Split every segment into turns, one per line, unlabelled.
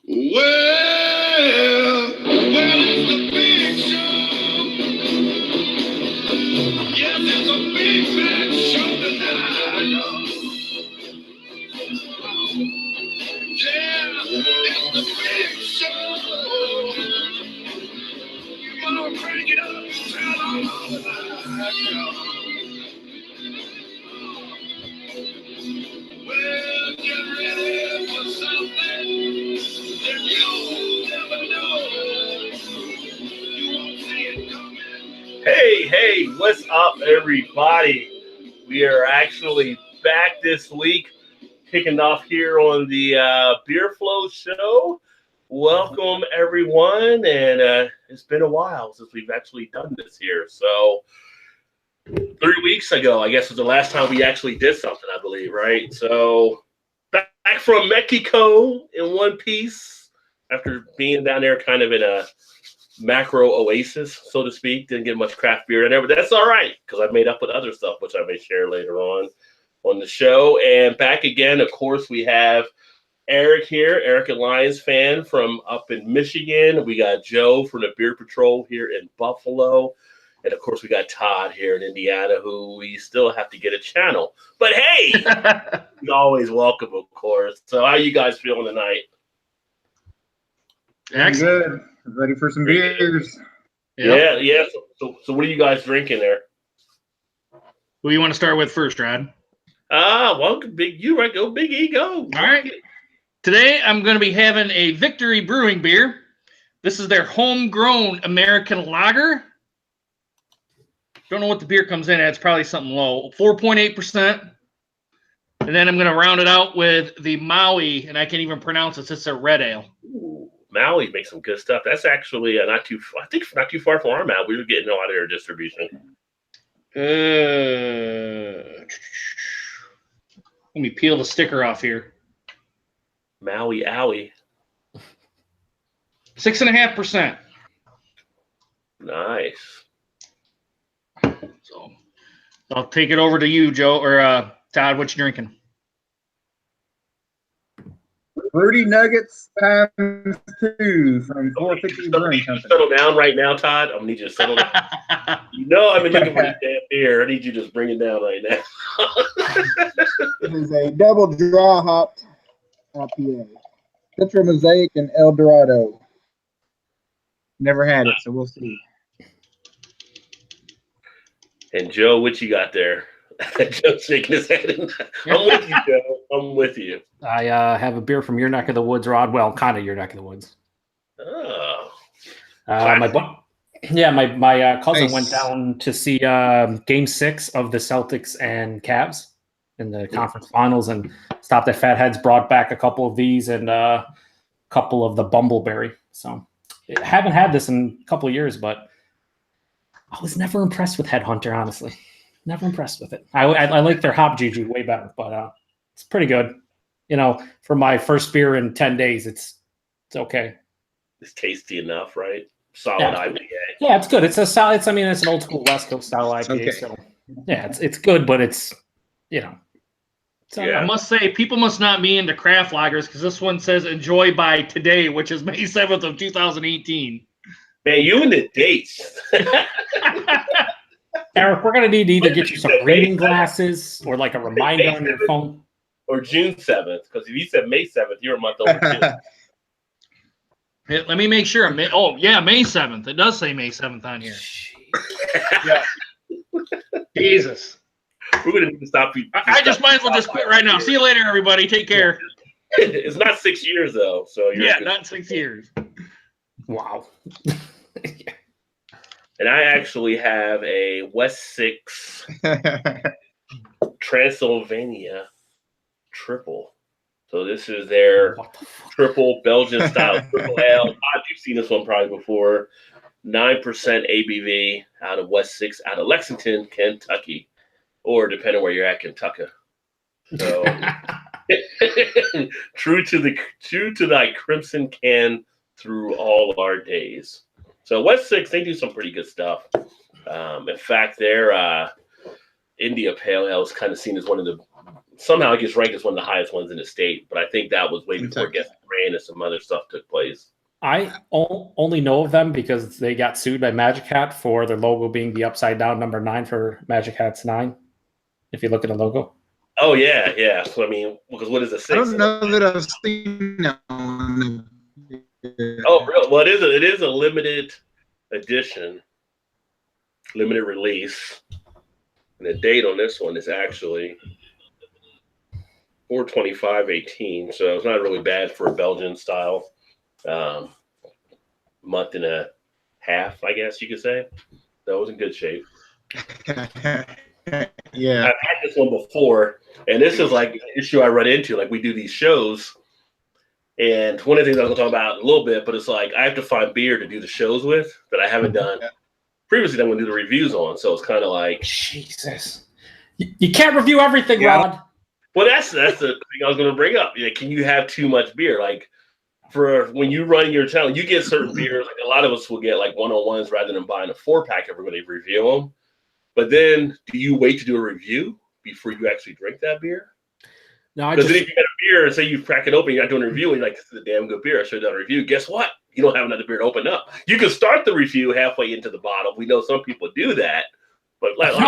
It's the big show. Yes, it's a big bad show tonight. Yeah, it's the big show. You wanna crank it up and tell all about it. Well, get ready for something that you'll never know. You won't see it coming. Hey, what's up, everybody? We are actually back this week, kicking off here on the Beer Flow Show. Welcome, everyone, and it's been a while since we've actually done this here. So, 3 weeks ago, I guess, was the last time we actually did something, I believe, right? So, back from Mexico in one piece after being down there kind of in a macro oasis, so to speak. Didn't get much craft beer in there, but that's all right because I made up with other stuff, which I may share later on the show. And back again, of course, we have Eric here, Eric, a Lions fan from up in Michigan. We got Joe from the Beer Patrol here in Buffalo. And, of course, we got Todd here in Indiana, who we still have to get a channel. But, hey, he's always welcome, of course. So how you guys feeling tonight?
Excellent. Good. Ready for some beers.
Yep. Yeah. So what are you guys drinking there?
Who do you want to start with first, Rod?
Well, big you right. Go Big E, go.
All right. Today I'm going to be having a Victory Brewing beer. This is their homegrown American lager. Don't know what the beer comes in at. It's probably something low. 4.8%. And then I'm going to round it out with the Maui, and I can't even pronounce this. It's a red ale.
Ooh, Maui makes some good stuff. That's actually not too far from our mouth. We were getting a lot of their distribution.
Let me peel the sticker off here.
Maui Owie.
6.5%.
Nice.
So I'll take it over to you, Joe, or Todd. What you drinking?
Fruity Nuggets times 2 from 450 Brewing Company.
Settle down right now, Todd. I'm gonna need you to settle down. I've been looking for this damn beer. I need you to just bring it down right now.
It is a double dry hopped IPA. Citra Mosaic and El Dorado. Never had it, so we'll see.
And Joe, what you got there? Joe's shaking his head. I'm with you, Joe. I'm with you.
I have a beer from your neck of the woods, Rod. Well, kind of your neck of the woods.
Oh.
My cousin went down to see Game 6 of the Celtics and Cavs in the conference finals and stopped at Fatheads, brought back a couple of these and a couple of the Bumbleberry. So I haven't had this in a couple of years, but I was never impressed with Headhunter, honestly. Never impressed with it. I like their hop juju way better, but it's pretty good. For my first beer in 10 days, it's okay.
It's tasty enough, right? Solid IPA.
Yeah, it's good. It's a solid. It's an old school West Coast style IPA. Okay. So yeah, it's good, but it's
I must say, people must not be into craft lagers because this one says enjoy by today, which is May 7th of 2018.
Man, you and the dates.
Eric, we're gonna need to either get you some reading glasses or like a reminder on your phone.
Or June 7th, because if you said May 7th, you're a month over too.
Let me make sure. May 7th. It does say May 7th on here. Yeah. Jesus.
We're going to need to stop you.
I just might as well just quit right now. See you later, everybody. Take care.
It's not 6 years, though. So
not 6 years.
Wow.
And I actually have a West 6 Transylvania triple. So this is their triple Belgian style triple ale. You've seen this one probably before. 9% ABV out of West 6 out of Lexington, Kentucky, or depending where you're at, Kentucky. So true to the crimson can through all our days. So West 6, they do some pretty good stuff. In fact, their India Pale Ale is kind of seen as one of the, somehow it gets ranked as one of the highest ones in the state, but I think that was way before it gets hurricane and some other stuff took place.
I only know of them because they got sued by Magic Hat for their logo being the upside down number 9 for Magic Hat's 9. If you look at the logo.
Oh yeah. So I mean, because what is a 6?
I don't know that I've seen that one.
Oh, really? Well, it is a limited edition, limited release, and the date on this one is actually 4/25/18. So it's not really bad for a Belgian style. Month and a half, I guess you could say. That was in good shape.
Yeah,
I've had this one before, and this is like an issue I run into. Like we do these shows, and one of the things I'm going to talk about in a little bit, but it's like I have to find beer to do the shows with that I haven't done previously. That I'm going to do the reviews on, so it's kind of like
Jesus, you can't review everything, Rod.
Well, that's the thing I was going to bring up. Yeah, can you have too much beer? Like for when you run your channel, you get certain beers. Like a lot of us will get like 101s rather than buying a 4-pack every day review them. But then, do you wait to do a review before you actually drink that beer?
No,
because then if you got a beer and say you crack it open, you're not doing a review, and you're like, this is a damn good beer, I should have done a review. Guess what? You don't have another beer to open up. You can start the review halfway into the bottle. We know some people do that, but like,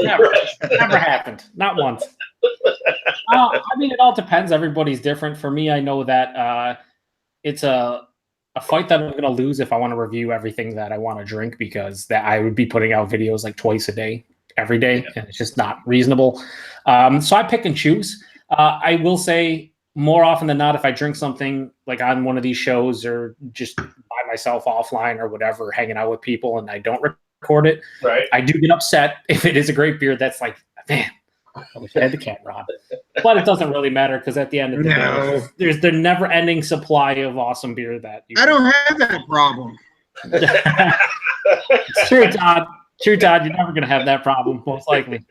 never happened. Not once. I mean, it all depends. Everybody's different. For me, I know that it's a fight that I'm going to lose if I want to review everything that I want to drink, because that I would be putting out videos like twice a day, every day, and it's just not reasonable. So I pick and choose. I will say more often than not, if I drink something like on one of these shows or just by myself offline or whatever, hanging out with people, and I don't record it,
right,
I do get upset if it is a great beer. That's like, man, I wish I had the cat rod. But it doesn't really matter, because at the end of the day, there's the never-ending supply of awesome beer that you
I don't have that problem.
It's true, Todd. True, Todd. You're never going to have that problem, most likely.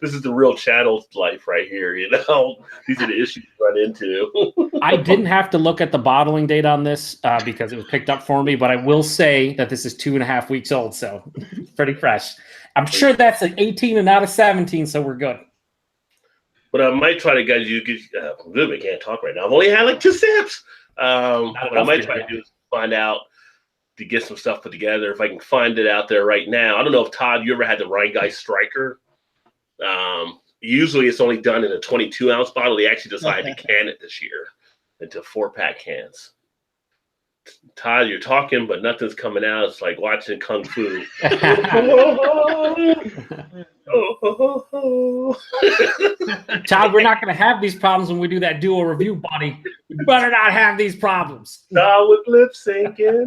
This is the real channel life right here. You know, these are the issues you run into.
I didn't have to look at the bottling date on this because it was picked up for me, but I will say that this is 2.5 weeks old, so pretty fresh. I'm sure that's an 18 and not a 17, so we're good.
But I might try to guide you. I can't talk right now. I've only had like 2 sips. What I might try to do is find out to get some stuff put together. If I can find it out there right now. I don't know if Todd, you ever had the Rhinegeist Striker? Usually it's only done in a 22-ounce bottle. They actually decided to can it this year into 4-pack cans. Todd, you're talking, but nothing's coming out. It's like watching Kung Fu.
Todd, we're not going to have these problems when we do that dual review, buddy. We better not have these problems.
Todd with lip syncing.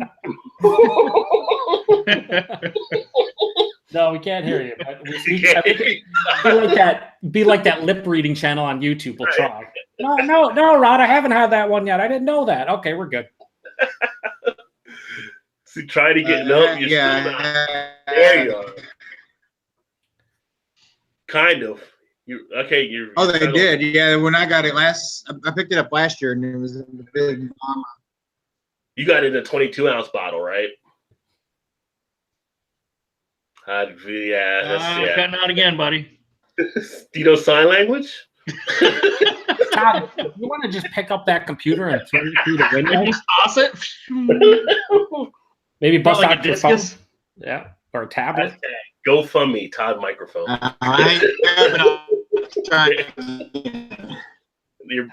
No, we can't hear you. But be like that lip reading channel on YouTube. We'll try. No, Rod, I haven't had that one yet. I didn't know that. Okay, we're good.
So try to get no. There you are. Kind of. You're.
Oh, they did. Yeah, when I got it I picked it up last year, and it was in the big mama.
You got it in a 22-ounce bottle, right? Yeah.
Cutting out again, buddy.
Do you know sign language?
Todd, you want to just pick up that computer and throw it through the window?
Just toss it.
Maybe bust
like
out your phone. Yeah, or a tablet.
GoFundMe, Todd microphone.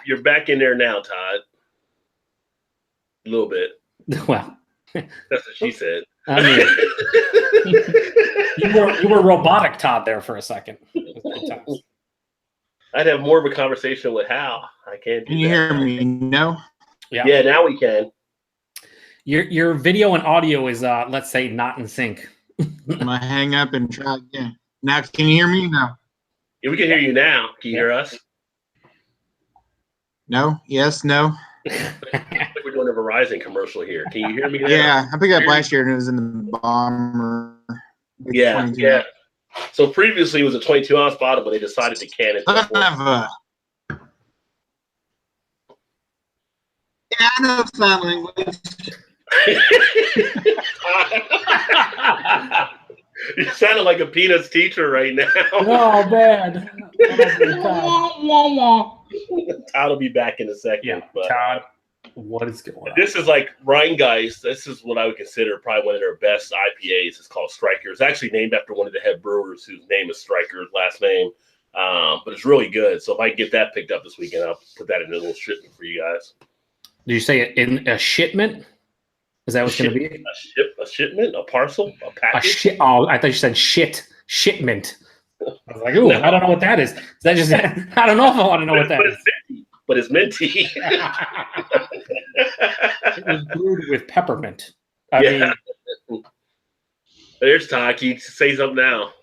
You're back in there now, Todd. A little bit.
Well,
that's what she said.
I mean, you were robotic, Todd, there for a second.
I'd have more of a conversation with Hal. I can't.
Can you hear me? No.
Yeah, now we can.
Your video and audio is let's say not in sync.
I'm gonna hang up and try again. Now, can you hear me now?
Yeah, we can hear you now. Can you hear us?
No. Yes. No.
We're doing a Verizon commercial here. Can you hear me now?
Yeah, I picked it up last year and it was in the bomber.
Yeah. So previously it was a 22-ounce bottle, but they decided to can it.
I know sign language.
You sounded like a Peanuts teacher right now.
Oh, man.
Todd will be back in a second.
Yeah,
but
Todd. What is going on?
This is like Rheingeist. This is what I would consider probably one of their best IPAs. It's called Striker. It's actually named after one of the head brewers whose name is Striker, last name. But it's really good. So if I get that picked up this weekend, I'll put that in a little shipment for you guys.
Did you say in a shipment? Is that what's going to be?
A shipment? A parcel? A package?
Oh, I thought you said shipment. I was like, ooh, I don't know what that is. Is that just? I don't know if I want to know what that is.
But it's minty.
It was brewed with peppermint. I mean,
there's Todd. Can you say something now?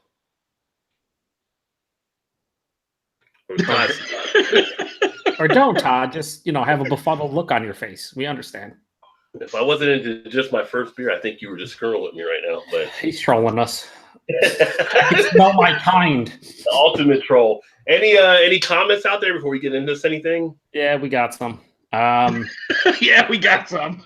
Or don't, Todd. Just have a befuddled look on your face. We understand.
If I wasn't into just my first beer, I think you were just screwing with me right now. But
he's trolling us. It's not my kind.
The ultimate troll. Any comments out there before we get into anything?
Yeah, we got some.
Yeah, we got some.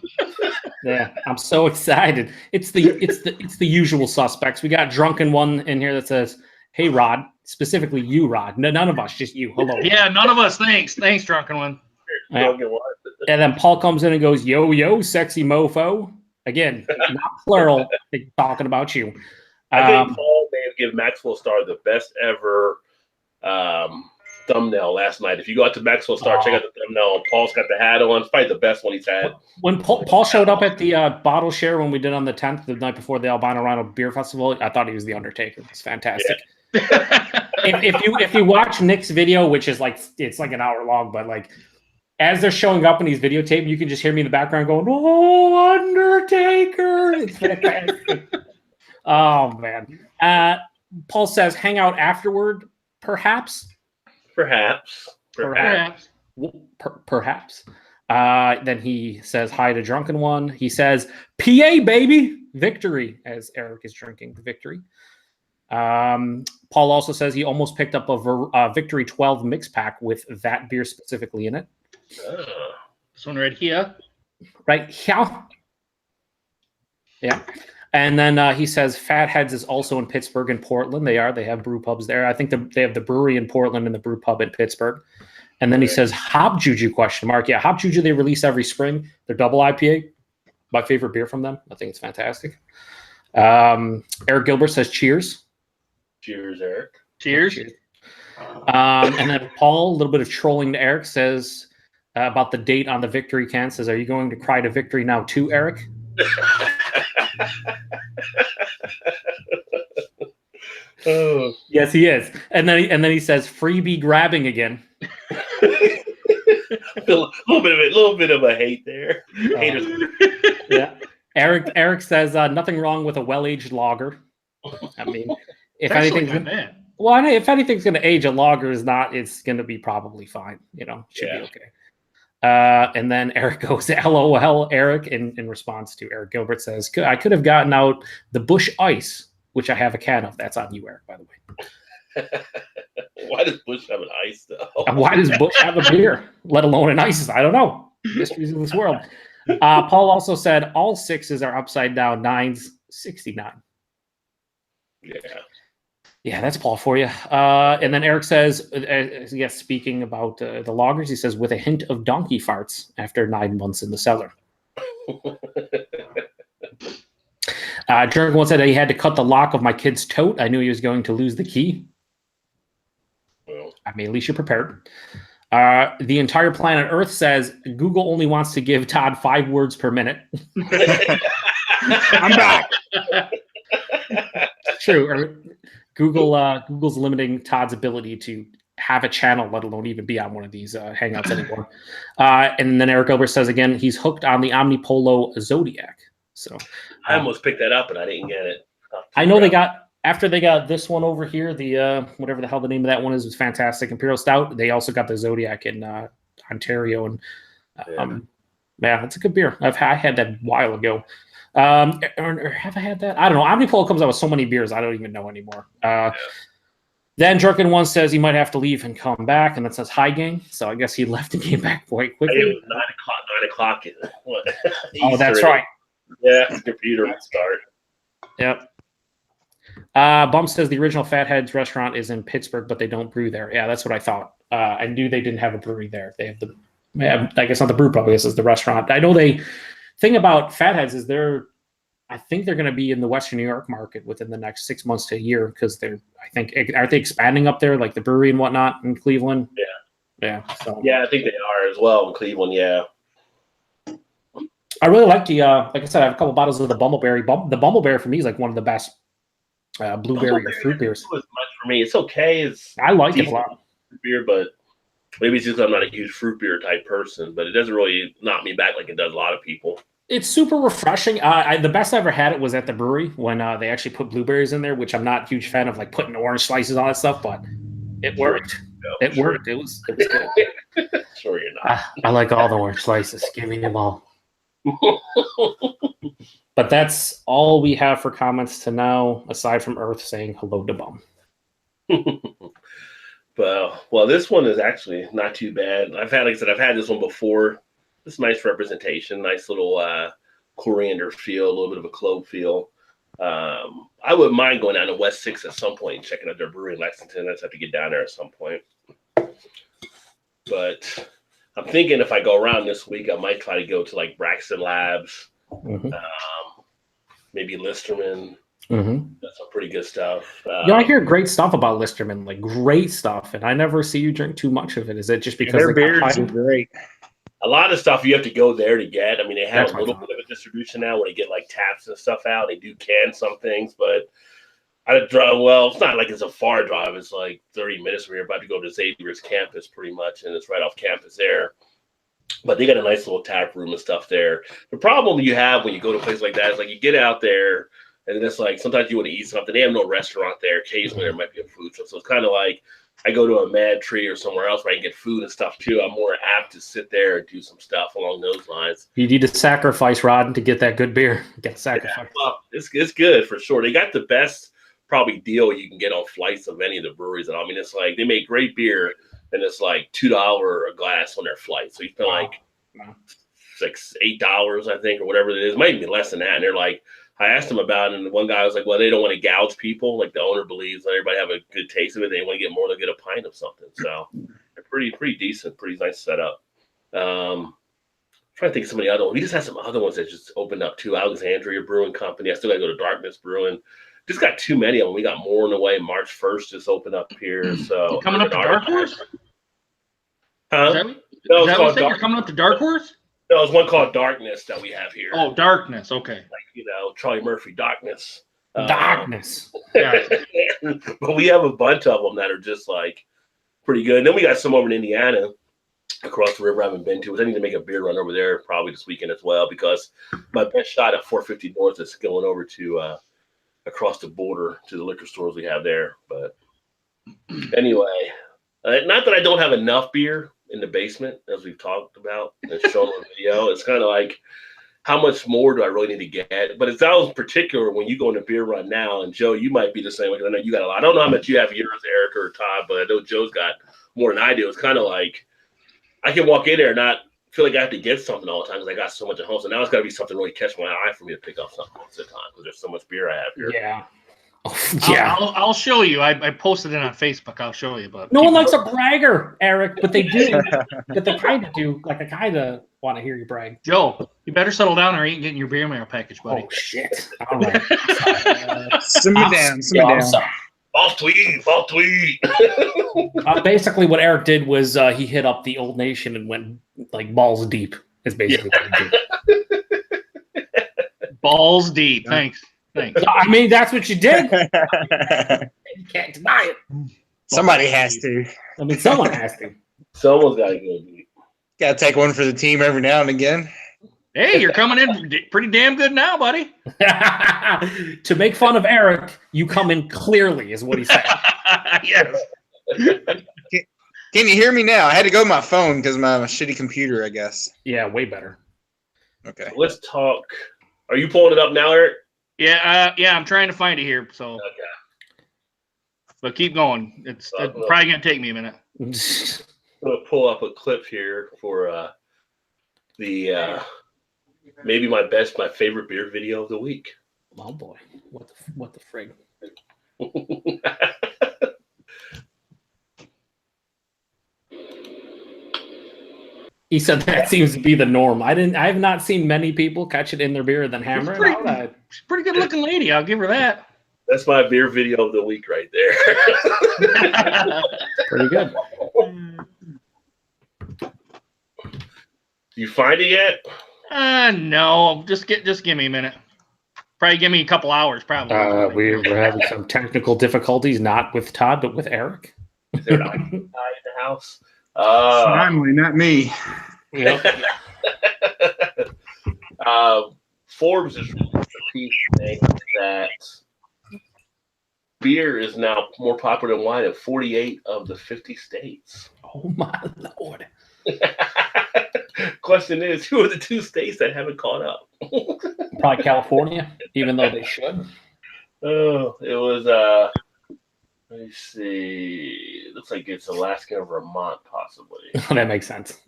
Yeah, I'm so excited. It's the usual suspects. We got Drunken One in here that says, "Hey Rod," specifically you, Rod. No, none of us, just you. Hello.
Yeah, none of us. Thanks, Drunken One.
Yeah. And then Paul comes in and goes, "Yo, yo, sexy mofo." Again, not plural. Talking about you.
I think Paul may have given Maxwell Star the best ever thumbnail last night. If you go out to Maxwell Star, check out the thumbnail. Paul's got the hat on. It's probably the best one he's had.
When Paul showed up at the bottle share when we did on the 10th, the night before the Albino Rhino Beer Festival, I thought he was the Undertaker. It's fantastic. Yeah. if you watch Nick's video, which is it's like an hour long, but as they're showing up in these videotapes, you can just hear me in the background going, "Oh, Undertaker!" It's fantastic. Oh man. Paul says, "Hang out afterward, perhaps." Perhaps. Then he says hi to Drunken One. He says, "PA baby, victory," as Eric is drinking the victory. Paul also says he almost picked up a Victory 12 mix pack with that beer specifically in it.
This one right here.
Right here. Yeah. And then he says Fatheads is also in Pittsburgh and Portland. They have brew pubs there. I think they have the brewery in Portland and the brew pub in Pittsburgh. And then he says Hop Juju ? Yeah, Hop Juju they release every spring. They're double IPA. My favorite beer from them. I think it's fantastic. Eric Gilbert says cheers.
Cheers, Eric.
Cheers.
And then Paul, a little bit of trolling to Eric, says about the date on the victory can. Says, "Are you going to cry to victory now too, Eric?"
Oh.
Yes, he is. And then he says, "Freebie grabbing again."
A little bit of a hate there. Haters.
Yeah. Eric says nothing wrong with a well-aged lager. I mean, if anything's going to age, a lager is not. It's going to be probably fine. Should be okay. And then Eric goes, "LOL, Eric," in response to Eric Gilbert says, "I could have gotten out the Bush Ice, which I have a can of." That's on you, Eric, by the way.
Why does Bush have an ice, though?
Why does Bush have a beer, let alone an ice? I don't know. Mysteries of this world. Paul also said all sixes are upside down, nines, 69. Yeah, that's Paul for you. And then Eric says, yes, speaking about the lagers, he says, "with a hint of donkey farts after 9 months in the cellar." Drunk once said he had to cut the lock of my kid's tote. I knew he was going to lose the key.
Well,
I mean, at least you're prepared. The entire planet Earth says Google only wants to give Todd 5 words per minute. I'm back. True. Google's limiting Todd's ability to have a channel, let alone even be on one of these hangouts anymore. And then Eric Gilbert says again, he's hooked on the Omnipolo Zodiac. So
I almost picked that up and I didn't get it.
I know they got this one over here, the whatever the hell the name of that one is, was fantastic. Imperial Stout. They also got the Zodiac in Ontario, and yeah, it's a good beer. I had that a while ago. Or have I had that? I don't know. Omnipolo comes out with so many beers, I don't even know anymore. Then Drunken One says he might have to leave and come back, and that says hi gang. So I guess he left and came back quite quickly.
It was 9 o'clock.
Oh, that's right.
Yeah, the computer would start.
Yep. Bump says the original Fatheads restaurant is in Pittsburgh, but they don't brew there. Yeah, that's what I thought. I knew they didn't have a brewery there. They have Yeah, I guess not the brew pub. I guess it's the restaurant. I know thing about Fatheads is I think they're going to be in the Western New York market within the next 6 months to a year because aren't they expanding up there like the brewery and whatnot in Cleveland? Yeah. So
Yeah, I think they are as well in Cleveland. Yeah.
I really like the like I said, I have a couple bottles of the Bumbleberry. The Bumbleberry for me is like one of the best blueberry or fruit beers.
It was much for me. It's okay.
I like it a lot.
Beer, but maybe it's just I'm not a huge fruit beer type person, but it doesn't really knock me back like it does a lot of people.
It's super refreshing. The best I ever had it was at the brewery when they actually put blueberries in there, which I'm not a huge fan of, like putting orange slices on that stuff, but it worked. It worked. It was good.
Sure you're not.
I like all the orange slices. Give me them all. But that's all we have for comments to now, aside from Earth saying hello to Bum.
Well, this one is actually not too bad. I've had this one before. It's nice representation, nice little coriander feel, a little bit of a clove feel. I wouldn't mind going down to West 6 at some point and checking out their brewery in Lexington. I just have to get down there at some point. But I'm thinking if I go around this week, I might try to go to like Braxton Labs, maybe Listerman. That's some pretty good stuff.
I hear great stuff about Listerman, like great stuff, and I never see you drink too much of it. Is it just because
their beers are great?
A lot of stuff you have to go there to get. I mean, they have a little bit of a distribution now where they get like taps and stuff out. They do can some things, but it's not like it's a far drive. It's like 30 minutes from here. About to go to Xavier's campus pretty much, and it's right off campus there. But they got a nice little tap room and stuff there. The problem you have when you go to a place like that is like you get out there and then it's like sometimes you want to eat something. They have no restaurant there. Occasionally there might be a food truck. So it's kind of like I go to a Mad Tree or somewhere else where I can get food and stuff too. I'm more apt to sit there and do some stuff along those lines.
You need to sacrifice, Rod, to get that good beer. Get sacrifice.
Yeah, well, it's good for sure. They got the best probably deal you can get on flights of any of the breweries. I mean, it's like they make great beer and it's like $2 a glass on their flight. So you spend like $8, I think, or whatever it is. It might be less than that. And they're like, I asked them about it, and one guy was like, well, they don't want to gouge people. Like the owner believes that everybody have a good taste of it. They want to get more, they'll get a pint of something. So they're pretty decent, pretty nice setup. I'm trying to think of some of the other ones. We just had some other ones that just opened up too. Alexandria Brewing Company. I still got to go to Darkness Brewing. Just got too many of them. We got more on the way. March 1st just opened up here. So
you're coming up to Dark Horse?
Huh?
Is that what you're coming up to Dark Horse?
No, there's one called Darkness that we have here.
Oh, Darkness. Okay.
Like, Charlie Murphy, Darkness.
Darkness.
But we have a bunch of them that are just like pretty good. And then we got some over in Indiana across the river I haven't been to. I need to make a beer run over there probably this weekend as well because my best shot at 450 North is going over to across the border to the liquor stores we have there. But anyway, not that I don't have enough beer in the basement, as we've talked about and shown on the video. It's kind of like, how much more do I really need to get? But it's always particular when you go on a beer run now, and Joe, you might be the same way. I know you got a lot. I don't know how much you have yours, Eric or Todd, but I know Joe's got more than I do. It's kind of like I can walk in there and not feel like I have to get something all the time because I got so much at home. So now it's got to be something really catch my eye for me to pick up something most of the time because there's so much beer I have here.
Yeah.
Yeah, I'll show you. I posted it on Facebook. I'll show you. But
no one likes a bragger, Eric, but they do. But they kind of do. Like I kind of want to hear you brag.
Joe, you better settle down, or you ain't getting your beer mail package, buddy.
Oh shit! All right.
Simmer down.
False tweet.
Basically, what Eric did was he hit up the Old Nation and went like balls deep. Is basically what he did.
Balls deep. Thanks.
I mean, that's what you did. You can't deny it.
Somebody has to.
I mean, someone has to.
Someone's got to go deep.
Got to take one for the team every now and again.
Hey, you're coming in pretty damn good now, buddy.
To make fun of Eric, you come in clearly, is what he said.
Yes.
Can you hear me now? I had to go to my phone because of my shitty computer, I guess.
Yeah, way better.
Okay.
So let's talk. Are you pulling it up now, Eric?
Yeah, I'm trying to find it here. So,
okay.
But keep going. It's probably gonna take me a minute.
I'm gonna pull up a clip here for the maybe my favorite beer video of the week.
Oh boy, what the frig? He said that seems to be the norm. I have not seen many people catch it in their beer and then hammer it out.
She's a pretty good looking lady. I'll give her that.
That's my beer video of the week right there.
Pretty good.
You find it yet?
No. Just give me a minute. Probably give me a couple hours. Probably.
We're having some technical difficulties, not with Todd, but with Eric.
Is there an IT guy in the house?
Finally, not me.
Yep.
Forbes is saying that beer is now more popular than wine in 48 of the 50 states.
Oh my Lord.
Question is, who are the 2 states that haven't caught up?
Probably California, even though they should.
Oh, it was let me see. It looks like it's Alaska and Vermont, possibly.
That makes sense.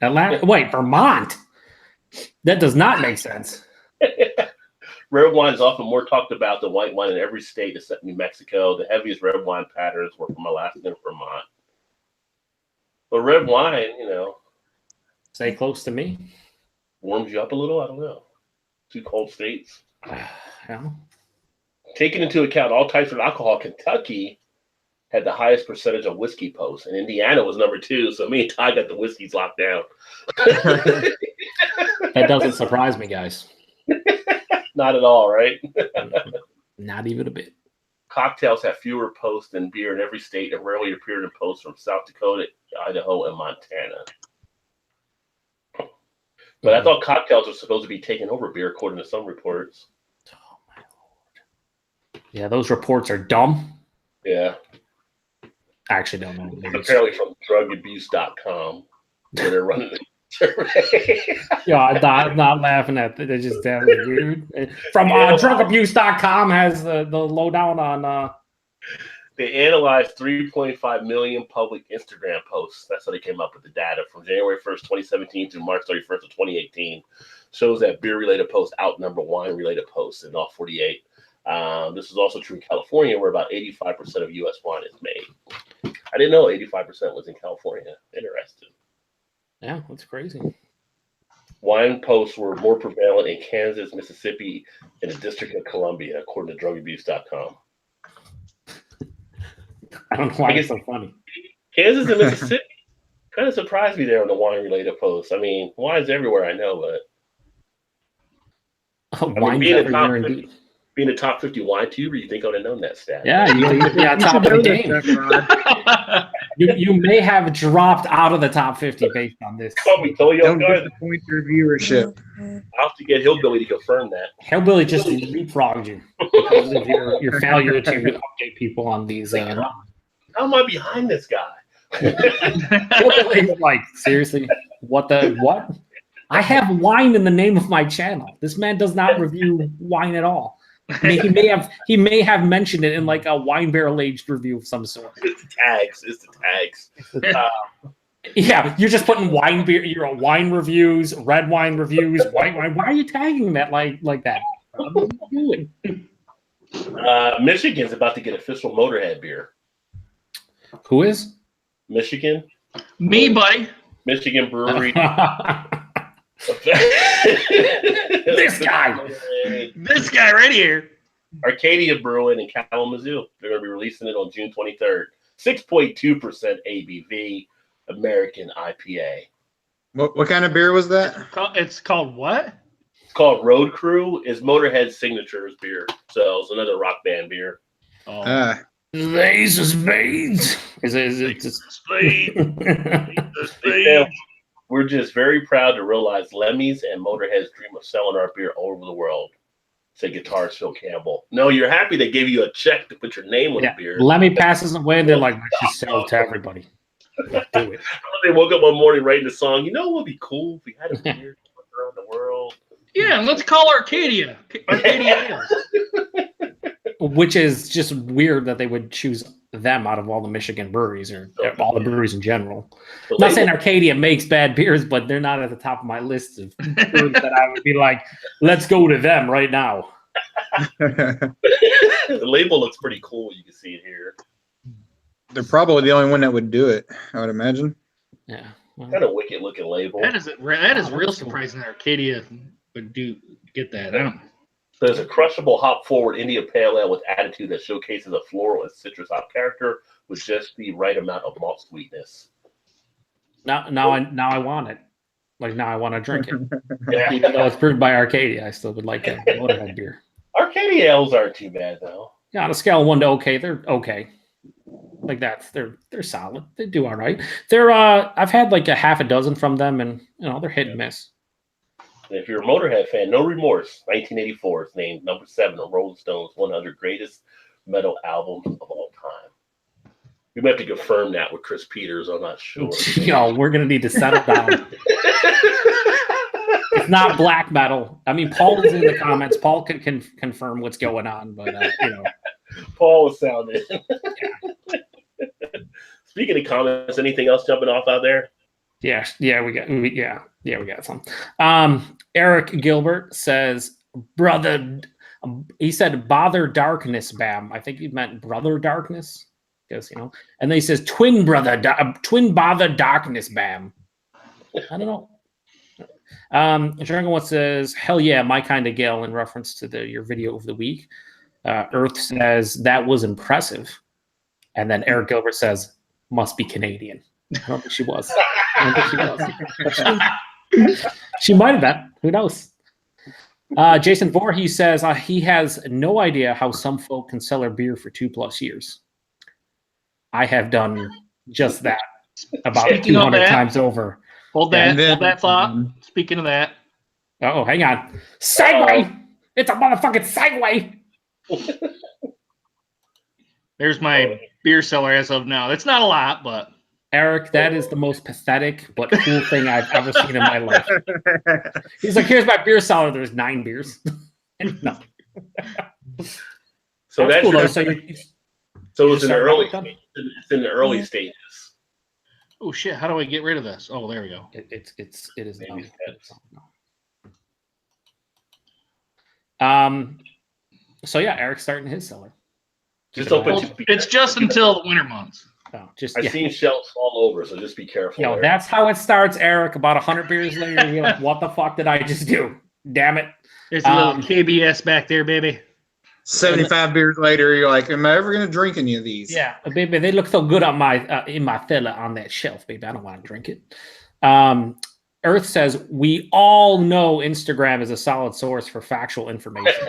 Wait, Vermont? That does not make sense.
Red wine is often more talked about than white wine in every state except New Mexico. The heaviest red wine patterns were from Alaska and Vermont. But red wine,
Stay close to me.
warms you up a little. I don't know. 2 cold states.
Yeah.
Taking into account all types of alcohol, Kentucky had the highest percentage of whiskey posts, and Indiana was number 2. So me and Ty got the whiskeys locked down.
That doesn't surprise me, guys.
Not at all, right?
Not even a bit.
Cocktails have fewer posts than beer in every state and rarely appeared in posts from South Dakota, Idaho, and Montana. But I thought cocktails were supposed to be taking over beer, according to some reports.
Oh my Lord. Yeah, those reports are dumb.
Yeah.
I actually don't know.
Apparently from drugabuse.com, where they're running the survey.
Yeah, I'm not laughing at it. They're just damn weird. From drugabuse.com has the lowdown on.
They analyzed 3.5 million public Instagram posts. That's how they came up with the data from January 1st, 2017 through March 31st of 2018. Shows that beer-related posts outnumber wine-related posts in all 48. This is also true in California, where about 85% of U.S. wine is made. I didn't know 85% was in California. Interesting.
Yeah, that's crazy.
Wine posts were more prevalent in Kansas, Mississippi, and the District of Columbia, according to drugabuse.com.
I don't know why it's so funny.
Kansas and Mississippi kind of surprised me there on the wine-related posts. I mean, wine's everywhere, I know, but being a top 50 wine tuber, you think I would have known that stat?
Yeah, you'd be on top of the game. You may have dropped out of the top 50 based on this.
Don't
disappoint your viewership.
I'll have to get Hillbilly to confirm that.
Hillbilly just leapfrogged you because of your failure to update people on these.
How am I behind this guy?
Hillbilly, like, seriously, what? I have wine in the name of my channel. This man does not review wine at all. I mean, he may have mentioned it in like a wine barrel aged review of some sort.
It's the tags.
Yeah, you're just putting wine reviews, red wine reviews, white wine. Why are you tagging that like that? What are you doing?
Michigan's about to get official Motorhead beer.
Who is?
Michigan.
Me, buddy.
Michigan Brewery.
This guy
right here.
Arcadia Brewing in Kalamazoo. They're going to be releasing it on June 23rd. 6.2% ABV, American IPA.
What kind of beer was that?
It's called what?
It's called Road Crew. It's Motorhead's signature beer. So it's another rock band beer.
Oh.
Ace of Spades. Is it just
Spade?
We're just very proud to realize Lemmy's and Motorhead's dream of selling our beer all over the world. Say guitarist Phil Campbell. No, you're happy they gave you a check to put your name on the beer.
Lemmy passes away and they're like, let's just sell it to everybody. Do it.
They woke up one morning writing the song. You know what would be cool if we had a beer around the world?
Yeah, and let's call Arcadia. Arcadia.
Which is just weird that they would choose them out of all the Michigan breweries or all the breweries in general. I'm not saying Arcadia makes bad beers, but they're not at the top of my list of breweries that I would be like, let's go to them right now.
The label looks pretty cool. You can see it here.
They're probably the only one that would do it, I would imagine.
Yeah.
Kind of wicked looking label.
That is real surprising that Arcadia would get that. I don't.
There's a crushable hop forward India Pale Ale with attitude that showcases a floral and citrus hop character with just the right amount of malt sweetness.
Now I want it. Like now I want to drink it.
Yeah.
Even though it's brewed by Arcadia, I still would like a Motorhead beer.
Arcadia ales aren't too bad though.
Yeah, on a scale of 1 to okay, they're okay. Like they're solid. They do all right. They're I've had like a half a dozen from them, and they're hit and miss.
If you're a Motorhead fan, No Remorse, 1984 is named number 7 on Rolling Stone's 100 greatest metal albums of all time. We might have to confirm that with Chris Peters. I'm not sure.
We're gonna need to settle down. It's not black metal. I mean, Paul is in the comments. Paul can confirm what's going on, but
Paul was sounding. Speaking of comments, anything else jumping off out there?
Yeah, we got some. Eric Gilbert says, "Brother," he said, "Bother darkness, Bam." I think he meant brother darkness, because And then he says, "Twin bother darkness, Bam." I don't know. Dragon One says, "Hell yeah, my kind of Gale," in reference to your video of the week. Earth says that was impressive, and then Eric Gilbert says, "Must be Canadian." I don't think she was. She might have been. Who knows? Jason Voorhees says he has no idea how some folk can sell their beer for 2+ years. I have done just that about 200 times over.
Hold that thought. Speaking of that.
Oh, hang on. Segue! It's a motherfucking segue!
There's my beer cellar as of now. It's not a lot, but...
Eric, that is the most pathetic but cool thing I've ever seen in my life. He's like, here's my beer cellar. There's 9 beers. No.
So that's
cool, though.
So it's in the early stages.
Oh shit! How do I get rid of this? Oh, there we go.
It is. So yeah, Eric's starting his cellar.
It's just until the winter months.
I've seen shelves fall over, so just be careful.
That's how it starts, Eric. About 100 beers later, you're like, what the fuck did I just do? Damn it.
There's a little KBS back there, baby.
75 beers later, you're like, am I ever going to drink any of these?
Yeah, baby, they look so good on my in my cellar on that shelf, baby. I don't want to drink it. Earth says, we all know Instagram is a solid source for factual information.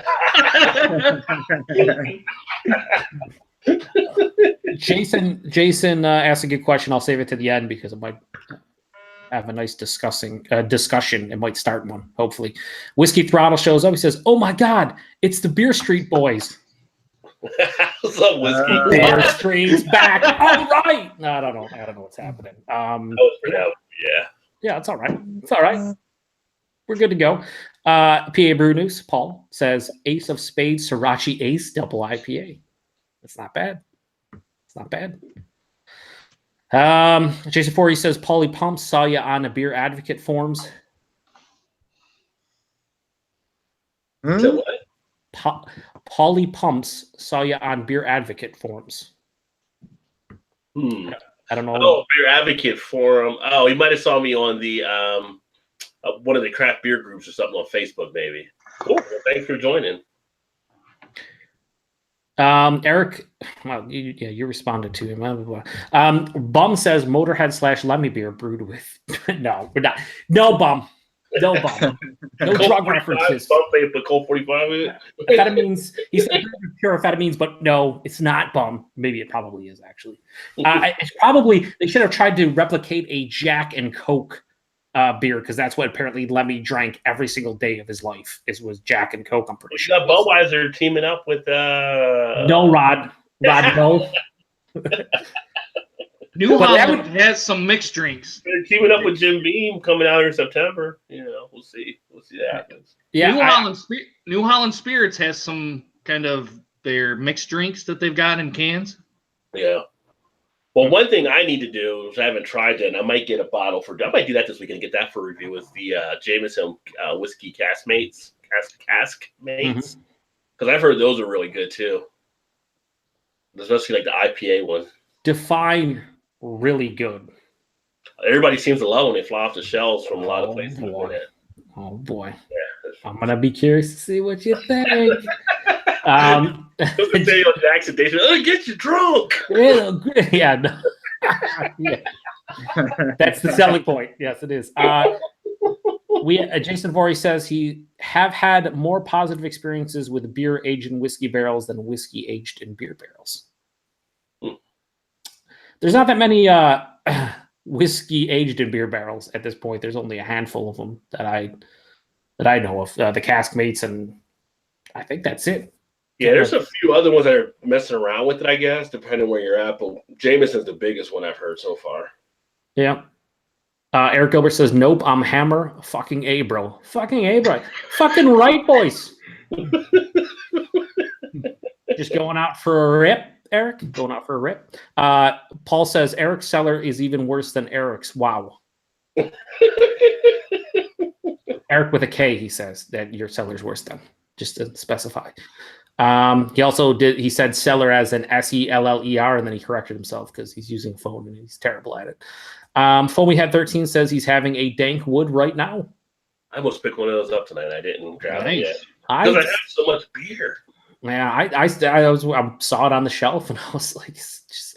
Jason asked a good question. I'll save it to the end because it might have a nice discussion. It might start one, hopefully. Whiskey Throttle shows up. He says, "Oh my God, it's the Beer Street Boys."
What's up, Whiskey?
Beer Street's back. All right. No, I don't know what's happening. Yeah, it's all right. It's all right. We're good to go. PA Brew News. Paul says, "Ace of Spades Sriracha Ace Double IPA." It's not bad. It's not bad. Jason Forey says, "Paulie Pumps saw you on the Beer Advocate forums."
So what?
Paulie Pumps saw you on Beer Advocate forums. I don't know.
Oh, Beer Advocate forum. Oh, he might have saw me on the one of the craft beer groups or something on Facebook, maybe. Cool. Well, thanks for joining.
Eric, well, you responded to him. Bum says Motorhead / Lemmy beer brewed with. No, we're not. No bum. No bum. No drug references.
Put Colt 45 in it.
Amphetamines. He said pure amphetamines, but no, it's not bum. Maybe it probably is actually. It's probably they should have tried to replicate a Jack and Coke beer because that's what apparently Lemmy drank every single day of his life. Was Jack and Coke. I'm pretty sure.
You got Budweiser teaming up with.
No, Rod, no.
New Holland has some mixed drinks.
They're teaming up with Jim Beam coming out in September. We'll see. We'll see what happens.
Yeah, New Holland Spirits has some kind of their mixed drinks that they've got in cans.
Yeah. Well, one thing I need to do, which I haven't tried yet, and I might get a bottle I might do that this weekend and get that for review, is the Jameson whiskey cask mates. Because I've heard those are really good too. Especially like the IPA one.
Define really good.
Everybody seems to love when they fly off the shelves from a lot of places.
Oh boy.
Yeah.
I'm gonna be curious to see what you think.
Daniel Jackson, get you drunk.
Yeah, no. Yeah. That's the selling point. Yes, it is. Jason Vorey says he have had more positive experiences with beer aged in whiskey barrels than whiskey aged in beer barrels. There's not that many whiskey aged in beer barrels at this point. There's only a handful of them that I know of. The Cask Mates, and I think that's it.
Yeah, there's a few other ones that are messing around with it, I guess, depending where you're at. But Jameson's the biggest one I've heard so far.
Yeah. Eric Gilbert says, nope, I'm Hammer. Fucking A, bro. Fucking A, bro. Fucking right, boys. Just going out for a rip, Eric. Going out for a rip. Paul says, Eric's cellar is even worse than Eric's. Wow. Eric with a K, he says, that your cellar's worse than. Just to specify. He said cellar as an SELLER, and then he corrected himself because he's using phone and he's terrible at it. Foamy Head 13 says he's having a dank wood right now.
I almost picked one of those up tonight. I didn't grab it yet
because
I have so much beer.
Yeah, I saw it on the shelf and I was like,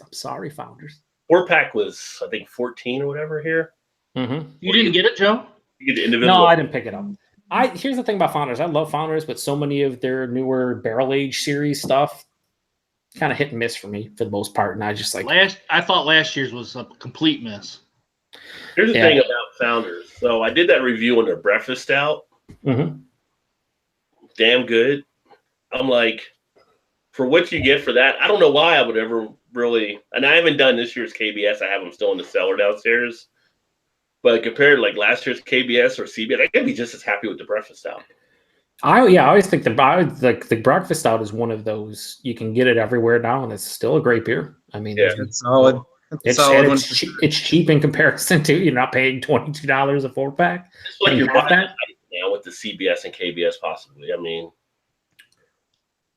I'm sorry, Founders.
4-pack was I think 14 or whatever here.
Mm-hmm. You didn't get it, Joe?
You get the individual.
No, I didn't pick it up. Here's the thing about Founders. I love Founders, but so many of their newer barrel age series stuff kind of hit and miss for me for the most part. And I just like
I thought last year's was a complete miss.
Here's the thing about Founders. So I did that review on their breakfast stout.
Mm-hmm.
Damn good. I'm like, for what you get for that, I don't know why I would ever really. And I haven't done this year's KBS. I have them still in the cellar downstairs. But compared to like last year's KBS or CBS, I could be just as happy with the breakfast stout.
I always think the breakfast stout is one of those you can get it everywhere now, and it's still a great beer. I mean,
it's solid.
It's cheap in comparison to you're not paying $22 a 4-pack.
It's like you're buying that now with the CBS and KBS possibly. I mean,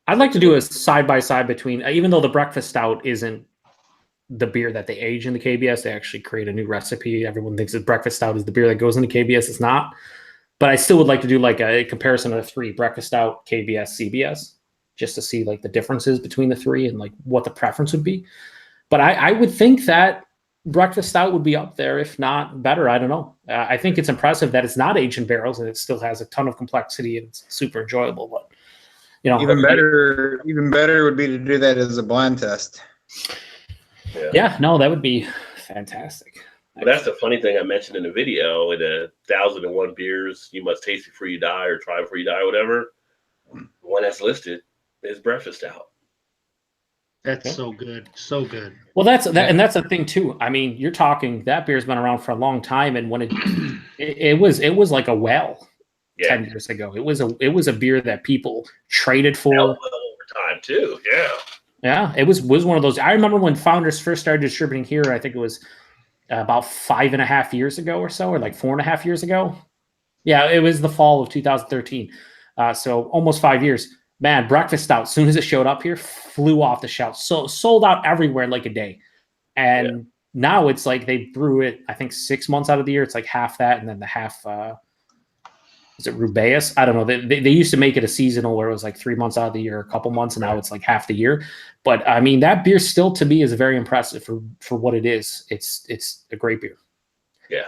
I'd like to do a side by side between, even though the breakfast stout isn't the beer that they age in the KBS, they actually create a new recipe. Everyone thinks that breakfast stout is the beer that goes into KBS. It's not. But I still would like to do like a comparison of the three: breakfast stout, KBS, CBS, just to see like the differences between the three and like what the preference would be. But I would think that breakfast stout would be up there, if not better. I don't know. I think it's impressive that it's not aged in barrels and it still has a ton of complexity and it's super enjoyable. But
even better would be to do that as a blind test.
Yeah, no, that would be fantastic.
Well, that's the funny thing I mentioned in the video. In the 1,001 beers you must taste before you die or try before you die, or whatever. The one that's listed is breakfast stout.
That's so good, so good.
Well, that's the thing too. I mean, you're talking that beer's been around for a long time, and when it was like a well 10 years ago. It was a beer that people traded for
over time too.
Yeah, it was one of those. I remember when Founders first started distributing here. I think it was about 5.5 years ago or so, or like 4.5 years ago. Yeah, it was the fall of 2013. So almost 5 years. Man, breakfast stout, as soon as it showed up here, flew off the shelf. So sold out everywhere in like a day. And now it's like they brew it, I think 6 months out of the year. It's like half that, and then the half, is it Rubaeus? I don't know. They used to make it a seasonal where it was like 3 months out of the year, a couple months, and now it's like half the year. But I mean, that beer still to me is very impressive for what it is. It's a great beer.
Yeah.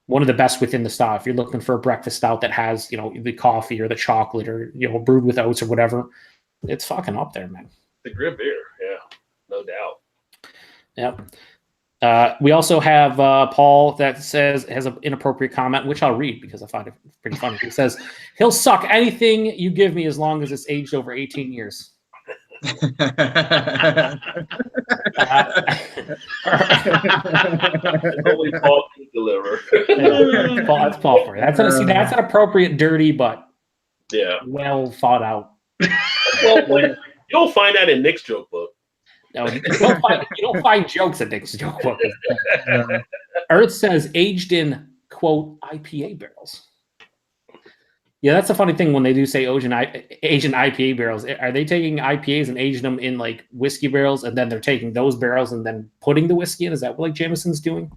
One of the best within the style. If you're looking for a breakfast stout that has, the coffee or the chocolate or, brewed with oats or whatever, it's fucking up there, man.
It's a great beer. Yeah, no doubt.
Yep. We also have Paul that has an inappropriate comment, which I'll read because I find it pretty funny. He says, he'll suck anything you give me as long as it's aged over 18 years.
Only Paul can deliver.
That's Paul for you. That's an appropriate dirty, but well thought out.
Well, you'll find that in Nick's joke book.
No, you don't find jokes in Nick's joke book. Earth says aged in quote IPA barrels. Yeah, that's the funny thing when they do say Asian IPA barrels. Are they taking IPAs and aging them in like whiskey barrels, and then they're taking those barrels and then putting the whiskey in? Is that what like Jameson's doing?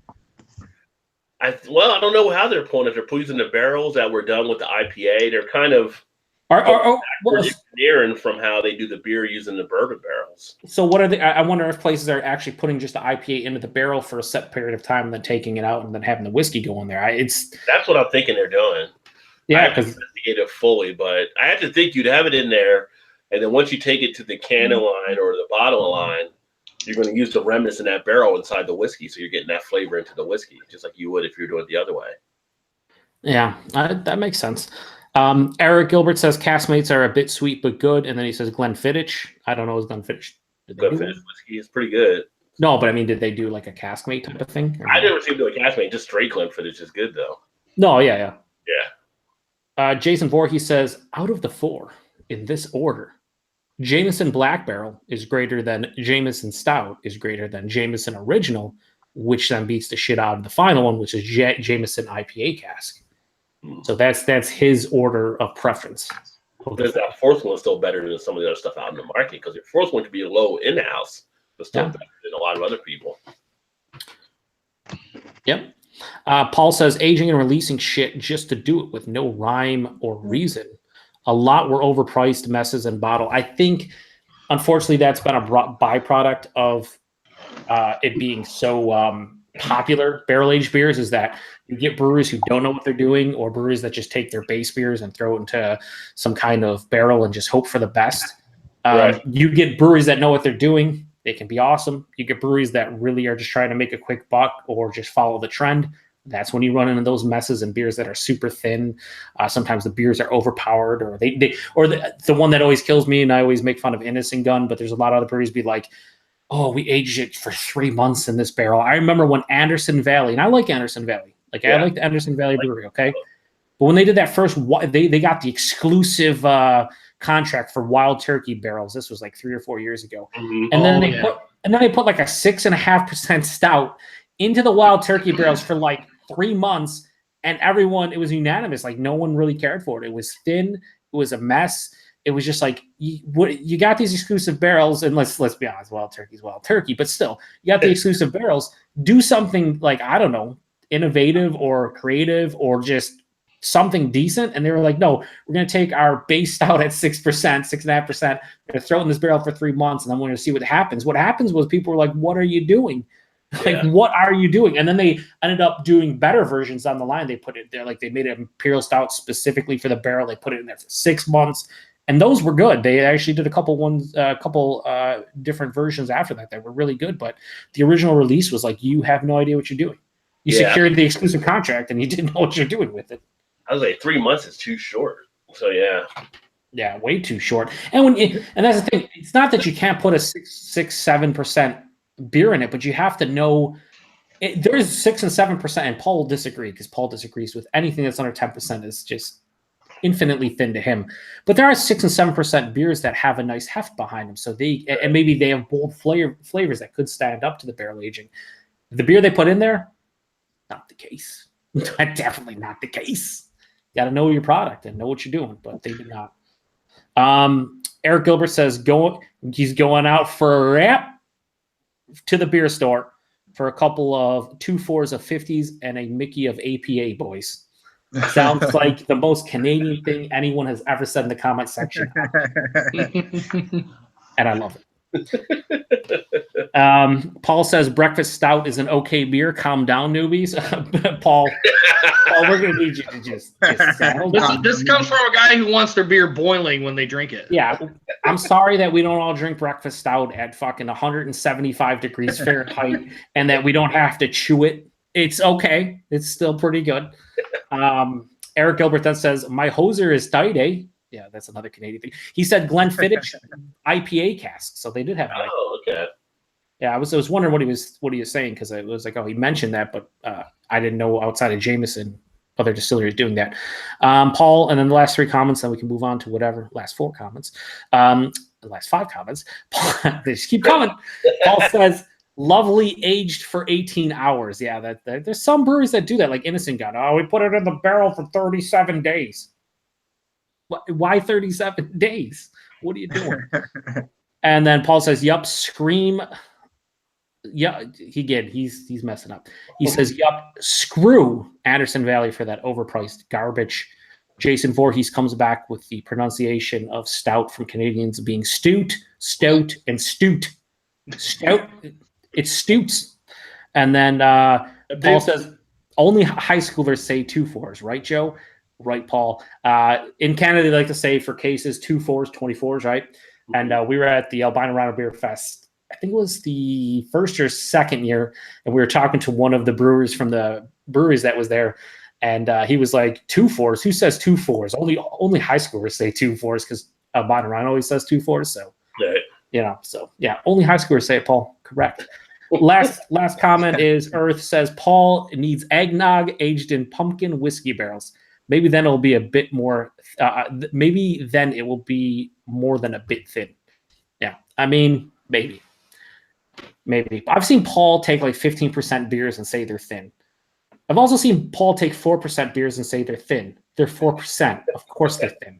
I don't know how they're pulling it. They're using the barrels that were done with the IPA. They're kind of engineering from how they do the beer using the bourbon barrels.
So what are they? I wonder if places are actually putting just the IPA into the barrel for a set period of time, and then taking it out and then having the whiskey go in there.
That's what I'm thinking they're doing.
Yeah,
because investigate it fully, but I have to think you'd have it in there, and then once you take it to the canning line or the bottle line, you're going to use the remnants in that barrel inside the whiskey, so you're getting that flavor into the whiskey, just like you would if you're doing it the other way.
Yeah, that makes sense. Eric Gilbert says Castmates are a bit sweet but good, and then he says Glenfiddich. I don't know what's Glenfiddich.
Glenfiddich whiskey is pretty good.
No, but I mean, did they do like a Caskmate type of thing?
I never seen them do a Caskmate. Just straight Glenfiddich is good though.
No, yeah.
Jason
Voorhees says, out of the four in this order, Jameson Black Barrel is greater than Jameson Stout is greater than Jameson Original, which then beats the shit out of the final one, which is Jameson IPA cask. So that's his order of preference.
Because that fourth one is still better than some of the other stuff out in the market. Because your fourth one could be low in the house, but still better than a lot of other people.
Yep. Paul says aging and releasing shit just to do it with no rhyme or reason. A lot were overpriced messes and bottle. I think, unfortunately, that's been a byproduct of it being so popular. Barrel-aged beers is that you get breweries who don't know what they're doing, or breweries that just take their base beers and throw it into some kind of barrel and just hope for the best. Right. You get breweries that know what they're doing. They can be awesome. You get breweries that really are just trying to make a quick buck or just follow the trend. That's when you run into those messes and beers that are super thin. Sometimes the beers are overpowered, or the one that always kills me, and I always make fun of Innocent Gun, but there's a lot of other breweries be like, oh, we aged it for 3 months in this barrel. I remember when Anderson Valley, and I like Anderson Valley. I like the Anderson Valley Brewery, okay? But when they did that first, they got the exclusive contract for Wild Turkey barrels. This was like 3 or 4 years ago. Mm-hmm. And then they put like a 6.5% stout into the Wild Turkey barrels for like 3 months, and it was unanimous. Like, no one really cared for it. It was thin. It was a mess. It was just like, you got these exclusive barrels, and let's be honest, Wild Turkey's Wild Turkey, but still, you got the exclusive barrels. Do something like, I don't know, innovative or creative or just something decent. And they were like, no, we're going to take our base stout at 6%, 6.5%. We're going to throw it in this barrel for 3 months, and then we're going to see what happens. What happens was people were like, what are you doing? Like, what are you doing? And then they ended up doing better versions on the line. They put it there, like they made an imperial stout specifically for the barrel. They put it in there for 6 months, and those were good. They actually did a couple different versions after that were really good. But the original release was like, you have no idea what you're doing. You secured the exclusive contract, and you didn't know what you're doing with it.
I was like, 3 months is too short. So
yeah, way too short. And and that's the thing. It's not that you can't put a 6-7% beer in it, but you have to know there's 6 and 7%, and Paul will disagree, because Paul disagrees with anything that's under 10% is just infinitely thin to him. But there are 6 and 7% beers that have a nice heft behind them, so maybe they have bold flavors that could stand up to the barrel aging. The beer they put in there, not the case. Definitely not the case. You got to know your product and know what you're doing, but they did not. Eric Gilbert says he's going out for a wrap to the beer store for a couple of 2 4s of 50s and a Mickey of APA, boys. Sounds like the most Canadian thing anyone has ever said in the comment section. And I love it. Paul says breakfast stout is an okay beer. Calm down, newbies. Paul, we're going to need you to just settle down.
This comes from a guy who wants their beer boiling when they drink it.
Yeah. I'm sorry that we don't all drink breakfast stout at fucking 175 degrees Fahrenheit and that we don't have to chew it. It's okay. It's still pretty good. Eric Gilbert then says, my hoser is tight, eh? Yeah, that's another Canadian thing. He said Glenfiddich IPA cask. So they did have it.
Oh, okay.
Yeah, I was wondering what he was saying, because it was like, oh, he mentioned that, but I didn't know outside of Jameson other distilleries doing that. Paul, and then the last 3 comments, then we can move on to whatever last 4 comments. The last 5 comments. They just keep coming. Paul says, lovely aged for 18 hours. Yeah, there's some breweries that do that, like Innocent Gun. Oh, we put it in the barrel for 37 days. Why 37 days? What are you doing? And then Paul says, yup, Scream Yeah, he did. He's messing up. He says, "Yup, screw Anderson Valley for that overpriced garbage." Jason Voorhees comes back with the pronunciation of stout from Canadians being stout, and stoot. Stout, it's stoots. And then Paul says, only high schoolers say 2-4s, right, Joe? Right, Paul. In Canada, they like to say for cases 2-4s, 24s, right? And we were at the Albino Rhino Beer Fest. I think it was the first or second year, and we were talking to one of the brewers from the breweries that was there, and he was like, 2-4s? Who says 2-4s? Only high schoolers say 2-4s because Albino Rhino always says 2-4s. So, so yeah, only high schoolers say it, Paul. Correct. Last comment is Earth says Paul needs eggnog aged in pumpkin whiskey barrels. Maybe then it'll be a bit more. Maybe then it will be more than a bit thin. Yeah, I mean, maybe. I've seen Paul take like 15% beers and say they're thin. I've also seen Paul take 4% beers and say they're thin. They're 4%. Of course they're thin.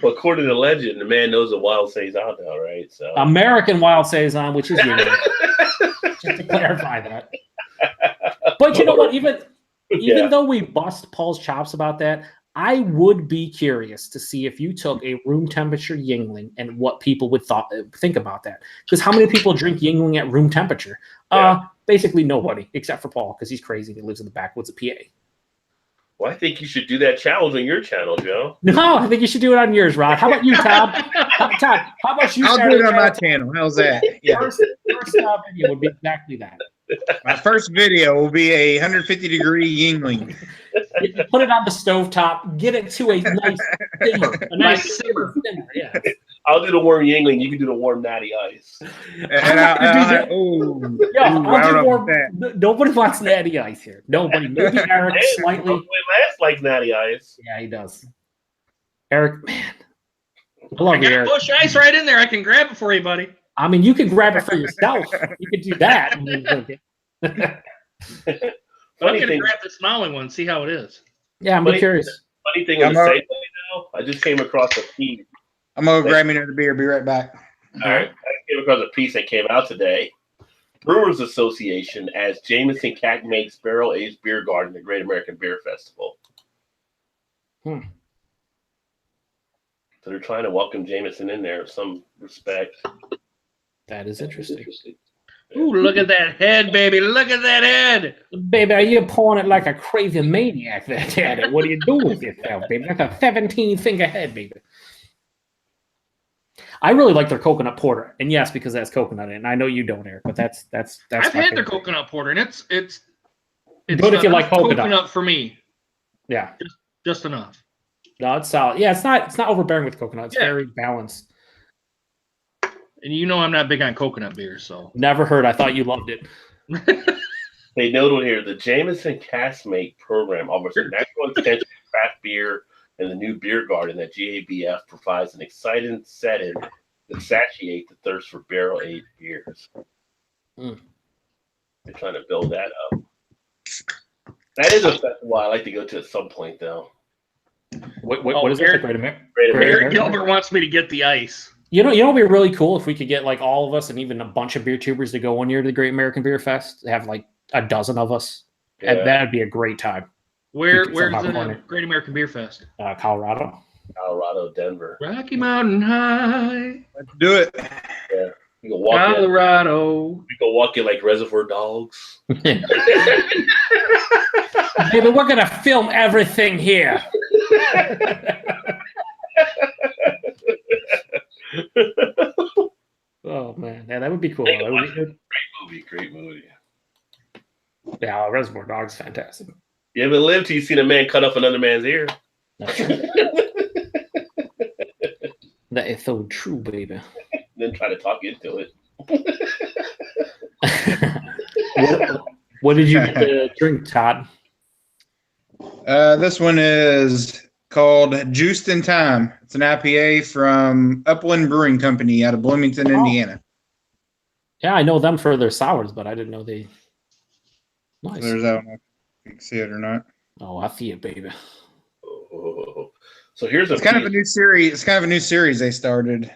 Well, according to legend, the man knows the wild saison now, right? So
American wild saison, which is unique. Just to clarify that. But you know what? Even though we bust Paul's chops about that, I would be curious to see if you took a room temperature Yingling and what people would think about that. Because how many people drink Yingling at room temperature? Basically nobody, except for Paul, because he's crazy and he lives in the backwoods of PA.
Well, I think you should do that challenge on your channel, Joe.
No, I think you should do it on yours, Rod. How about you, Tom? Todd, how about you?
I'll do it on my channel. How's that? Yeah.
First video would be exactly that.
My first video will be a 150-degree Yingling.
Put it on the stovetop. Get it to a nice simmer. A nice simmer. Yeah.
I'll do the warm Yingling. You can do the warm Natty Ice.
Nobody wants Natty Ice here. Nobody. Maybe Eric slightly.
Last like Natty Ice.
Yeah, he does. Eric, man. I love you, Eric.
Push ice right in there. I can grab it for you, buddy.
I mean, you can grab it for yourself. You can do that.
I'm going to grab the smiling one, see how it is.
Yeah, I'm curious.
Funny thing is, I just came across a piece.
I'm going to grab me another beer. Be right back.
All right. I came across a piece that came out today. Brewers Association as Jameson Cat makes barrel-aged beer garden at the Great American Beer Festival. So they're trying to welcome Jameson in there with some respect.
That is interesting.
Ooh, look at that head, baby. Look at that head.
Baby, are you pouring it like a crazy maniac there, Daddy? What are you doing with yourself, baby? Like a 17-finger head, baby. I really like their coconut porter. And yes, because that's coconut in it. And I know you don't, Eric, but that's
I've had their coconut porter, and it's
good if you like
coconut for me.
Yeah.
Just enough.
No, it's solid. Yeah, it's not overbearing with coconut. It's very balanced.
And you know I'm not big on coconut beer, so.
Never heard. I thought you loved it.
They noted here, the Jameson Cask-Make program offers a natural extension of craft beer and the new beer garden that GABF provides an exciting setting to satiate the thirst for barrel-aged beers. They're trying to build that up. That is a festival I like to go to at some point, though.
What is it?
Eric Gilbert wants me to get the ice.
You know, it'd be really cool if we could get like all of us and even a bunch of beer tubers to go one year to the Great American Beer Fest. Have like a dozen of us. Yeah. And that'd be a great time.
Where's the Great American Beer Fest?
Colorado.
Colorado, Denver.
Rocky Mountain High.
Let's do it.
Yeah. We can walk
Colorado.
We can walk in like Reservoir Dogs.
Baby, we're gonna film everything here. Oh man, yeah, that would be cool. That would be
Great movie.
Yeah, Reservoir Dogs, fantastic.
You haven't lived till you seen a man cut off another man's ear.
That is so true, baby.
Then try to talk into it.
What did you drink, Todd?
This one is called Juiced in Time. It's an IPA from Upland Brewing Company out of Bloomington, Indiana.
Yeah, I know them for their sours, but I didn't know they. Nice.
There's that one. You can see it or not.
Oh, I see it, baby.
Oh. So here's
it's kind of a new series. It's kind of a new series they started.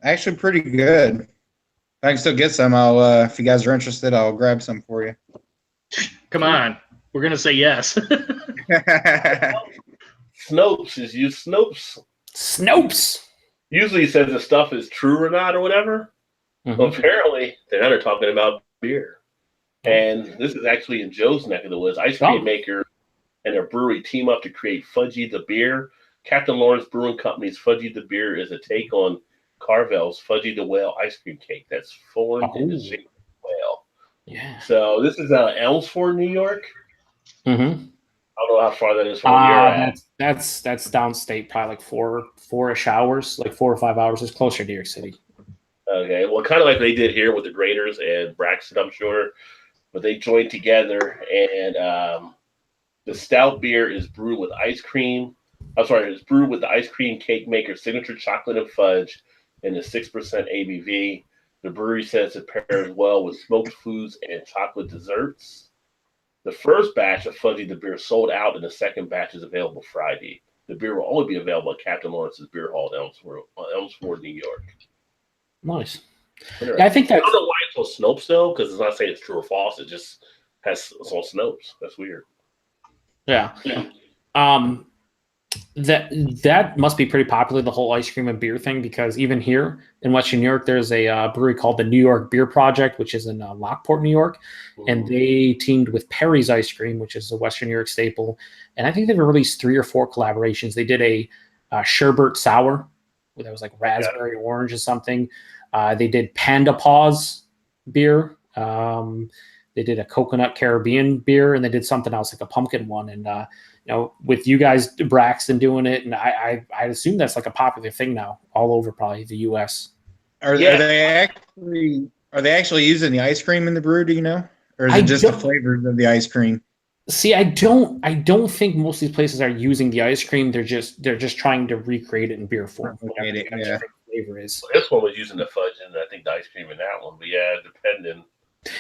Actually, pretty good. I can still get some. I'll if you guys are interested, I'll grab some for you.
Come on. We're going to say yes.
Snopes is used.
Snopes.
Usually says the stuff is true or not or whatever.
Mm-hmm.
Well, apparently, they're talking about beer. And this is actually in Joe's neck of the woods. Ice cream maker and a brewery team up to create Fudgy the Beer. Captain Lawrence Brewing Company's Fudgy the Beer is a take on Carvel's Fudgy the Whale ice cream cake that's formed in the shape of a whale.
Yeah.
So this is Elmsford, New York.
Mm-hmm.
I don't know how far that is from where you're at.
That's downstate, probably like four-ish hours, like 4 or 5 hours. It's closer to New York City.
Okay, well, kind of like they did here with the Graders and Braxton, I'm sure. But they joined together, and the stout beer is brewed with ice cream. It's brewed with the ice cream cake maker signature chocolate and fudge and the 6% ABV. The brewery says it pairs well with smoked foods and chocolate desserts. The first batch of Fudgy the Beer sold out, and the second batch is available Friday. The beer will only be available at Captain Lawrence's Beer Hall in Elmsford, New York.
Nice. Yeah, I think
I don't know why it's on Snopes though, because it's not saying it's true or false. It just it's on Snopes. That's weird.
Yeah. That must be pretty popular, the whole ice cream and beer thing, because even here in Western New York, there's a brewery called the New York Beer Project, which is in Lockport, New York, and they teamed with Perry's Ice Cream, which is a Western New York staple, and I think they've released 3 or 4 collaborations. They did a sherbet sour, that was like raspberry orange or something. They did Panda Paws beer. They did a coconut Caribbean beer, and they did something else like a pumpkin one. And with you guys, Braxton, doing it, and I assume that's like a popular thing now all over probably the U.S.
Are they actually using the ice cream in the brew? Do you know, or is it just the flavors of the ice cream?
See, I don't think most of these places are using the ice cream. They're just trying to recreate it in beer form. Flavor is.
Well, this one was using the fudge and I think the ice cream in that one, but yeah, depending.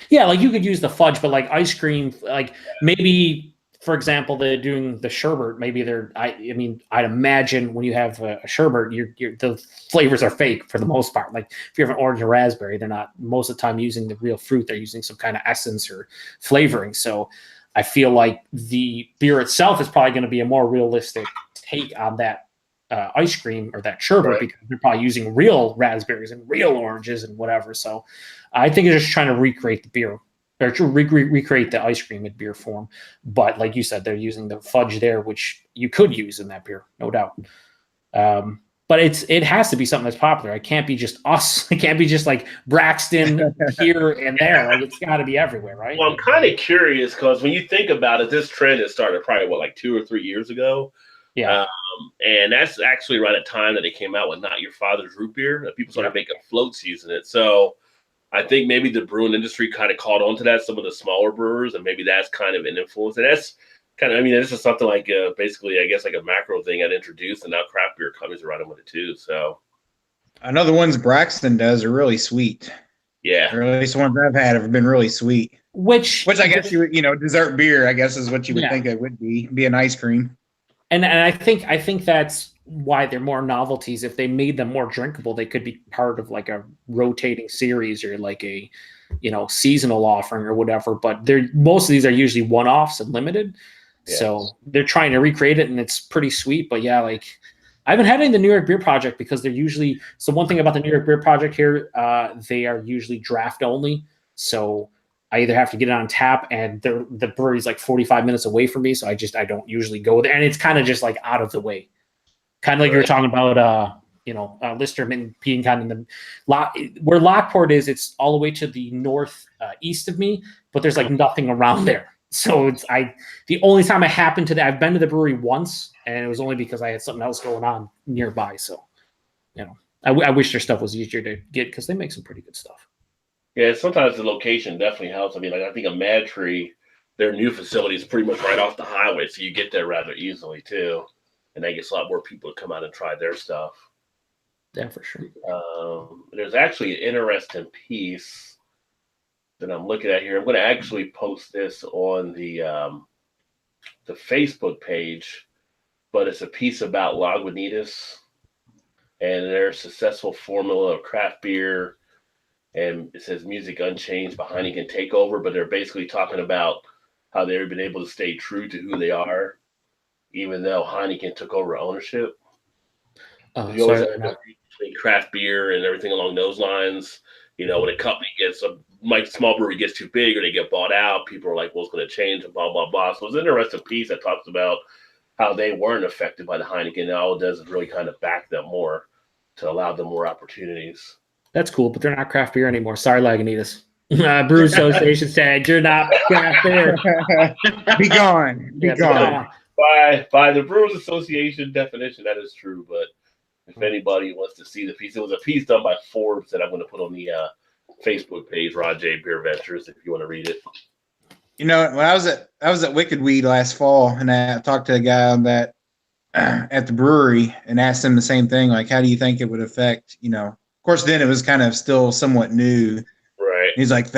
Yeah, like you could use the fudge, but like ice cream, like maybe, for example, they're doing the sherbet. Maybe I'd imagine when you have a sherbet, the flavors are fake for the most part. Like if you have an orange or raspberry, they're not most of the time using the real fruit. They're using some kind of essence or flavoring. So I feel like the beer itself is probably going to be a more realistic take on that ice cream or that sherbet, because they're probably using real raspberries and real oranges and whatever. So I think it's just trying to recreate the beer, or to recreate the ice cream in beer form. But like you said, they're using the fudge there, which you could use in that beer, no doubt. But it has to be something that's popular. It can't be just us. It can't be just like Braxton here and there. Like it's got to be everywhere, right?
Well, I'm kind of curious because when you think about it, this trend has started probably like 2 or 3 years ago.
Yeah.
And that's actually right at the time that they came out with Not Your Father's Root Beer. That people started making floats using it. So I think maybe the brewing industry kind of caught on to that, some of the smaller brewers, and maybe that's kind of an influence. And that's kind of, this is something like basically, I guess, like a macro thing I'd introduced, and now craft beer companies are running with it too. So
I know the ones Braxton does are really sweet.
Yeah.
Or at least the ones I've had have been really sweet.
Which
I guess you would, dessert beer, I guess, is what you would think it would be an ice cream.
And I think that's why they're more novelties. If they made them more drinkable, they could be part of like a rotating series or like a, seasonal offering or whatever. But most of these are usually one-offs and limited. Yes. So they're trying to recreate it, and it's pretty sweet. But yeah, like I haven't had any of the New York Beer Project because they're usually – so one thing about the New York Beer Project here, they are usually draft only. So I either have to get it on tap, and the brewery's like 45 minutes away from me, so I don't usually go there. And it's kind of just like out of the way. Kind of like you were talking about, Listerman being kind of in the where Lockport is. It's all the way to the north east of me, but there's like nothing around there. So the only time I happened to I've been to the brewery once, and it was only because I had something else going on nearby. So, I wish their stuff was easier to get because they make some pretty good stuff.
Yeah, sometimes the location definitely helps. I think a Mad Tree, their new facility is pretty much right off the highway, so you get there rather easily too, and that gets a lot more people to come out and try their stuff.
Yeah, for sure.
There's actually an interesting piece that I'm looking at here. I'm going to actually post this on the Facebook page, but it's a piece about Lagunitas and their successful formula of craft beer. and it says music unchanged but Heineken takeover, but they're basically talking about how they've been able to stay true to who they are, even though Heineken took over ownership. You always have to between craft beer and everything along those lines. You know, when a company gets small brewery gets too big or they get bought out, people are like, well, it's going to change and blah, blah, blah. So it's an interesting piece that talks about how they weren't affected by the Heineken. And all it does is really kind of back them more to allow them more opportunities.
That's cool, but they're not craft beer anymore. Sorry, Lagunitas. Brew Association said you're not craft beer.
Be gone. Be gone.
By the Brewers Association definition, that is true. But if anybody wants to see the piece, it was a piece done by Forbes that I'm going to put on the Facebook page, Rod J. BeerVentures, if you want to read it.
You know, when I was at Wicked Weed last fall, and I talked to a guy that at the brewery and asked him the same thing, like, how do you think it would affect, you know, of course, then it was kind of still somewhat new.
Right.
He's like,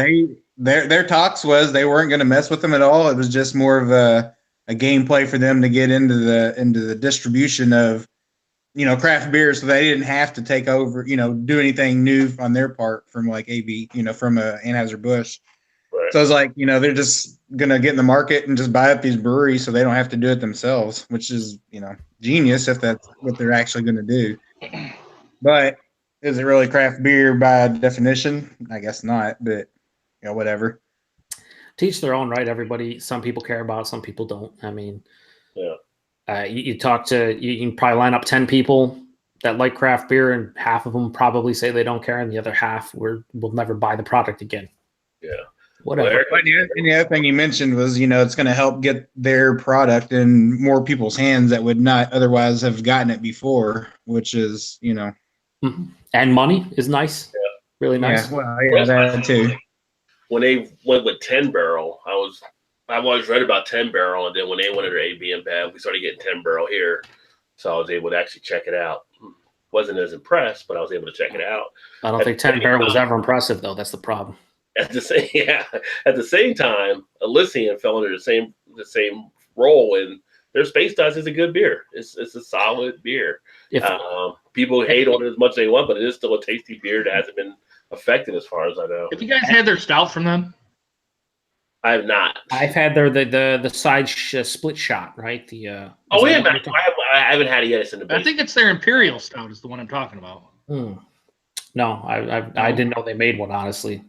their talks was they weren't going to mess with them at all. It was just more of a gameplay for them to get into the distribution of, you know, craft beer, so they didn't have to take over, you know, do anything new on their part from like AB, you know, from Anheuser-Busch.
Right.
So I was like, you know, they're just gonna get in the market and just buy up these breweries so they don't have to do it themselves, which is, you know, genius if that's what they're actually going to do. But is it really craft beer by definition? I guess not, but you know, whatever.
Teach their own, right? Everybody, some people care about it, some people don't. I mean,
yeah.
You can probably line up 10 people that like craft beer, and half of them probably say they don't care, and the other half will never buy the product again.
Yeah.
Whatever.
Well, and the other thing you mentioned was, you know, it's going to help get their product in more people's hands that would not otherwise have gotten it before, which is, you know.
Mm-hmm. And money is nice.
Yeah.
Really nice.
Yeah, well, yeah, that too.
When they went with 10 Barrel, I've always read about 10 Barrel, and then when they went under AB and Bev, we started getting 10 Barrel here, so I was able to actually check it out. Wasn't as impressed, but I was able to check it out.
I don't think 10 Barrel was ever impressive, though. That's the problem.
At the same time, Elysian fell under the same role, and their Space Dust is a good beer. It's a solid beer. People hate on it as much as they want, but it is still a tasty beer that hasn't been affected as far as I know.
Have you guys had their stout from them?
I have not.
I've had the side split shot, right? I
haven't had it yet. It's in the basement.
I think it's their Imperial Stout is the one I'm talking about.
No, I didn't know they made one, honestly.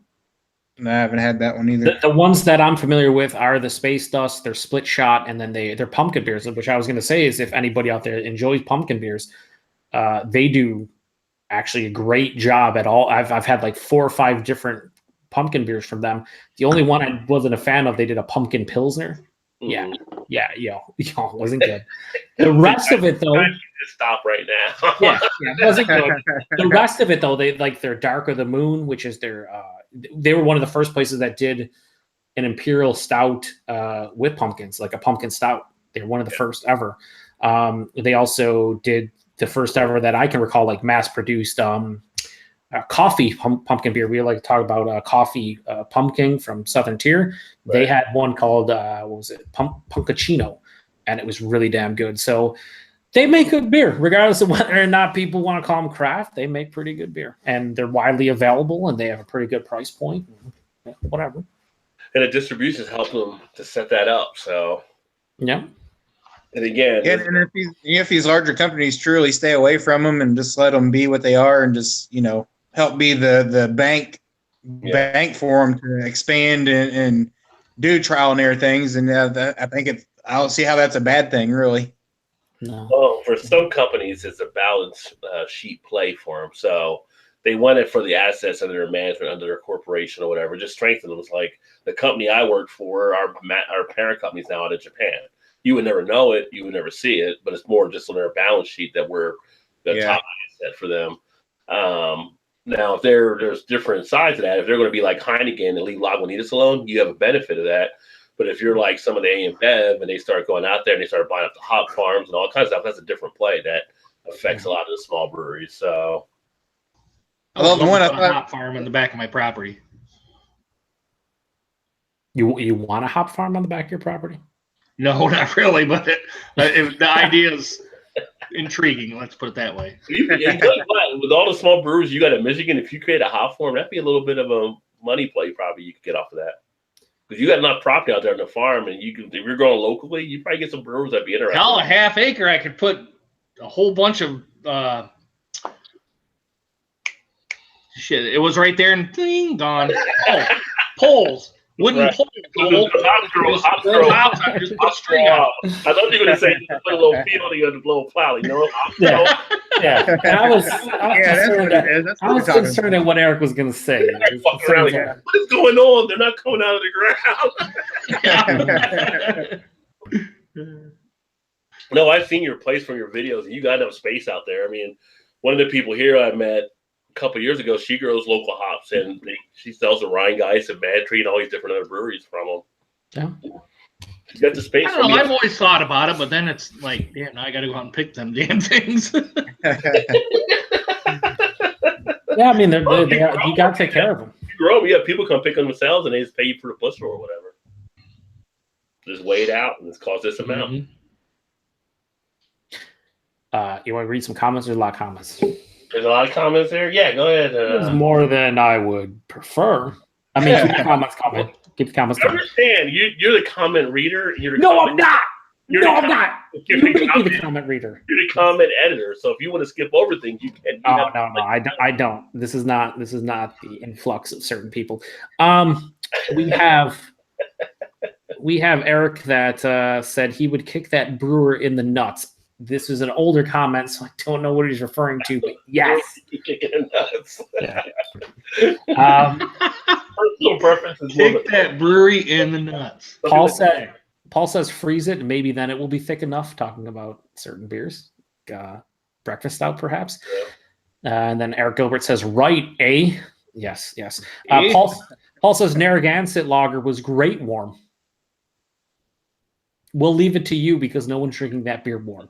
No, I haven't had that one either.
The ones that I'm familiar with are the Space Dust, their split shot, and then they're pumpkin beers, which I was going to say is if anybody out there enjoys pumpkin beers, they do actually a great job at all. I've had like 4 or 5 different pumpkin beers from them. The only one I wasn't a fan of, they did a pumpkin Pilsner. Yeah, it wasn't good. The rest of it, though,
just stop right now.
it wasn't good. The rest of it, though, they like their Dark of the Moon, which is their. They were one of the first places that did an imperial stout with pumpkins, like a pumpkin stout. They were one of the first ever. They also did the first ever that I can recall, like mass-produced coffee pumpkin beer. We like to talk about coffee pumpkin from Southern Tier. Right. They had one called Punkachino, and it was really damn good. So they make good beer, regardless of whether or not people want to call them craft. They make pretty good beer, and they're widely available, and they have a pretty good price point. Whatever.
And the distribution's helped them to set that up. So
yeah.
And again,
and if these larger companies truly stay away from them and just let them be what they are, and just help be the bank for them to expand and do trial and error things, and I think I don't see how that's a bad thing, really.
No.
Well, for some companies, it's a balance sheet play for them. So they want it for the assets under their management, under their corporation or whatever, just strengthen them. It's like the company I worked for, our parent company's now out of Japan. You would never know it, you would never see it, but it's more just on their balance sheet that we're the top asset for them. Now, if there's different sides of that, if they're going to be like Heineken and leave Lagunitas alone, you have a benefit of that. But if you're like some of the A and Bev and they start going out there and they start buying up the hop farms and all kinds of stuff, that's a different play that affects a lot of the small breweries. So,
I love the one hop farm in the back of my property.
You want a hop farm on the back of your property?
No, not really. But the idea is, intriguing. Let's put it that way.
With all the small breweries you got in Michigan, if you create a hop for them, that'd be a little bit of a money play. Probably you could get off of that because you got enough property out there on the farm, and you can if you're growing locally, you probably get some brewers that'd be interested.
Hell, a half acre, I could put a whole bunch of shit. It was right there and ding, gone. Oh, poles. Wooden poles. Just put a string on.
I thought you were going to say put a little field and you had to blow a plow, you know?
Yeah. And I was concerned at what Eric was going to say.
What is going on? They're not coming out of the ground. No, I've seen your place from your videos, and you got enough space out there. I mean, one of the people here I met a couple of years ago, she grows local hops, and she sells the Rhine Geist and Bad Tree and all these different other breweries from them.
Yeah.
You got the space.
I don't know. I've always thought about it, but then it's like, damn, now I got to go out and pick them damn things.
Yeah, I mean, you got to take care of them.
You grow them, you have people come pick them themselves, and they just pay you for the bushel or whatever. Just weigh it out, and it's cost this amount.
Mm-hmm. You want to read some comments? There's a lot of comments.
There's a lot of comments there. Yeah, go ahead.
There's more than I would prefer. I mean, keep the comments coming. Keep the comments coming.
I understand. You're the comment reader. I'm
not. I'm not. You make me the comment reader.
You're the comment editor. So if you want to skip over things, you can.
No. I don't. This is not the influx of certain people. We have Eric that said he would kick that brewer in the nuts. This is an older comment, so I don't know what he's referring to, but yes.
Kicking in nuts.
Yeah.
Personal preference is
kick that brewery in the nuts.
Paul says freeze it, and maybe then it will be thick enough, talking about certain beers. Breakfast stout, perhaps. Yeah. And then Eric Gilbert says, right, eh? Yes. Paul says Narragansett lager was great warm. We'll leave it to you because no one's drinking that beer warm.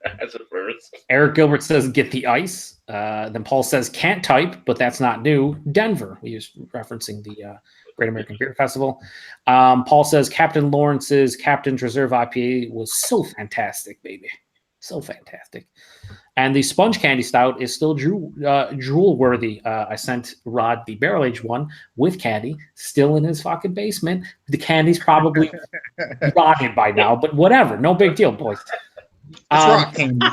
That's a first.
Eric Gilbert says, get the ice. Then Paul says, can't type, but that's not new. Denver. He was referencing the Great American Beer Festival. Paul says, Captain Lawrence's Captain's Reserve IPA was so fantastic, baby. So fantastic. And the Sponge Candy Stout is still drool worthy. I sent Rod the barrel-aged one with candy, still in his fucking basement. The candy's probably rotted by now, but whatever. No big deal, boys.
It's rock candy.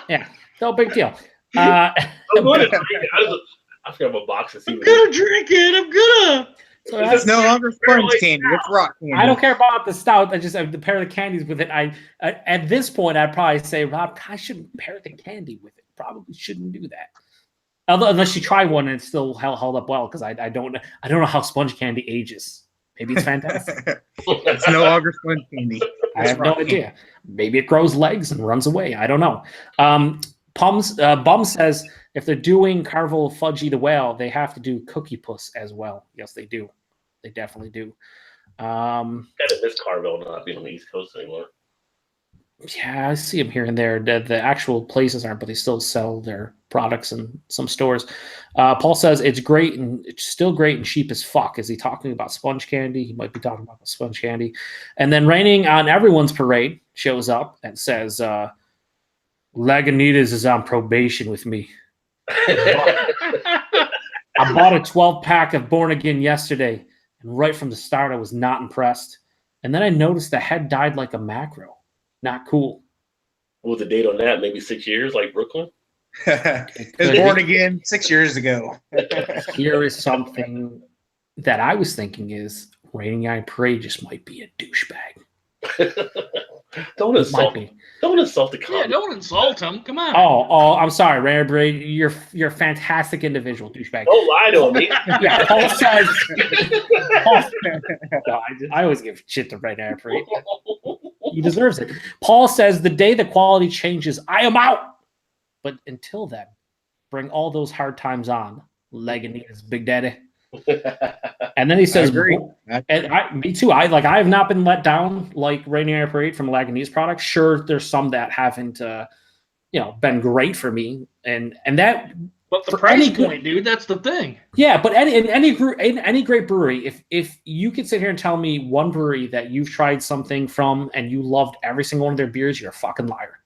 Yeah, no big deal.
I'm going to drink it. I forgot what box is.
I'm going to drink it. I'm going to.
So it's no longer sponge candy. It's rock candy.
I don't care about the stout. I just have to pair the candies with it. At this point, I'd probably say, Rob, I shouldn't pair the candy with it. Probably shouldn't do that. Unless you try one and it's still held up well, because I don't know how sponge candy ages. Maybe it's fantastic.
It's no longer sponge candy.
I have no idea. Maybe it grows legs and runs away. I don't know. Bum says, if they're doing Carvel Fudgy the Whale, they have to do Cookie Puss as well. Yes, they do. They definitely do.
Kind of miss Carvel not being on the East Coast anymore.
Yeah, I see them here and there. The actual places aren't, but they still sell their products in some stores. Paul says it's great and it's still great and cheap as fuck. Is he talking about sponge candy? He might be talking about the sponge candy. And then Raining on Everyone's Parade shows up and says, Lagunitas is on probation with me. I bought a 12-pack of Born Again yesterday, and right from the start, I was not impressed. And then I noticed the head died like a macro. Not cool.
What was the date on that? Maybe 6 years, like Brooklyn?
It was Born Again 6 years ago.
Here is something that I was thinking is Raining Eye Parade just might be a douchebag.
Don't insult the comment.
Yeah, don't insult him. Come on.
Oh, I'm sorry, Raining Eye Parade. You're a fantastic individual, douchebag.
Don't lie to me.
Yeah, Paul says. I always give shit to Raining Eye Parade. He deserves it. Paul says, the day the quality changes, I am out. But until then, bring all those hard times on. Lagunitas, Big Daddy. And then he says, me too. I have not been let down like Raining Eye Parade from Lagunitas products. Sure, there's some that haven't been great for me. And that
But the price point, dude, that's the thing.
Yeah, but in any great brewery, if you could sit here and tell me one brewery that you've tried something from and you loved every single one of their beers, you're a fucking liar.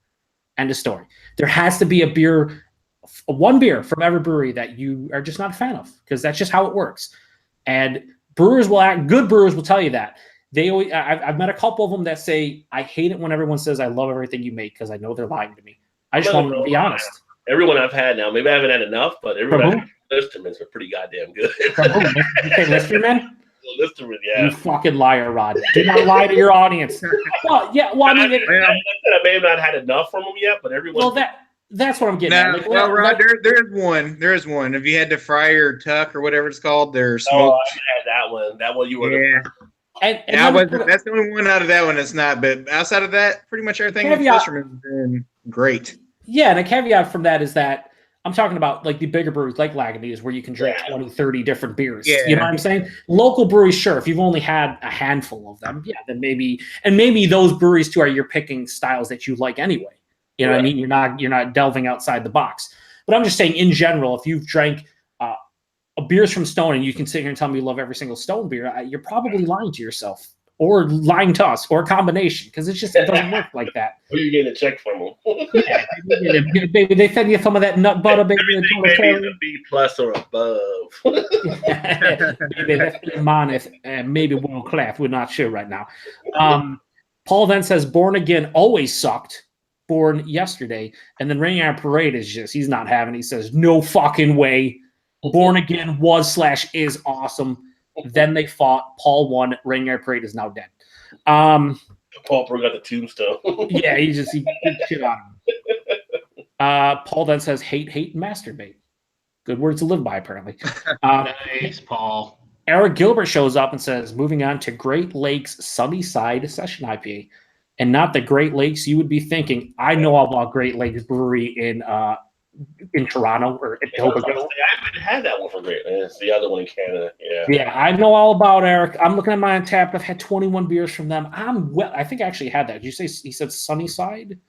End of story. There has to be one beer from every brewery that you are just not a fan of, because that's just how it works. And good brewers will tell you that. I've met a couple of them that say, I hate it when everyone says I love everything you make, because I know they're lying to me. I just want them to be honest.
Everyone I've had now, maybe I haven't had enough, but everyone I've had Listermans are pretty goddamn good.
Listerman?
Listerman, yeah.
You fucking liar, Rod. Do not lie to your audience. Well, yeah. Well, I mean,
I may have not had enough from them yet, but everyone.
Well, that's what I'm getting at.
Well, Rod, there is one. There is one. If you had to fry or tuck or whatever it's called, they're smoked.
I had that one. That one you were.
Yeah. That's the only one out of that one that's not. But outside of that, pretty much everything with Listerman has been great.
Yeah, and a caveat from that is that I'm talking about like the bigger breweries like Lagunitas, where you can drink 20, 30 different beers. Yeah. You know what I'm saying? Local breweries, sure. If you've only had a handful of them, then maybe those breweries too you're picking styles that you like anyway. You know what I mean? You're not delving outside the box. But I'm just saying, in general, if you've drank beers from Stone and you can sit here and tell me you love every single Stone beer, you're probably lying to yourself. Or lying to us, or a combination, because it doesn't work like that.
Who are you getting a check from them?
Baby, they send you some of that nut butter, baby.
Maybe a B+ or above.
Maybe that's minus, and maybe world class. We're not sure right now. Paul then says, Born Again always sucked. Born yesterday, and then Rain Iron Parade he's not having. He says, no fucking way. Born Again was/is awesome. Then they fought. Paul won. Rain Iron Parade is now dead.
Paul broke out the tombstone.
Yeah, he shit on him. Paul then says, hate, and masturbate. Good words to live by, apparently.
Nice, Paul.
Eric Gilbert shows up and says, moving on to Great Lakes Sunnyside Session IPA. And not the Great Lakes you would be thinking. I know about Great Lakes Brewery in Toronto or Etobicoke.
I haven't had that one for Great Lakes. It's the other one in Canada.
Yeah, I know all about Eric. I'm looking at my Untapped. I've had 21 beers from them. I think I actually had that. Did you say he said Sunnyside?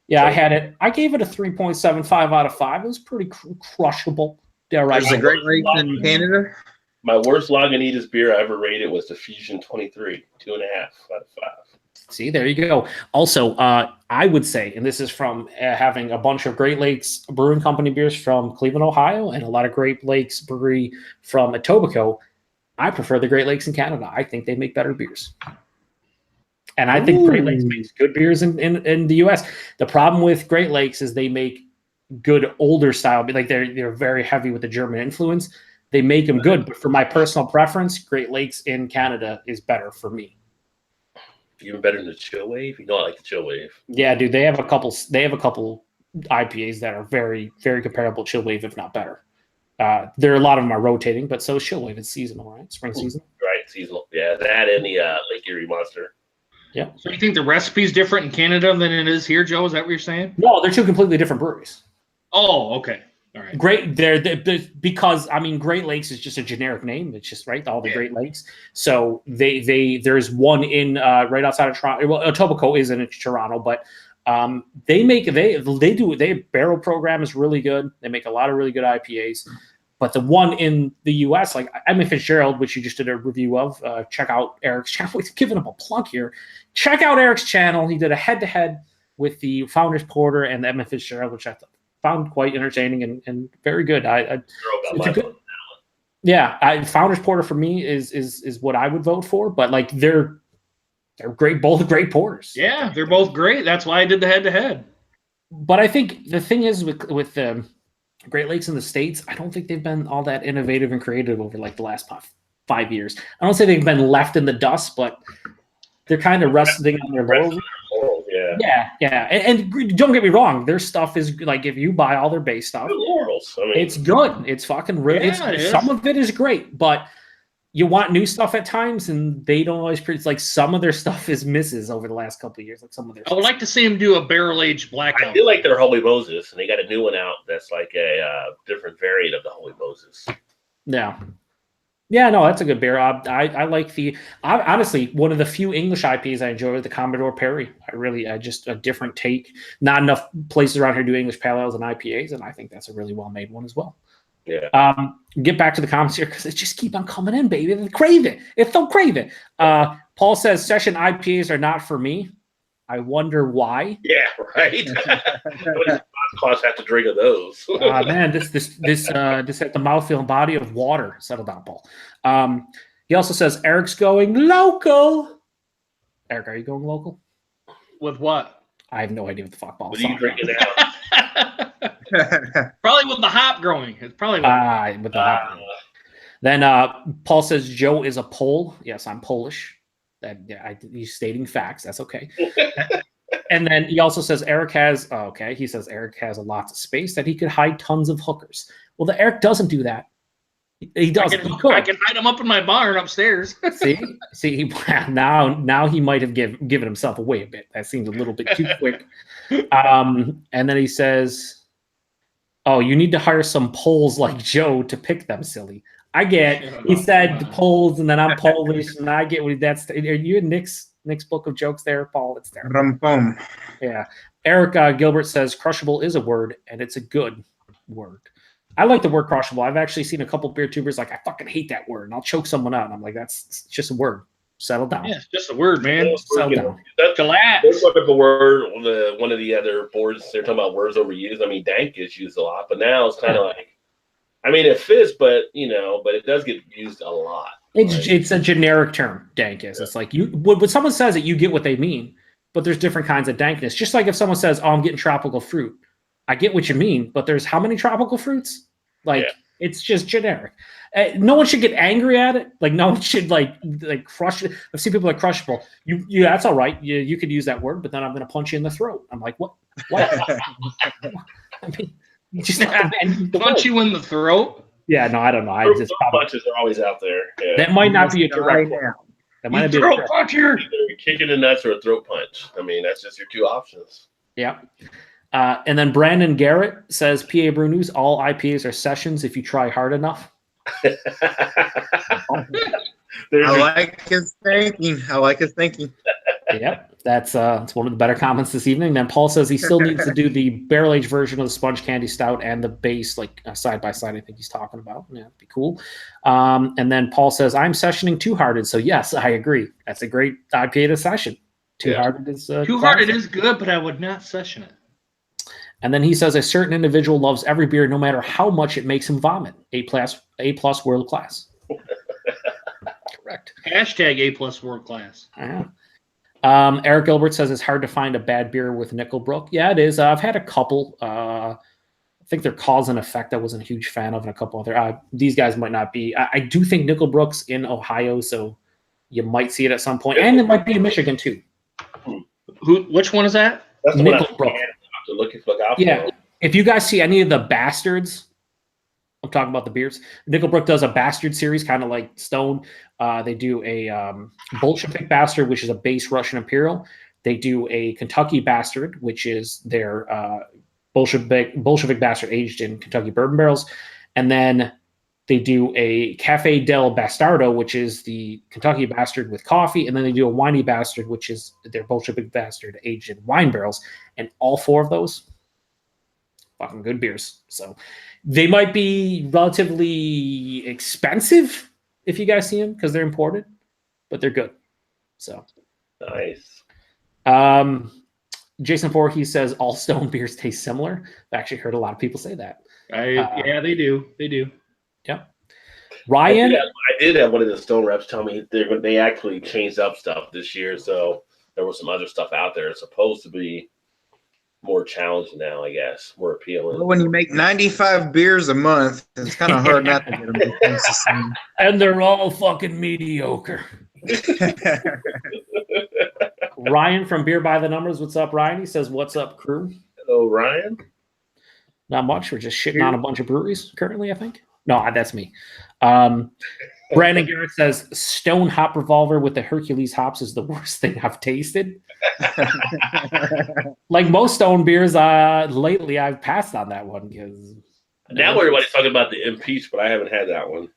Yeah, I had it. I gave it a 3.75 out of 5. It was pretty crushable. Yeah, right.
The Great Lakes in Canada?
My worst Lagunitas beer I ever rated was the Fusion 23, 2.5 out of 5.
See, there you go. Also, I would say, and this is from having a bunch of Great Lakes Brewing Company beers from Cleveland, Ohio, and a lot of Great Lakes Brewery from Etobicoke, I prefer the Great Lakes in Canada. I think they make better beers. And I think Great Lakes makes good beers in the U.S. The problem with Great Lakes is they make good older style, like they're very heavy with the German influence. They make them good, but for my personal preference, Great Lakes in Canada is better for me.
Even better than the Chill Wave? You know I like the Chill Wave.
Yeah, dude, they have a couple IPAs that are very, very comparable to Chill Wave, if not better. There are a lot of them are rotating, but so is Chill Wave. It's seasonal, right? Spring season.
Right, seasonal. Yeah, that and the Lake Erie Monster.
Yeah.
So you think the recipe's different in Canada than it is here, Joe? Is that what you're saying?
No, they're two completely different breweries.
Oh, okay. All right.
Great. Because I mean, Great Lakes is just a generic name. It's just all the Great Lakes. So there's one in right outside of Toronto. Well, Etobicoke is in Toronto, but their barrel program is really good. They make a lot of really good IPAs. But the one in the U.S., like Emma Fitzgerald, which you just did a review of, check out Eric's channel. He's giving him a plug here. Check out Eric's channel. He did a head-to-head with the Founders Porter and the Emma Fitzgerald, which I found quite entertaining and very good. Founders Porter for me is what I would vote for. But like they're great, both great porters.
Yeah, they're both great. That's why I did the head-to-head.
But I think the thing is with Great Lakes in the States, I don't think they've been all that innovative and creative over like the last 5 years. I don't say they've been left in the dust, but they're kind of resting on their laurels. Yeah. And don't get me wrong, their stuff is like if you buy all their base stuff,
laurels. I mean,
it's good. It's fucking really. Some of it is great, but you want new stuff at times, and they don't always produce. Like some of their stuff is misses over the last couple of years. Like some of their.
I would like to see them do a barrel-aged blackout.
I feel like their Holy Moses, and they got a new one out that's like a different variant of the Holy Moses.
Yeah. Yeah, no, that's a good beer. I like honestly, one of the few English IPAs I enjoy is the Commodore Perry. I just a different take. Not enough places around here do English pale ales and IPAs, and I think that's a really well-made one as well.
Yeah.
Get back to the comments here because it just keep on coming in, baby. They crave it. It's so crave it. Paul says session IPAs are not for me. I wonder why.
Yeah, right. How many claws have to drink of those?
Man, this has the mouthfeel and body of water. Settle down, Paul. He also says Eric's going local. Eric, are you going local?
With what?
I have no idea what the fuck Paul's
What are you drinking now?
Probably with the hop growing. It's probably
with the hop growing. Then Paul says Joe is a Pole. Yes, I'm Polish. He's stating facts. That's okay. And then he also says Eric has he says Eric has a lot of space that he could hide tons of hookers. Well, the Eric doesn't do that. He doesn't.
I can hide them up in my barn upstairs. See, now he might have given himself away a bit. That seemed a little bit too quick. And then he says, "Oh, you need to hire some Poles like Joe to pick them, silly." I get. He said the Poles, and then I'm Polish, and I get what that's. Are you in Nick's book of jokes there, Paul? It's there. Yeah. Eric Gilbert says crushable is a word, and it's a good word. I like the word crushable. I've actually seen a couple beer tubers like, I fucking hate that word, and I'll choke someone out. And I'm like, that's just a word. Settle down. Yeah, it's just a word, man.
Settle down.
That's
what the word. One of the other boards, they're talking about words overused. I mean, dank is used a lot, but now it's kind of like, I mean, it fits, but but it does get used a lot.
It's a generic term, dank is. Yeah. It's like when someone says it, you get what they mean, but there's different kinds of dankness. Just like if someone says, "Oh, I'm getting tropical fruit," I get what you mean, but there's how many tropical fruits? It's just generic. No one should get angry at it. Like no one should like crush it. I've seen people like crushable. You that's all right. You could use that word, but then I'm going to punch you in the throat. I'm like, what? I mean, you just
punch you in the throat.
Yeah, no, I don't know. I just
punches are always out there. Yeah.
That might not be a direct.
That might be a throat punch here.
Either a kick in the nuts or a throat punch. I mean, that's just your two options.
Yeah. And then Brandon Garrett says PA Brew News, all IPAs are sessions if you try hard enough.
I like his thinking.
Yep, that's one of the better comments this evening. Then Paul says he still needs to do the barrel aged version of the Sponge Candy Stout and the base, side by side. I think he's talking about. Yeah, it'd be cool. And then Paul says I'm sessioning Two Hearted. So yes, I agree. That's a great IPA to session. Two Hearted is
Two Hearted is good, but I would not session it.
And then he says a certain individual loves every beer, no matter how much it makes him vomit. A plus world class. Correct.
Hashtag A+ world class.
Yeah. Eric Gilbert says it's hard to find a bad beer with Nickelbrook. Yeah, it is. I've had a couple. I think they're Cause and Effect. I wasn't a huge fan of, and a couple other. These guys might not be. I do think Nickelbrook's in Ohio, so you might see it at some point, and it might be in Michigan too.
Which one is that?
That's
Nickelbrook.
To look out
for. If you guys see any of the Bastards, I'm talking about the beers. Nickelbrook does a Bastard series, kind of like Stone. They do a Bolshevik Bastard, which is a base Russian Imperial. They do a Kentucky Bastard, which is their Bolshevik Bastard aged in Kentucky bourbon barrels. And then they do a Cafe del Bastardo, which is the Kentucky Bastard with coffee. And then they do a Winey Bastard, which is their Bolshevik Bastard aged in wine barrels. And all four of those, fucking good beers. So they might be relatively expensive if you guys see them because they're imported, but they're good. So
nice.
Jason Voorhees says all Stone beers taste similar. I've actually heard a lot of people say that.
Yeah, they do. They do.
Yep. Ryan,
I did have one of the Stone reps tell me they actually changed up stuff this year, so there was some other stuff out there. It's supposed to be more challenging now, I guess, more appealing.
Well, when you make 95 beers a month, it's kind of hard not to get them to taste the same.
And they're all fucking mediocre. Ryan from Beer by the Numbers. What's up, Ryan? He says, "What's up, crew?"
Hello, Ryan.
Not much. We're just shitting on a bunch of breweries currently, I think. No, that's me. Brandon Garrett says Stone Hop Revolver with the Hercules hops is the worst thing I've tasted. Like most Stone beers, lately I've passed on that one because
now everybody's talking about the Impeach, but I haven't had that one.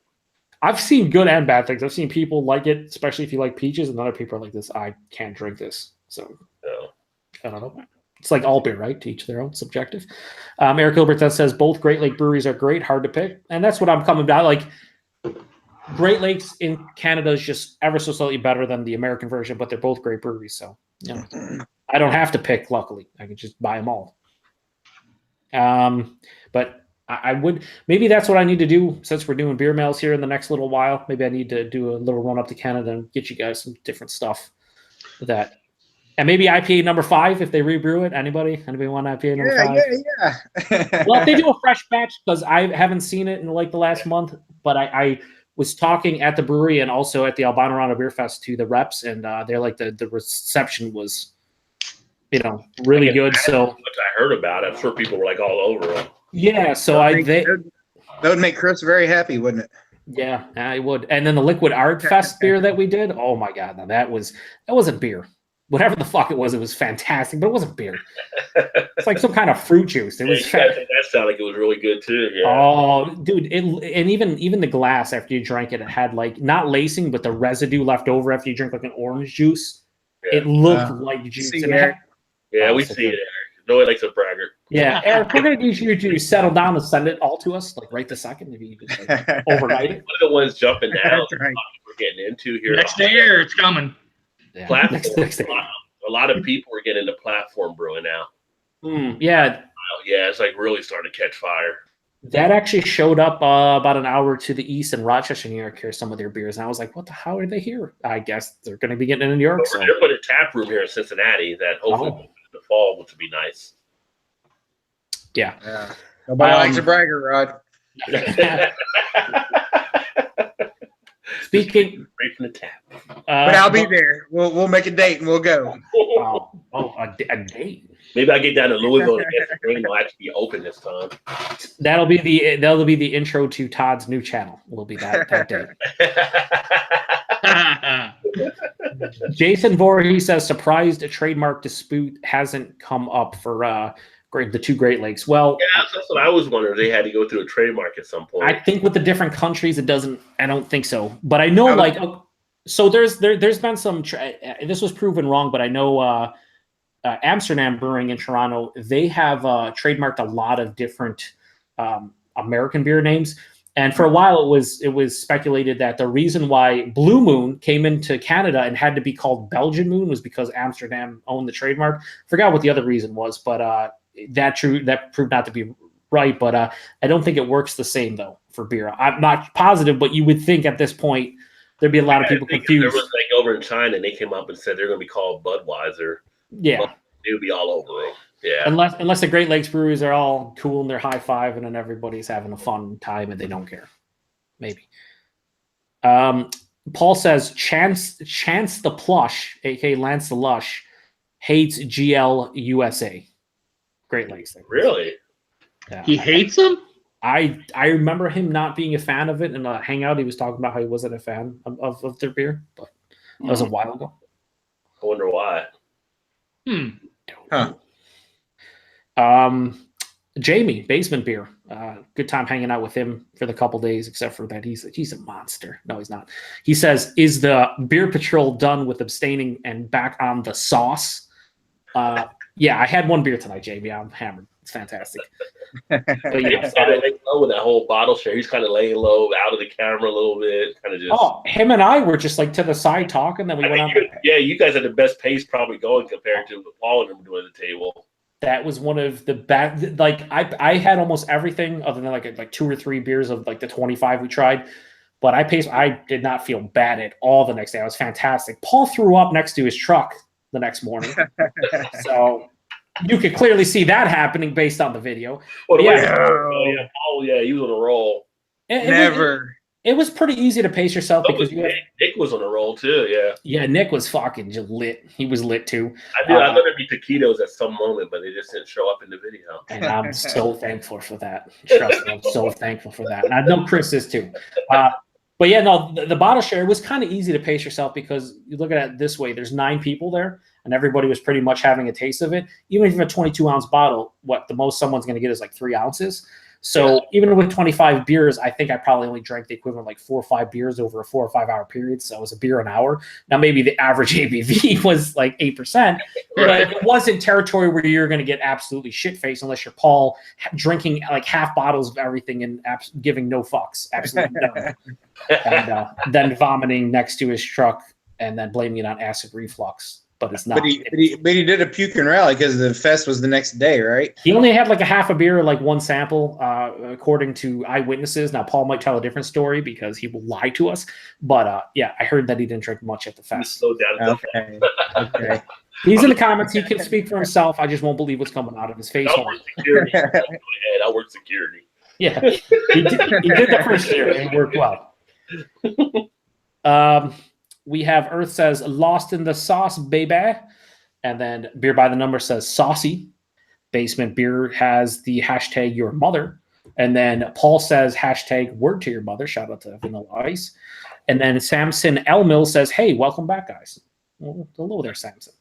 I've seen good and bad things. I've seen people like it, especially if you like peaches, and other people are like this. I can't drink this, so I don't know. It's like all beer, right? To each their own, subjective. Eric Gilbert says both Great Lake breweries are great, hard to pick, and that's what I'm coming down. Like Great Lakes in Canada is just ever so slightly better than the American version, but they're both great breweries. So You know, I don't have to pick. Luckily, I can just buy them all. But I would, maybe that's what I need to do since we're doing beer mails here in the next little while. Maybe I need to do a little run up to Canada and get you guys some different stuff that. And maybe IPA number 5 if they rebrew it. Anybody want IPA number 5?
Yeah.
Well, if they do a fresh batch, because I haven't seen it in like the last month, but I was talking at the brewery and also at the Albano Beer Fest to the reps, and they're like the reception was, really good. So
what I heard about it, I'm sure people were like all over it.
Yeah, so
that would make Chris very happy, wouldn't it?
Yeah, I would. And then the Liquid Art Fest beer that we did, oh my god, now that wasn't beer. Whatever the fuck it was fantastic, but it wasn't beer. It's like some kind of fruit juice. It was
that sounded like it was really good too. Yeah.
Oh, dude, and even the glass after you drank it, it had like not lacing, but the residue left over after you drink like an orange juice. Yeah. It looked like juice.
We see it. Nobody likes a braggart.
Yeah, Eric, we're gonna need you to settle down and send it all to us, like right this second. Maybe you just like, overnight it.
One of the ones jumping now right. We're getting into here.
Next day, it's coming.
Yeah.
Next day. A lot of people are getting into platform brewing now.
Yeah.
Yeah, it's like really starting to catch fire.
That actually showed up about an hour to the east in Rochester, New York. Here, some of their beers, and I was like, "What the hell are they here?" I guess they're going to be getting into New York.
They're putting a tap room here in Cincinnati that hopefully in the fall, which would be nice.
Yeah.
Nobody likes a bragger, Rod.
Speaking
right from the tap.
But I'll be there. We'll make a date and we'll go.
A date.
Maybe I get down to Louisville and get the game will actually be open this time.
That'll be the intro to Todd's new channel. Will be that day. Jason Voorhees says surprised a trademark dispute hasn't come up for the 2 Great Lakes. Well,
yeah, that's what I was wondering. They had to go through a trademark at some point.
I think with the different countries, it doesn't. I don't think so. But I know, so there's been some. This was proven wrong, but I know Amsterdam Brewing in Toronto, they have trademarked a lot of different American beer names. And for a while, it was speculated that the reason why Blue Moon came into Canada and had to be called Belgian Moon was because Amsterdam owned the trademark. Forgot what the other reason was, but that proved not to be right. But I don't think it works the same though for beer. I'm not positive, but you would think at this point there'd be a lot of people confused.
There was like over in China, and they came up and said they're going to be called Budweiser.
Yeah,
they would be all over them. Yeah,
unless the Great Lakes breweries are all cool and they're high five and then everybody's having a fun time and they don't care. Maybe. Paul says Chance the Plush, aka Lance the Lush, hates GL USA. Great Lakes.
Really?
Yeah. He hates them?
I remember him not being a fan of it in a hangout. He was talking about how he wasn't a fan of their beer, but that was a while ago.
I wonder why.
Huh.
Jamie, Basement Beer. Good time hanging out with him for the couple days, except for that he's a monster. No, he's not. He says, is the Beer Patrol done with abstaining and back on the sauce? Yeah, I had one beer tonight, Jamie. I'm hammered. It's fantastic. But yeah,
he's kind of laying low with that whole bottle share. He's kind of laying low, out of the camera a little bit, kind of just.
Oh, him and I were just like to the side talking. Then we went on.
You guys had the best pace probably going compared to Paul and him doing the table.
That was one of the best. Like I had almost everything other than like 2 or 3 beers of like the 25 we tried. But I did not feel bad at all the next day. It was fantastic. Paul threw up next to his truck the next morning. So you could clearly see that happening based on the video.
Paul, he was on a roll.
It was pretty easy to pace yourself because
Nick was on a roll too. Yeah.
Yeah, Nick was fucking just lit. He was lit too.
I thought there'd be taquitos at some moment, but they just didn't show up in the video.
And I'm so thankful for that. Trust me, I'm so thankful for that. And I know Chris is too. But yeah, no, the bottle share was kind of easy to pace yourself because you look at it this way: there's 9 people there, and everybody was pretty much having a taste of it. Even if you have a 22-ounce bottle, the most someone's going to get is like 3 ounces. So even with 25 beers, I think I probably only drank the equivalent of like 4 or 5 beers over a 4 or 5 hour period. So it was a beer an hour. Now maybe the average ABV was like 8%, but it wasn't territory where you're going to get absolutely shit faced unless you're Paul drinking like half bottles of everything and giving no fucks, absolutely none, and then vomiting next to his truck and then blaming it on acid reflux but it's not.
But he did a puking rally because the fest was the next day, right?
He only had like a half a beer, like one sample, according to eyewitnesses. Now, Paul might tell a different story because he will lie to us. But yeah, I heard that he didn't drink much at the fest.
Slow down.
Okay.
He's in the comments. He can speak for himself. I just won't believe what's coming out of his face.
I'll work security. I'll work security.
Yeah, he did the first year and it worked well. We have Earth says lost in the sauce, baby. And then Beer by the Number says saucy. Basement Beer has the hashtag your mother. And then Paul says hashtag word to your mother. Shout out to Vanilla Ice. And then Samson Elmill says, hey, welcome back, guys. Well, hello there, Samson.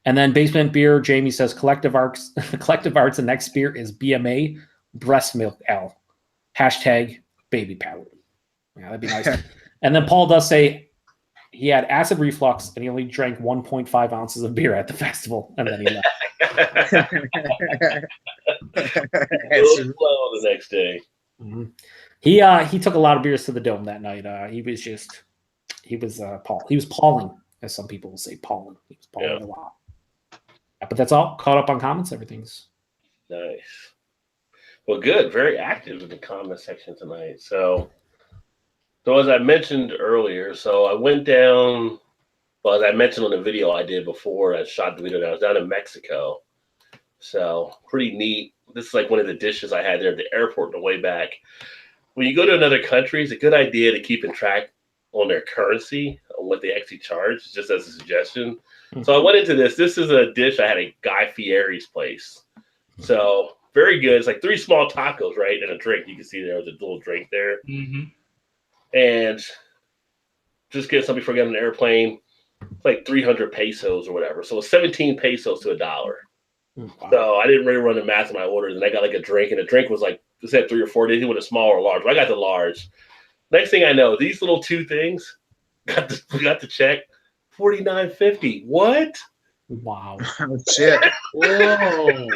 And then Basement Beer, Jamie says Collective Arts. Collective Arts, the next beer is BMA Breast Milk L. Hashtag baby powder. Yeah, that'd be nice. And then Paul does say he had acid reflux and he only drank 1.5 ounces of beer at the festival, and then he left.
Slow the next day.
Mm-hmm. He took a lot of beers to the dome that night. He was Pauling, as some people will say, Pauling. He was Pauling a lot. Yeah, but that's all. Caught up on comments. Everything's
nice. Well, good. Very active in the comment section tonight. So as I mentioned earlier, so I went down, well, as I mentioned on the video I did before, I shot the video down. I was down in Mexico. So pretty neat. This is like one of the dishes I had there at the airport on the way back. When you go to another country, it's a good idea to keep in track on their currency, on what they actually charge, just as a suggestion. So I went into this. This is a dish I had at Guy Fieri's place. So very good. It's like 3 small tacos, right? And a drink. You can see there was a little drink there.
Mm-hmm.
And just get something before getting on an airplane. It's like 300 pesos or whatever. So it's 17 pesos to $1. Wow. So I didn't really run the math in my orders. And I got like a drink. And the drink was like, it said 3 or 4. They didn't want a small or large. But I got the large. Next thing I know, these little 2 things got the check. $49.50. What?
Wow.
Oh, shit.
Whoa.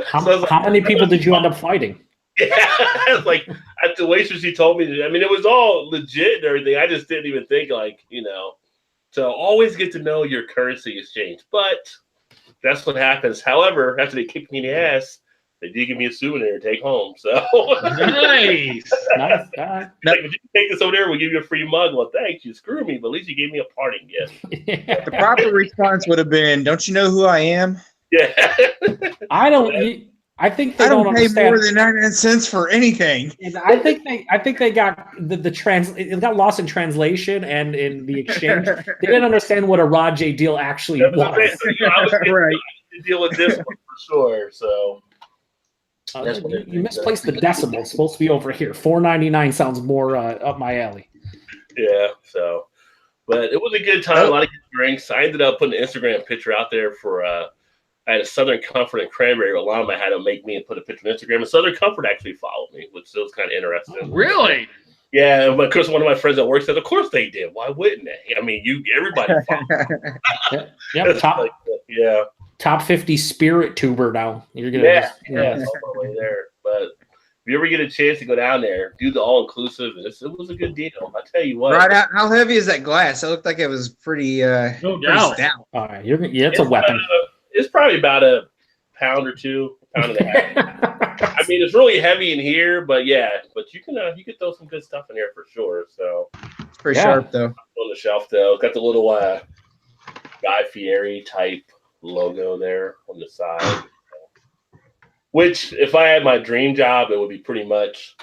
How many people did you end up fighting?
Yeah, like at the waitress, she told me. I mean, it was all legit and everything. I just didn't even think So always get to know your currency exchange. But that's what happens. However, after they kicked me in the ass, they did give me a souvenir to take home. So
nice.
Nice.
Like, if you take this over there, we'll give you a free mug. Well, thanks. You screw me, but at least you gave me a parting gift.
Yeah.
The proper response would have been, "Don't you know who I am?"
Yeah.
I think they
I don't pay
understand.
more than 99 cents for anything.
I think they got it got lost in translation and in the exchange. They didn't understand what a Rajay deal actually was.
I was
Right.
to deal with this one for sure. So
You misplaced the decimal. It's supposed to be over here. $4.99 sounds more up my alley.
yeah. So, but it was a good time. A lot of good drinks. I ended up putting an Instagram picture out there for. I had a Southern Comfort and cranberry alum. I had to make me and put a picture on Instagram. And Southern Comfort actually followed me, which was kind of interesting.
Oh, really?
Yeah, but of course, one of my friends at work said, "Of course they did. Why wouldn't they?" I mean, everybody followed.
Yep. Top 50 spirit tuber now. You're gonna
yeah, all the way there. But if you ever get a chance to go down there, do the all inclusive. It was a good deal. I tell you what.
Right? How heavy is that glass? It looked like it was pretty.
No doubt.
Stout.
All right, it's a weapon.
It's probably about a pound or 2, pound and a half. I mean, it's really heavy in here, but you can throw some good stuff in there for sure. So
It's pretty sharp though.
On the shelf though, it's got the little Guy Fieri type logo there on the side. Which, if I had my dream job, it would be pretty much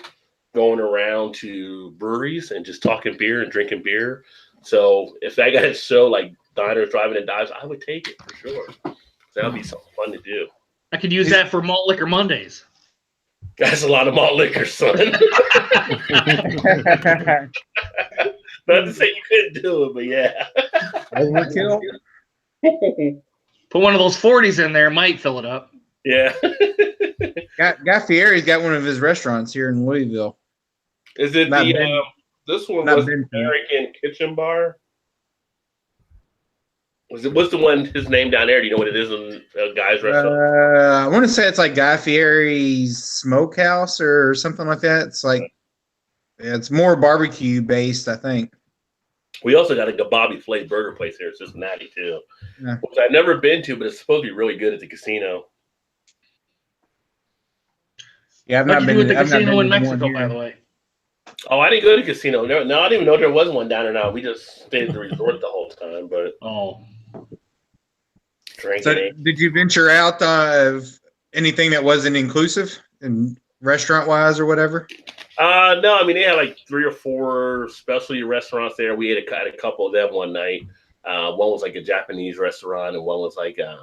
going around to breweries and just talking beer and drinking beer. So if I got a show like Diners, Driving and Dives, I would take it for sure. That would be something fun to do.
I could use that for Malt Liquor Mondays.
That's a lot of malt liquor, son. Not to say you couldn't do it, but yeah.
Overkill.
Put one of those 40s in there, might fill it up.
Yeah.
Guy Fieri's got one of his restaurants here in Louisville.
Is it this one was the American Kitchen Bar? What's the one, his name down there? Do you know what it is in a guy's restaurant?
I want to say it's like Guy Fieri's Smokehouse or something like that. It's like, it's more barbecue based, I think.
We also got a Bobby Flay burger place here in Cincinnati too,
Yeah.
which I've never been to, but it's supposed to be really good at the casino.
Yeah, I've
What'd
not
you
been
do at the
to, I've not
casino
been
in
to the one
Mexico, by
here.
the way?
Oh, I didn't go to the casino. No, I didn't even know there was one down there now. We just stayed at the resort the whole time, but
Oh,
drinking.
So did you venture out of anything that wasn't inclusive and restaurant wise or whatever?
No, I mean they had like 3 or 4 specialty restaurants there. We had a couple of them one night. One was like a Japanese restaurant, and one was like I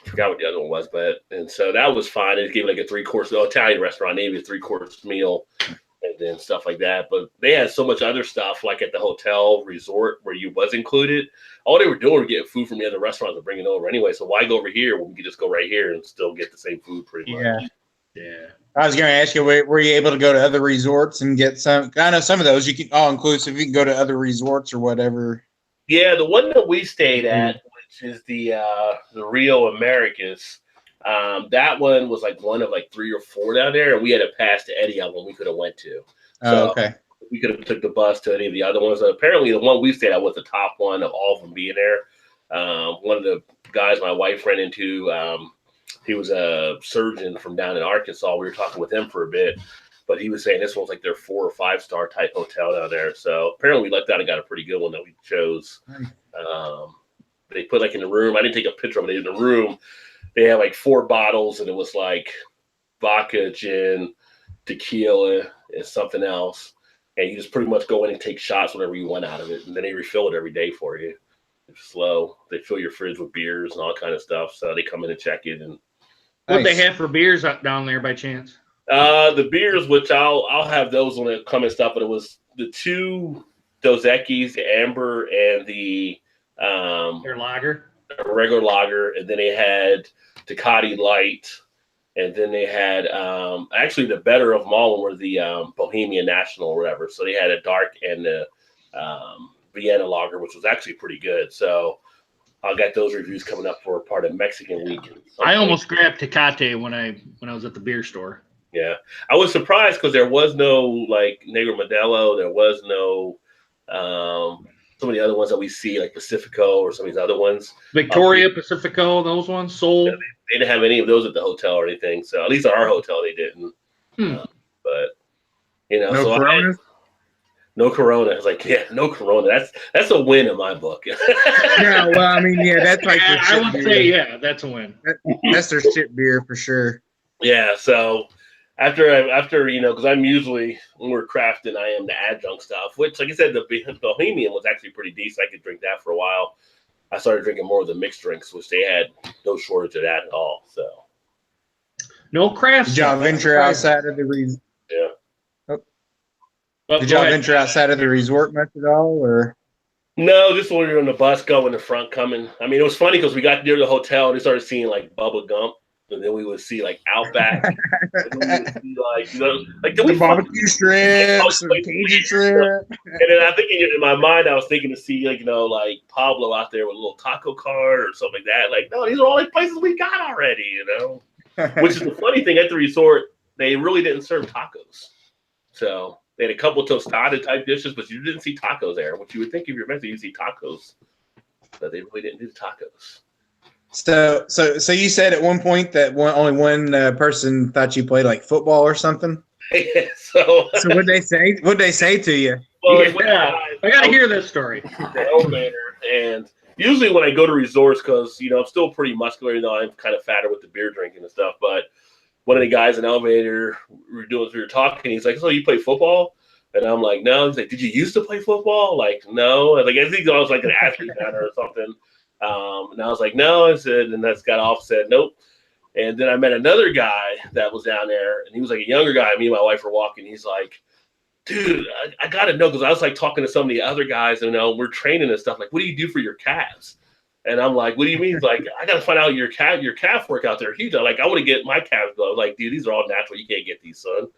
forgot what the other one was, and so that was fine. They gave like a 3-course Italian restaurant, maybe a 3-course meal, and then stuff like that. But they had so much other stuff, like at the hotel resort where you was included. All they were doing was getting food from the other restaurants and bringing it over anyway. So why go over here when we could just go right here and still get the same food pretty much?
yeah.
I was going to ask you, were you able to go to other resorts and get some? I know some of those you can all inclusive. You can go to other resorts or whatever.
Yeah, the one that we stayed at, which is the Rio Americas, that one was like one of like 3 or 4 down there, and we had a pass to any of them we could have went to. So
Okay.
we could have took the bus to any of the other ones. Apparently, the one we stayed at was the top one of all of them being there. One of the guys my wife ran into, he was a surgeon from down in Arkansas. We were talking with him for a bit, but he was saying this one's like their 4 or 5-star type hotel down there. So apparently we lucked out and got a pretty good one that we chose. They put like in the room, I didn't take a picture of it. In the room, they had like 4 bottles, and it was like vodka, gin, tequila, and something else. And you just pretty much go in and take shots whenever you want out of it. And then they refill it every day for you. It's slow. They fill your fridge with beers and all kind of stuff. So they come in and check it. And
What they have for beers up down there by chance?
the beers, which I'll have those when it come and stuff, but it was the 2 Dos Equis, the amber and the
Their lager.
regular lager, and then they had Tecate Light, and then they had actually the better of them all were the Bohemian National or whatever. So they had a dark and the Vienna lager, which was actually pretty good. So I'll get those reviews coming up for part of Mexican week.
I almost grabbed Tecate when I was at the beer store.
Yeah, I was surprised because there was no like Negro Modelo. There was no some of the other ones that we see like Pacifico or some of these other ones.
Victoria, Pacifico, those ones, Soul.
Yeah, they didn't have any of those at the hotel or anything. So at least at our hotel they didn't. But you know,
No
so
Coronas?
no Corona. It's like, yeah, no Corona. That's a win in my book.
Yeah, well, I mean, yeah, that's like their
I
shit
would
beer.
say, yeah, that's a win.
That's their shit beer for sure.
Yeah, so after you know, because I'm usually when we're crafting, I am the adjunct stuff. Which, like I said, the Bohemian was actually pretty decent. I could drink that for a while. I started drinking more of the mixed drinks, which they had no shortage of that at all. So
No craft.
Did y'all venture outside of the resort?
yeah.
Did y'all venture outside of the resort much at all, or?
No, just when we were on the bus going, the front coming. I mean, it was funny because we got near the hotel and we started seeing like Bubba Gump, and then we would see like Outback, and then we would see like like
The barbecue strips, the Cajun shrimp.
And then I think in my mind, I was thinking to see like like Pablo out there with a little taco cart or something like that. Like, no, these are all like places we got already, you know. Which is the funny thing at the resort, they really didn't serve tacos, so. They had a couple tostada type dishes, but you didn't see tacos there. Which you would think if you're meant to, you'd see tacos, but they really didn't do tacos.
So you said at one point that only one person thought you played like football or something.
So
what'd they say? What'd they say to you?
Well,
yeah, I got to hear this story.
The elevator, and usually when I go to resorts, because you know I'm still pretty muscular, though I'm kind of fatter with the beer drinking and stuff, but. One of the guys in the elevator, we were talking. He's like, "So you play football?" And I'm like, "No." He's like, "Did you used to play football?" Like, no. I think I was like an athlete or something. And I was like, "No." I said, and that's got off. Said, "Nope." And then I met another guy that was down there, and he was like a younger guy. Me and my wife were walking. He's like, "Dude, I got to know," because I was like talking to some of the other guys, and we're training and stuff. Like, what do you do for your calves? And I'm like, what do you mean? He's like, I got to find out your calf workout there. He's like, I want to get my calves glow. Like, dude, these are all natural. You can't get these, son.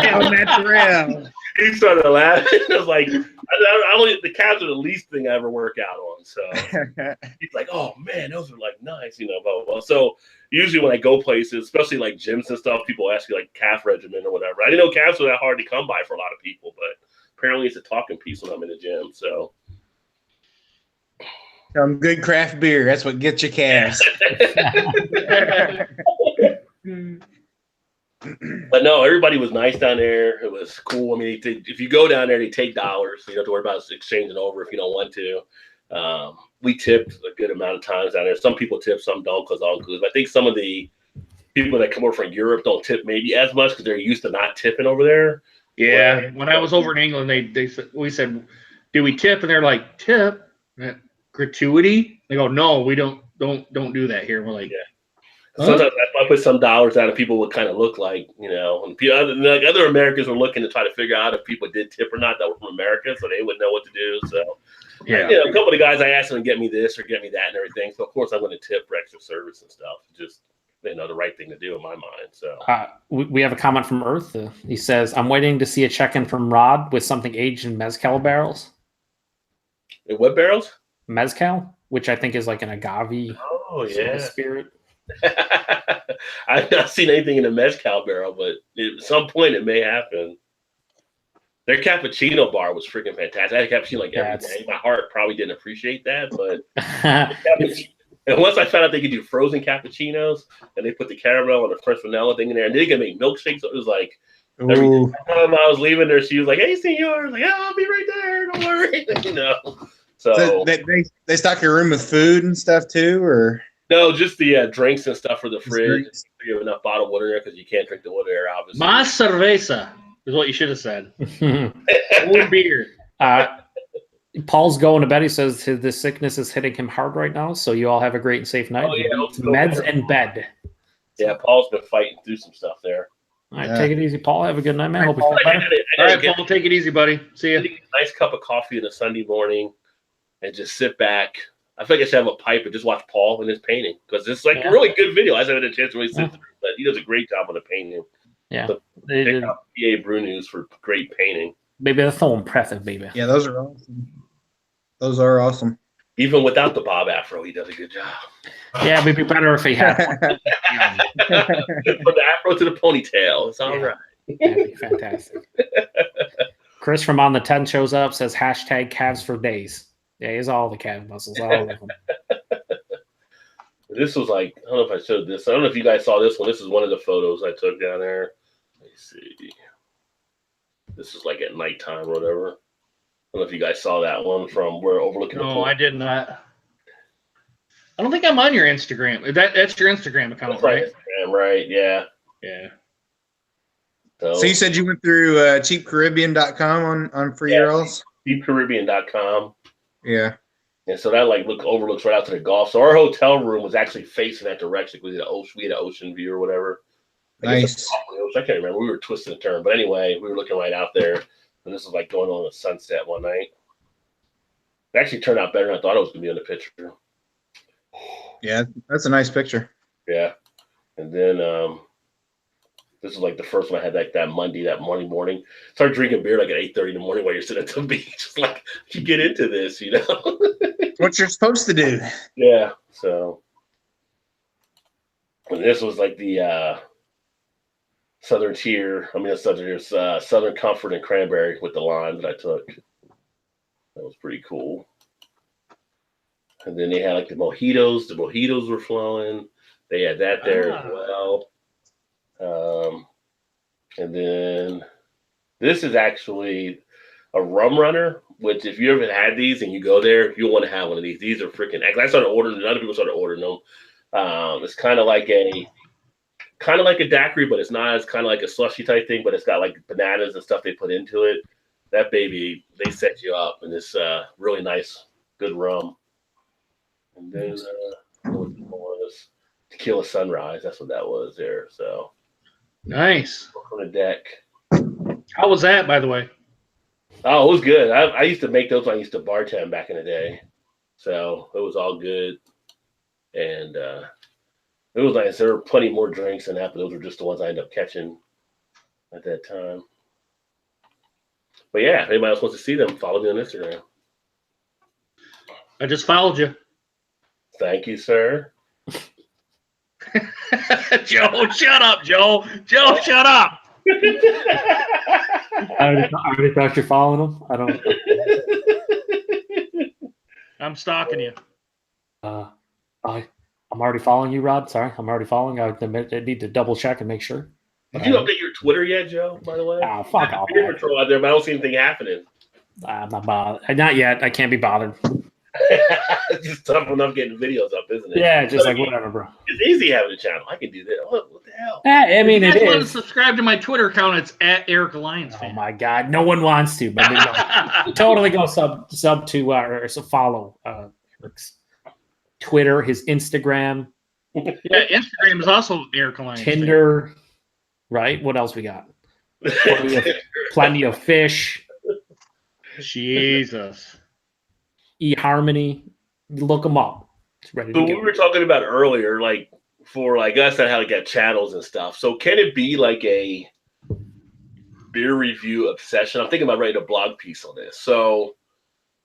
Hell, natural.
He started laughing. I was like, the calves are the least thing I ever work out on. So he's like, oh man, those are like nice, blah, blah, blah. So usually when I go places, especially like gyms and stuff, people ask you like calf regimen or whatever. I didn't know calves were that hard to come by for a lot of people, but apparently it's a talking piece when I'm in the gym. So
Some good craft beer. That's what gets you calves.
But no, everybody was nice down there. It was cool. I mean, if you go down there, they take dollars. You don't have to worry about exchanging over if you don't want to. We tipped a good amount of times down there. Some people tip, some don't because all inclusive. I think some of the people that come over from Europe don't tip maybe as much because they're used to not tipping over there.
Yeah, when I was over in England, we said, "Do we tip?" And they're like, "Tip? Gratuity?" They go, "No, we don't do that here." We're like,
yeah. Sometimes I put some dollars down, and people would kind of look like, and like other Americans were looking to try to figure out if people did tip or not that were from America, so they wouldn't know what to do. So,
yeah,
a couple of the guys I asked them to get me this or get me that and everything. So of course I'm going to tip for extra service and stuff. Just the right thing to do in my mind. So
we have a comment from Earth. He says, "I'm waiting to see a check-in from Rod with something aged in mezcal barrels."
In what barrels?
Mezcal, which I think is like an agave spirit.
I've not seen anything in a mezcal barrel, but at some point it may happen. Their cappuccino bar was freaking fantastic. I had a cappuccino like every day. My heart probably didn't appreciate that, but and once I found out they could do frozen cappuccinos and they put the caramel and the fresh vanilla thing in there, and they can make milkshakes, so it was like every time I was leaving there, she was like, "Hey, senor," I was like, "Yeah, I'll be right there. Don't worry." So
they stock your room with food and stuff too, or
no, just the drinks and stuff for the fridge. You have enough bottled water there because you can't drink the water there, obviously.
Más cerveza is what you should have said. More beer.
Paul's going to bed. He says the sickness is hitting him hard right now. So you all have a great and safe night. Meds and bed.
Yeah, Paul's been fighting through some stuff there.
All right, take it easy, Paul. Have a good night, man. Hope you feel better.
All right, Paul, take it easy, buddy. See you.
Nice cup of coffee on a Sunday morning and just sit back. I feel like I should have a pipe and just watch Paul and his painting because it's like a really good video. I haven't had a chance to really sit through, but he does a great job on the painting.
Yeah.
So check out PA Brew News for great painting.
Maybe that's so impressive, baby.
Yeah, those are awesome. Those are awesome.
Even without the bob afro, he does a good job.
Yeah, it'd be better if he had one.
From the afro to the ponytail. It's all right.
That'd be fantastic. Chris from On the 10 shows up, says hashtag calves for days. Yeah, he has all the calf muscles, all of them.
This was like, I don't know if I showed this. I don't know if you guys saw this one. This is one of the photos I took down there. Let me see. This is like at nighttime or whatever. I don't know if you guys saw that one from where overlooking the pool.
No, I did not. I don't think I'm on your Instagram. That's your Instagram account, right?
Instagram, right? Yeah.
Yeah.
So
you said you went through cheapcaribbean.com on free URLs?
cheapcaribbean.com.
Yeah.
And so that overlooks right out to the Gulf. So our hotel room was actually facing that direction. We had an ocean view or whatever.
Nice.
I can't remember. We were twisting and turning. But anyway, we were looking right out there. And this was like going on a sunset one night. It actually turned out better than I thought it was going to be on the picture.
Yeah, that's a nice picture.
Yeah. And then this is like the first one I had that morning morning. Started drinking beer like at 8:30 in the morning while you're sitting at the beach. Just like, you get into this,
What you're supposed to do.
Yeah. So, and this was like the Southern Comfort and Cranberry with the lime that I took. That was pretty cool. And then they had like the mojitos. The mojitos were flowing. They had that there as well. And then this is actually a rum runner, which if you ever had these and you go there, you'll want to have one of these. These are freaking. I started ordering. Other people started ordering them. It's kind of like a daiquiri, but it's not. It's kind of like a slushy type thing, but it's got like bananas and stuff they put into it. That baby, they set you up, and it's really nice, good rum. And then was Tequila Sunrise. That's what that was there. So
nice.
On the deck.
How was that, by the way?
Oh, it was good. I used to make those when I used to bartend back in the day. So it was all good. And it was nice. There were plenty more drinks than that, but those were just the ones I ended up catching at that time. But yeah, if anybody else wants to see them, follow me on Instagram.
I just followed you.
Thank you, sir.
Joe, shut up, Joe. Joe, shut up.
I already thought you're following him. I don't.
I'm stalking you.
I'm already following you, Rod. Sorry, I'm already following. I need to double check and make sure.
Did you update your Twitter yet, Joe? By the way,
Fuck off.
Beer Patrol out there, but I don't see anything happening.
I'm not bothered. Not yet. I can't be bothered.
It's just tough enough getting videos up, isn't it?
Yeah, just like whatever, bro.
It's easy having a channel. I can do that. What the hell?
I mean,
if you
it
guys want to
is.
subscribe to my Twitter account, it's at Eric Alliance
Oh
fan.
my God, no one wants to, but no. Totally go sub to or follow Eric's Twitter, his Instagram,
Yeah, Instagram is also Eric Alliance
Tinder, right? What else we got? Plenty of fish,
fan. Jesus.
eHarmony. Look them up. It's ready to
So
go.
we were talking about earlier, like for like us that have got channels and stuff. So can it be like a beer review obsession? I'm thinking about writing a blog piece on this. So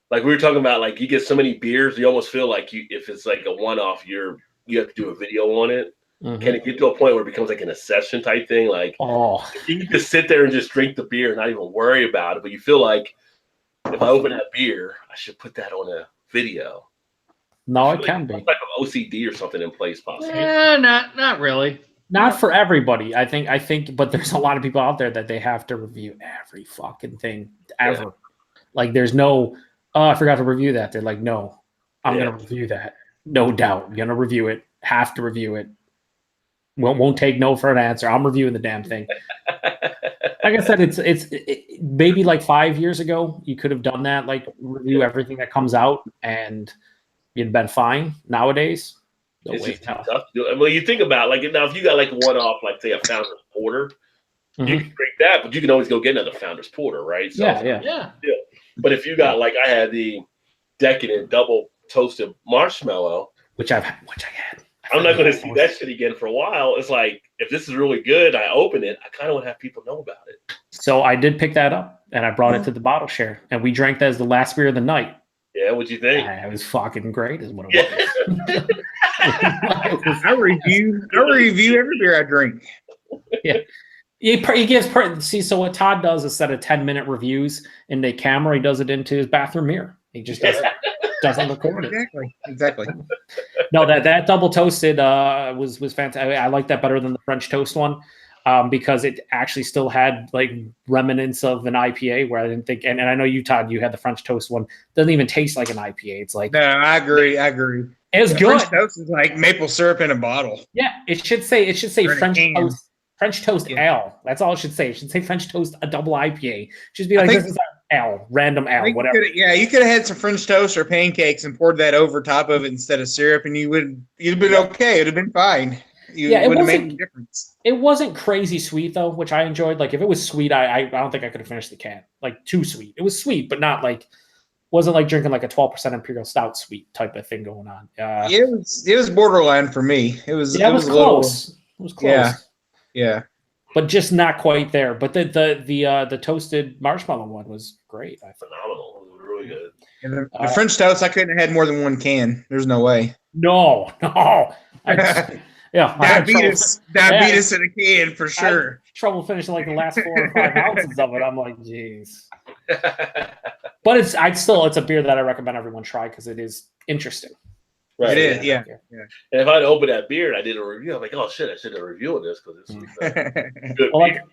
like we were talking about, like you get so many beers, you almost feel like if it's like a one-off, you have to do a video on it.
Mhm.
Can it get to a point where it becomes like an obsession type thing? Like you can just sit there and just drink the beer and not even worry about it, but you feel like if I open that beer, I should put that on a video.
No, it can be.
Like an OCD or something in place, possibly.
Not really.
Not for everybody. I think, but there's a lot of people out there that they have to review every fucking thing ever.
Yeah.
Like there's no, oh, I forgot to review that. They're like, no, I'm
Yeah.
gonna review that. No doubt. I'm gonna review it. Have to review it. Won't take no for an answer. I'm reviewing the damn thing. Like I said, it's maybe like 5 years ago you could have done that, like review everything that comes out, and you'd been fine. Nowadays, no
It's
way.
just too tough to do. Well, you think about like now, if you got like a one-off, like say a Founder's Porter, you can drink that, but you can always go get another Founder's Porter, right? So,
Yeah.
But if you got like I had the decadent double toasted marshmallow,
Which I had.
I'm not going to see that shit again for a while. It's like if this is really good, I open it. I kind of want to have people know about it.
So I did pick that up, and I brought it to the bottle share, and we drank that as the last beer of the night.
Yeah, what'd you think?
It was fucking great, is what it was.
I review every beer I drink.
He gives see. So what Todd does instead of 10-minute reviews in the camera, he does it into his bathroom mirror. He just doesn't record it.
Exactly.
No, that double toasted was fantastic. I like that better than the French toast one, because it actually still had like remnants of an IPA, where I didn't think. And I know you, Todd, you had the French toast one. Doesn't even taste like an IPA. It's like
No, I agree.
It was good.
French toast is like maple syrup in a bottle.
Yeah, it should say French toast
Yeah.
L. That's all it should say. It should say French toast, a double IPA. Just be like, this is an L, random L, whatever.
You could have had some French toast or pancakes and poured that over top of it instead of syrup, and you'd been okay. It'd have been fine. It wouldn't have made any difference.
It wasn't crazy sweet though, which I enjoyed. Like if it was sweet, I don't think I could have finished the can. Like too sweet. It was sweet, but not like wasn't like drinking like a 12% imperial stout sweet type of thing going on.
It was borderline for me. It was
close. It was close.
Yeah.
But just not quite there. But the toasted marshmallow one was great. I thought.
Phenomenal. It was really good.
And the French toast, I couldn't have had more than one can. There's no way.
No.
Diabetes in a can for sure.
I had trouble finishing like the last 4 or 5 ounces of it. I'm like, jeez. But it's a beer that I recommend everyone try because it is interesting.
Right.
It is, yeah.
And if I'd opened that beer and I did a review, I'm like, oh shit, I should have reviewed this because this is good
Well,
beer.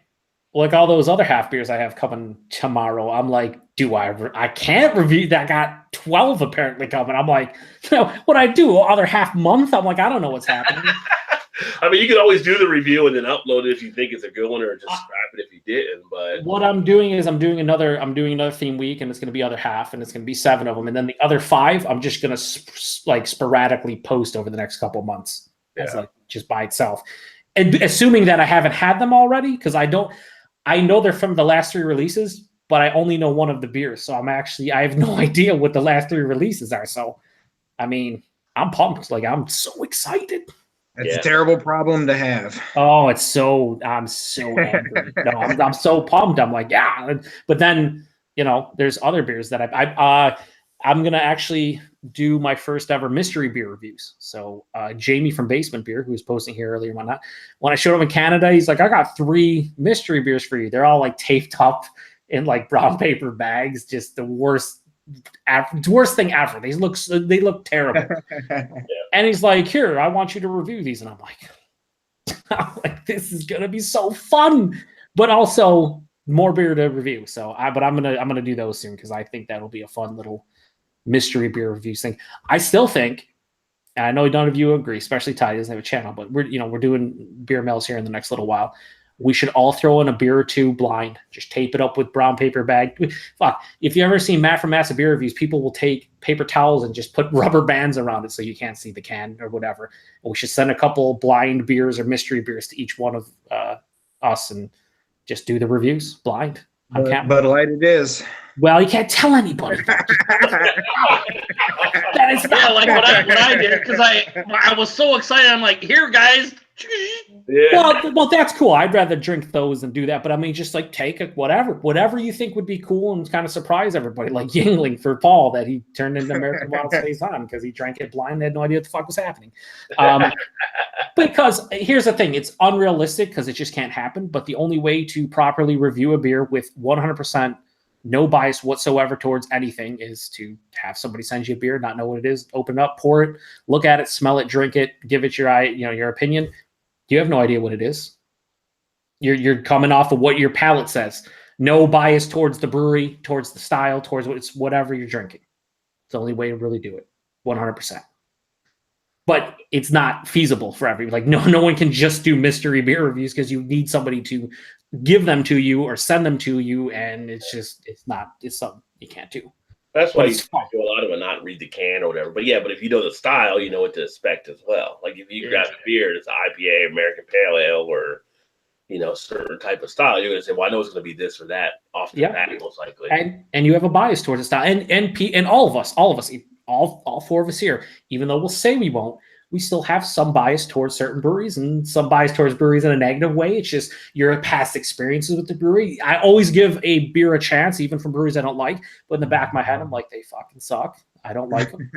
like all those other half beers I have coming tomorrow, I'm like, I can't review that. I got 12 apparently coming. I'm like, what I do other half month? I'm like, I don't know what's happening.
I mean, you can always do the review and then upload it if you think it's a good one, or just scrap it if you didn't. But
what I'm doing is I'm doing another theme week, and it's going to be other half, and it's going to be 7 of them, and then the other 5 I'm just going to like sporadically post over the next couple of months, as like just by itself, and assuming that I haven't had them already, because I know they're from the last 3 releases, but I only know one of the beers, so I have no idea what the last 3 releases are. So, I mean, I'm pumped. Like I'm so excited.
It's a terrible problem to have.
Oh, I'm so angry. No, I'm so pumped. I'm like, yeah. But then, there's other beers that I'm gonna actually do my first ever mystery beer reviews. So Jamie from Basement Beer, who was posting here earlier and whatnot, when I showed him in Canada, he's like, I got 3 mystery beers for you. They're all like taped up in like brown paper bags. Just the worst thing ever. They look terrible. And he's like, here, I want you to review these. And I'm like, this is gonna be so fun, but also more beer to review. So I'm gonna do those soon because I think that'll be a fun little mystery beer reviews thing. I still think, and I know none of you agree, especially Ty doesn't have a channel, but we're doing beer mails here in the next little while. We should all throw in a beer or 2 blind. Just tape it up with brown paper bag. Fuck, if you ever seen Matt from Massive Beer Reviews, people will take paper towels and just put rubber bands around it so you can't see the can or whatever. And we should send a couple blind beers or mystery beers to each one of us and just do the reviews blind.
Bud Light it is.
Well, you can't tell anybody. That is not
like what I did because I was so excited. I'm like, here, guys.
Yeah.
Well, that's cool. I'd rather drink those than do that. But I mean, just like take whatever you think would be cool and kind of surprise everybody. Like Yingling for Paul that he turned into American Wild Space on because he drank it blind and had no idea what the fuck was happening. Because here's the thing, it's unrealistic because it just can't happen. But the only way to properly review a beer with 100% no bias whatsoever towards anything is to have somebody send you a beer, not know what it is, open it up, pour it, look at it, smell it, drink it, give it your opinion. You have no idea what it is. You're coming off of what your palate says. No bias towards the brewery, towards the style, towards whatever you're drinking. It's the only way to really do it, 100%. But it's not feasible for everybody. Like no one can just do mystery beer reviews because you need somebody to give them to you or send them to you, and it's something you can't do.
That's why you do a lot of it, not read the can or whatever. But yeah, but if you know the style, you know what to expect as well. Like if you grab a beer, it's an IPA, American Pale Ale, or certain type of style, you're gonna say, well, I know it's gonna be this or that off the bat, most likely.
And you have a bias towards the style, and all of us, all 4 of us here, even though we'll say we won't, we still have some bias towards certain breweries and some bias towards breweries in a negative way. It's just your past experiences with the brewery. I always give a beer a chance, even from breweries I don't like. But in the back of my head, I'm like, they fucking suck. I don't like them.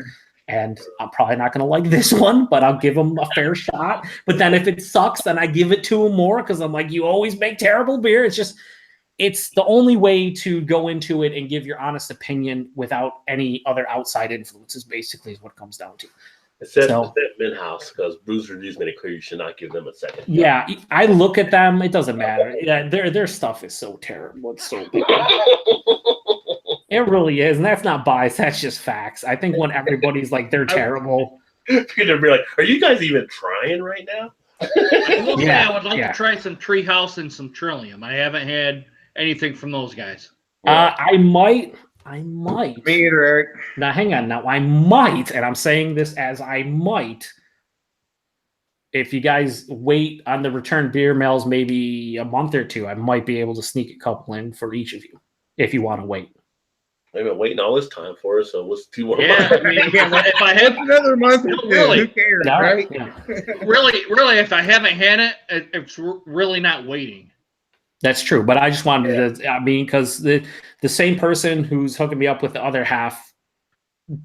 And I'm probably not going to like this one, but I'll give them a fair shot. But then if it sucks, then I give it to them more because I'm like, you always make terrible beer. It's the only way to go into it and give your honest opinion without any other outside influences, basically, is what it comes down to.
It says Minhouse because Bruce Reviews made it clear you should not give them a second.
Yeah, I look at them. It doesn't matter. Yeah, their stuff is so terrible. It's so bad. It really is, and that's not bias. That's just facts. I think when everybody's like they're terrible,
Peter be like, "Are you guys even trying right now?"
I would like to try some Treehouse and some Trillium. I haven't had anything from those guys.
I might.
Me either, Eric.
Now, hang on. Now, I might, and I'm saying this as I might, if you guys wait on the return beer mails maybe a month or 2, I might be able to sneak a couple in for each of you if you want to wait.
I've been waiting all this time for us, so let's 2 more
months. I mean, if I have
another month, really, who cares, right?
Yeah. really, if I haven't had it, it's really not waiting.
That's true, but I just wanted to. I mean, because the same person who's hooking me up with the other half,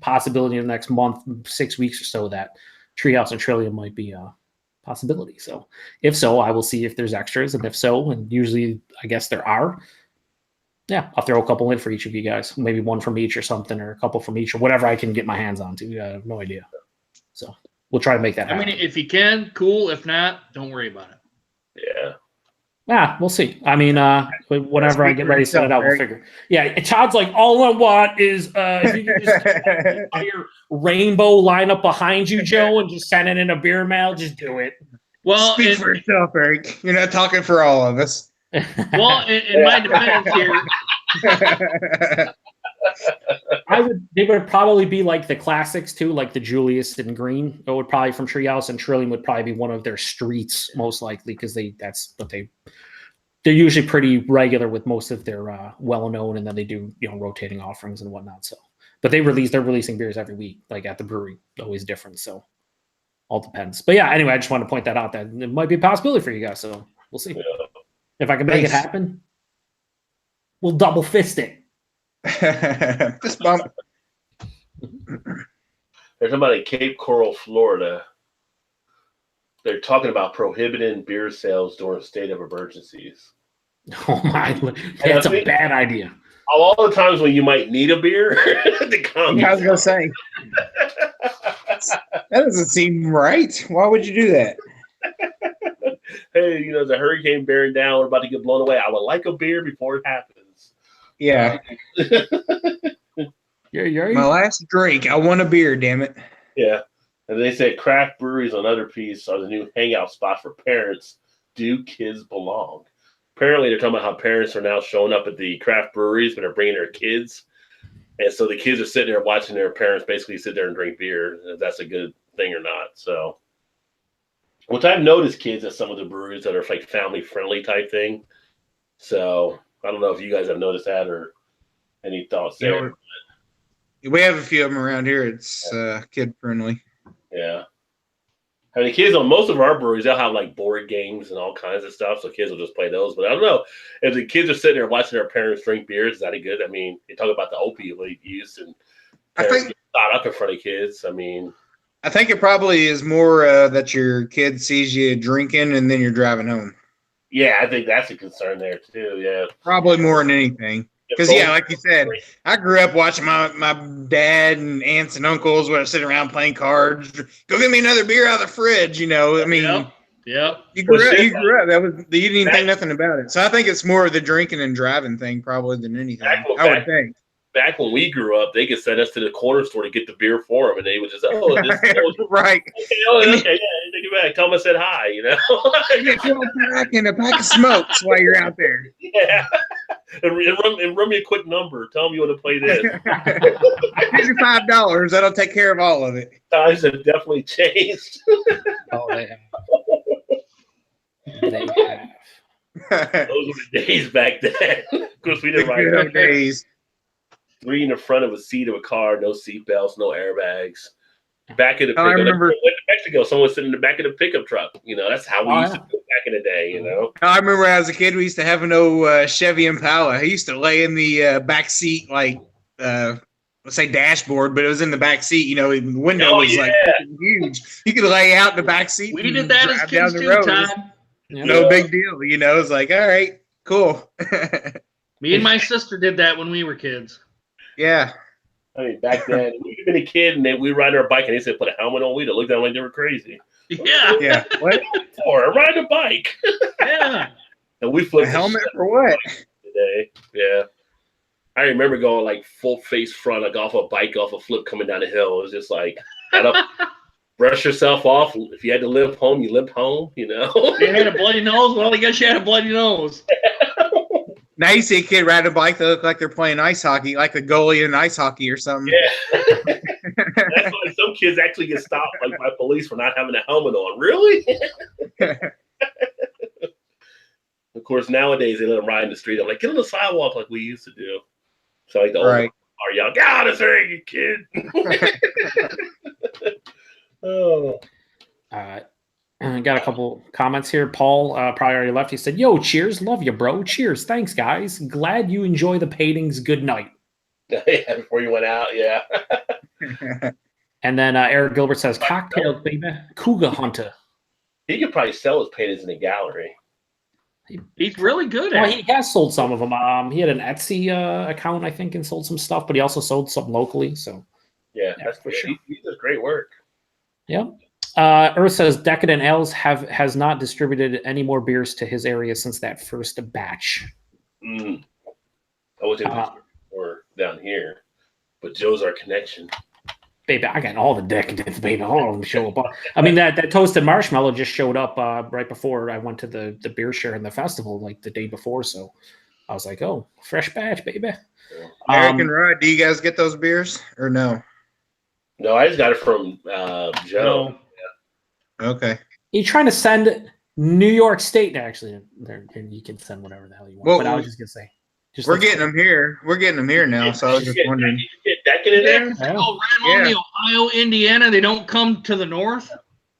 possibility in the next month, 6 weeks or so, that Treehouse and Trillium might be a possibility. So, if so, I will see if there's extras, and if so, and usually I guess there are. Yeah, I'll throw a couple in for each of you guys, maybe 1 from each or something, or a couple from each, or whatever I can get my hands on to. I have no idea. So we'll try to make that happen.
I mean, if you can, cool. If not, don't worry about it.
Yeah.
Yeah, we'll see. I mean, whenever I get ready to set it out, we'll figure. Yeah, Todd's like, all I want is if you can just get the entire rainbow lineup behind you, Joe, and just send it in a beer mail, just do it.
Well, speak for yourself, Eric. You're not talking for all of us.
Well, in my defense here,
they would probably be like the classics too, like the Julius and Green. It would probably from Treehouse, and Trillium would probably be one of their streets most likely because they're usually pretty regular with most of their well known, and then they do rotating offerings and whatnot. So, but they're releasing beers every week, like at the brewery, always different. So, all depends. But yeah, anyway, I just want to point that out that it might be a possibility for you guys. So we'll see. Yeah. If I can make it happen, we'll double fist it.
Fist bump.
They're talking about in Cape Coral, Florida. They're talking about prohibiting beer sales during state of emergencies.
Oh my, that's a bad idea.
Of all the times when you might need a beer, to come.
I was gonna say that doesn't seem right. Why would you do that?
Hey, you know, the hurricane bearing down, we're about to get blown away. I would like a beer before it happens.
Yeah.
You're
My last drink. I want a beer. Damn it.
Yeah. And they said craft breweries, another piece, are the new hangout spot for parents. Do kids belong? Apparently, they're talking about how parents are now showing up at the craft breweries, but they're bringing their kids. And so the kids are sitting there watching their parents basically sit there and drink beer, if that's a good thing or not. So, which I've noticed kids at some of the breweries that are like family-friendly type thing. So, I don't know if you guys have noticed that or any thoughts there.
We have a few of them around here. It's kid-friendly.
Yeah. I mean, the kids on most of our breweries, they'll have like board games and all kinds of stuff, so kids will just play those. But I don't know if the kids are sitting there watching their parents drink beers. Is that a good? I mean, they talk about the opioid use and parents get caught up in front of kids. I mean,
I think it probably is more that your kid sees you drinking and then you're driving home.
Yeah, I think that's a concern there too. Yeah,
probably more than anything. Because, yeah, like you said, I grew up watching my dad and aunts and uncles when I sit around playing cards. Go get me another beer out of the fridge, you know. I mean,
yep.
You grew up. That was you didn't even think nothing about it. So I think it's more of the drinking and driving thing probably than anything. I would think.
Back when we grew up, they could send us to the corner store to get the beer for them, and they would just, this
right.
Okay, take it back. Tell them I said hi, you know.
Get you back and a pack of smokes while you're out there.
Yeah. And run me a quick number. Tell them you want to play this.
Here's your $5. That'll take care of all of it.
Times have definitely changed.
Oh, they have. They have.
Those were the days back then. Of course, we didn't ride
days.
3 in the front of a seat of a car, no seatbelts, no airbags. Back in the pickup.
I remember
in Mexico, someone sitting in the back of the pickup truck. You know, that's how we used to do it back in the day, you know.
I remember as a kid, we used to have an old Chevy Impala. He used to lay in the back seat, like, let's say dashboard, but it was in the back seat. You know, the window was like huge. You could lay out in the back seat.
We did that as kids too, Todd.
No big deal. You know, it's like, all right, cool.
Me and my sister did that when we were kids.
Yeah.
I mean, back then, we'd been a kid, and then we'd ride our bike, and they said, put a helmet on. We'd look down like they were crazy.
Yeah.
Yeah. What?
Or ride a bike.
Yeah.
And we flipped
a helmet for what?
Today. Yeah. I remember going, like, full face front, like, off a bike, off a flip coming down the hill. It was just like, brush yourself off. If you had to limp home, you limp home, you know?
You had a bloody nose? Well, I guess you had a bloody nose.
Now you see a kid riding a bike that look like they're playing ice hockey, like the goalie in ice hockey or something.
Yeah. That's why some kids actually get stopped like by police for not having a helmet on. Really? Of course, nowadays they let them ride in the street. I'm like, get on the sidewalk like we used to do. So like the old car yell, get out of there, you kid. Oh.
I got a couple comments here. Paul probably already left. He said, yo, cheers. Love you, bro. Cheers. Thanks, guys. Glad you enjoy the paintings. Good night.
Yeah, before you went out, yeah.
And then Eric Gilbert says, cocktails, baby. Cougar hunter.
He could probably sell his paintings in a gallery.
He's really good at it.
He has sold some of them. He had an Etsy account, I think, and sold some stuff, but he also sold some locally. So
yeah, that's for sure. He does great work.
Yep. Earth says Decadent Ales has not distributed any more beers to his area since that first batch.
I was in or down here, but Joe's our connection.
Baby, I got all the Decadents, baby. All of them show up. I mean, that toasted marshmallow just showed up right before I went to the beer share and the festival, like the day before. So I was like, oh, fresh batch, baby.
Eric and Rod, do you guys get those beers or no?
No, I just got it from Joe.
No.
Okay.
You're trying to send New York State. Actually, you can send whatever the hell you want.
Well,
but I was just going to say.
We're getting them here. We're getting them here now. So I was just wondering.
You get Decadent there?
Oh, right along the Ohio, Indiana. They don't come to the north?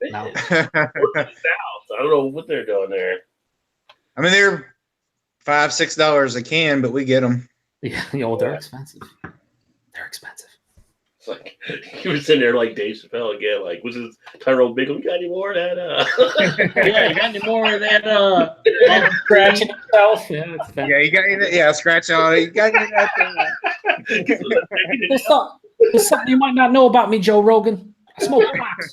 No.
Or to the south. I don't know what they're doing there.
I mean, they're $5-6 a can, but we get them.
Yeah, they're expensive. They're expensive.
It's like he was sitting there like Dave Chappelle again. Like, was this Tyrone Bickle? You got any more of that?
Yeah, you got any more of that?
Scratching himself. Yeah,
you got scratch on it. You got that.
There's something you might not know about me, Joe Rogan. I smoke rocks.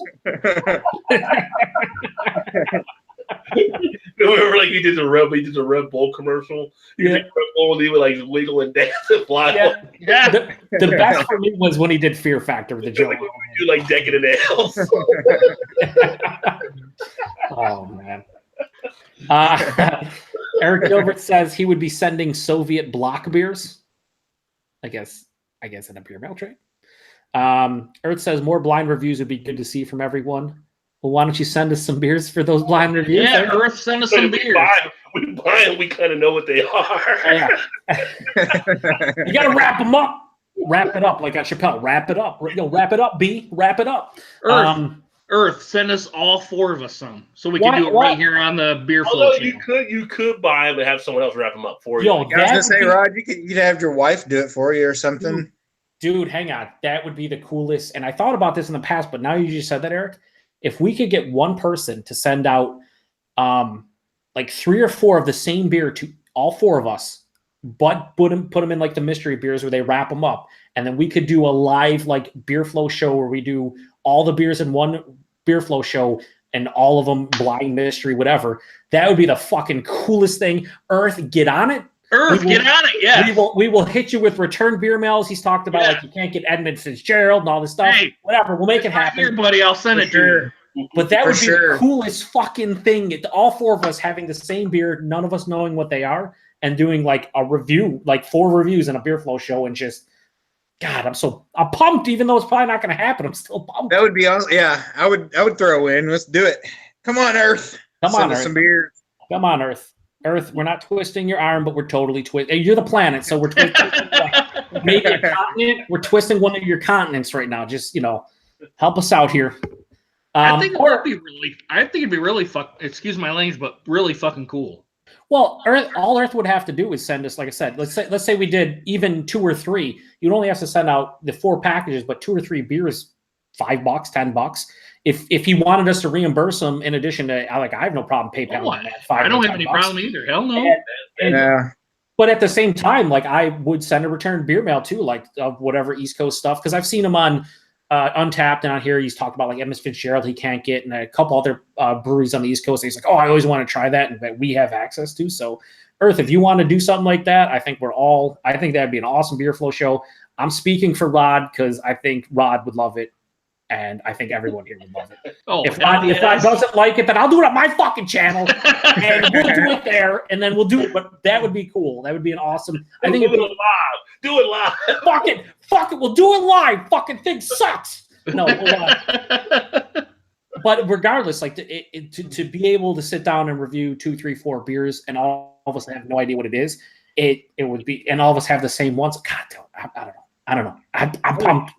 Remember, like he did the Red Bull commercial. He did Red Bull, and he would like wiggle and dance and fly.
Yeah.
The best for me was when he did Fear Factor with the Joe.
Like, do like decadent nails.
Oh man. Eric Gilbert says he would be sending Soviet block beers. I guess in a beer mail tray. Earth says more blind reviews would be good to see from everyone. Well, why don't you send us some beers for those blind reviews?
Yeah, Earth, send us some beers.
We buy them. We kind of know what they are.
Yeah. You got to wrap them up. Wrap it up like a Chappelle. Wrap it up. Wrap it up, B. Wrap it up.
Earth, send us all 4 of us some, so we can do it right here on the Beer Flow channel.
You could buy them and have someone else wrap them up for you.
I was gonna say, Rod, you'd have your wife do it for you or something.
Dude, hang on. That would be the coolest. And I thought about this in the past, but now you just said that, Eric. If we could get one person to send out like 3 or 4 of the same beer to all 4 of us, but put them in like the mystery beers where they wrap them up, and then we could do a live like Beer Flow show where we do all the beers in one Beer Flow show and all of them blind mystery, whatever. That would be the fucking coolest thing. Earth, get on it.
Get on it, yeah.
We will hit you with return beer mails. He's talked about like you can't get Edmund Fitzgerald and all this stuff.
Hey,
whatever, we'll make it happen.
Here, buddy, I'll send it to you.
But that would be the coolest fucking thing. All 4 of us having the same beer, none of us knowing what they are, and doing like a review, like 4 reviews in a Beer Flow show, and just God, I'm pumped, even though it's probably not going to happen. I'm still pumped.
That would be awesome. Yeah, I would throw in. Let's do it. Come on, Earth. Send us some beer.
Come on, Earth. Earth, we're not twisting your arm, but we're totally twisting. You're the planet, so we're twisting maybe a continent. We're twisting one of your continents right now. Just help us out here.
I think it'd be really excuse my language, but really fucking cool.
Well, all Earth would have to do is send us, like I said, let's say we did even 2 or 3. You'd only have to send out the 4 packages, but 2 or 3 beers, $5, $10. If he wanted us to reimburse him, in addition to I have no problem PayPal.
I don't have any problem either. Hell no.
Yeah.
But at the same time, like I would send a return beer mail too, like of whatever East Coast stuff, because I've seen him on Untapped and on here. He's talked about like Edmund Fitzgerald he can't get, and a couple other breweries on the East Coast. He's like, I always want to try that, and that we have access to. So, Earth, if you want to do something like that, I think that'd be an awesome Beer Flow show. I'm speaking for Rod because I think Rod would love it. And I think everyone here would love it. If Rod doesn't like it, then I'll do it on my fucking channel, and we'll do it there, and then we'll do it. But that would be cool. That would be an awesome. I think
do it live. Do it live.
Fuck it. We'll do it live. Fucking thing sucks. No, but regardless, like to be able to sit down and review 2, 3, 4 beers, and all of us have no idea what it is, it would be, and all of us have the same ones. God, I don't know. I'm pumped.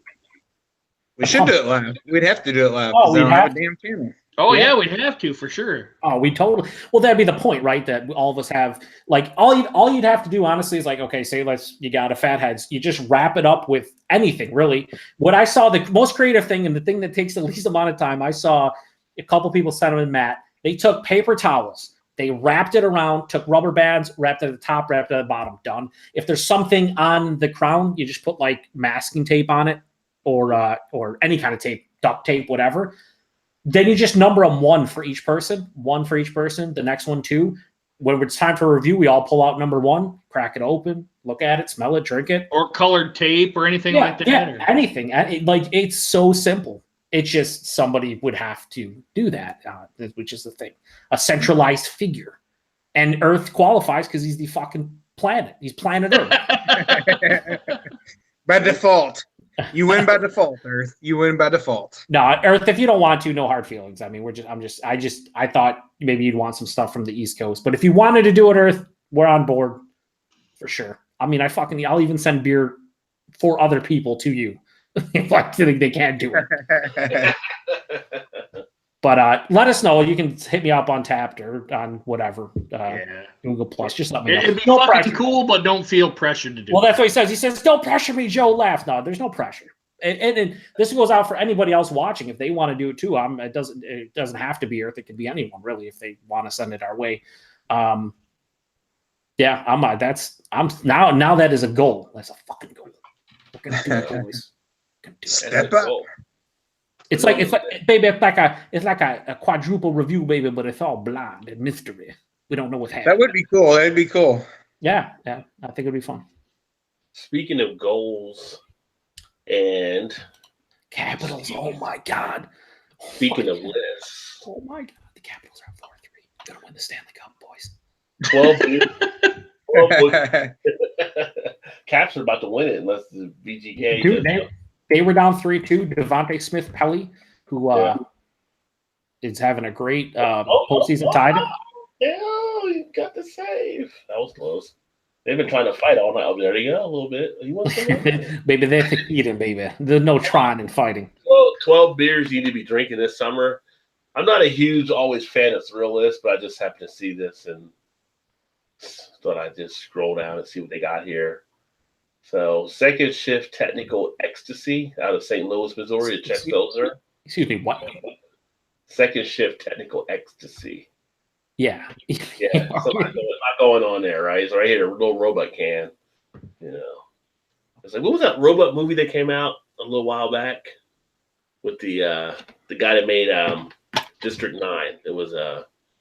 We should do it live. We'd have to do it live.
Oh, we have
a damn channel.
Oh yeah, we'd have to for sure.
Oh, we totally. Well, that'd be the point, right? That all of us have like all you'd have to do, honestly, is like, okay, say you got a Fatheads, you just wrap it up with anything, really. What I saw, the most creative thing and the thing that takes the least amount of time, I saw a couple people sent them in Matt. They took paper towels, they wrapped it around, took rubber bands, wrapped it at the top, wrapped it at the bottom. Done. If there's something on the crown, you just put like masking tape on it. Or any kind of tape, duct tape, whatever. Then you just number them 1 for each person, the next one 2. When it's time for a review, we all pull out number 1, crack it open, look at it, smell it, drink it.
Or colored tape or anything like that.
Yeah, anything. It's so simple. It's just somebody would have to do that, which is the thing. A centralized figure. And Earth qualifies because he's the fucking planet. He's planet Earth.
By default. You win by default, Earth. You win by default.
No, Earth, if you don't want to, no hard feelings. I mean, I thought maybe you'd want some stuff from the East Coast. But if you wanted to do it, Earth, we're on board for sure. I mean, I'll even send beer for other people to you if I think they can't do it. But let us know. You can hit me up on Tapped or on whatever. Google Plus. Just let me know.
It'd be fucking cool, but don't feel pressured to do it.
Well, that's what he says. He says, don't pressure me, Joe. Laugh. No, there's no pressure. And this goes out for anybody else watching if they want to do it too. It doesn't have to be Earth. It could be anyone really if they want to send it our way. Yeah, now that is a goal. That's a fucking goal. We're gonna do it, boys.
Step up.
It's like baby, it's like a quadruple review, baby, but it's all blind and mystery. We don't know what's happening.
That would be cool. That'd be cool.
Yeah, I think it'd be fun.
Speaking of goals and
Capitals, oh my god.
Speaking of lists.
Oh my god, the Capitals are 4-3. Gonna win the Stanley Cup, boys.
12 Caps are about to win it unless the VGK.
Dude, they were down 3-2. Devontae Smith-Pelly, who is having a great postseason tied.
Yeah, you got the save. That was close. They've been trying to fight all night. Oh, there you go, a little bit. You want some?
Baby, they're competing, baby. There's no trying and fighting.
Well, 12 beers you need to be drinking this summer. I'm not a huge always fan of Thrillist, but I just happened to see this and thought I'd just scroll down and see what they got here. So, Second Shift Technical Ecstasy out of St. Louis, Missouri, a Czech Pilsner.
Excuse me, what?
Second Shift Technical Ecstasy.
Yeah.
Yeah, so a lot going on there, right? So right here, a little robot can. You know. It's like, what was that robot movie that came out a little while back with the guy that made District 9? It was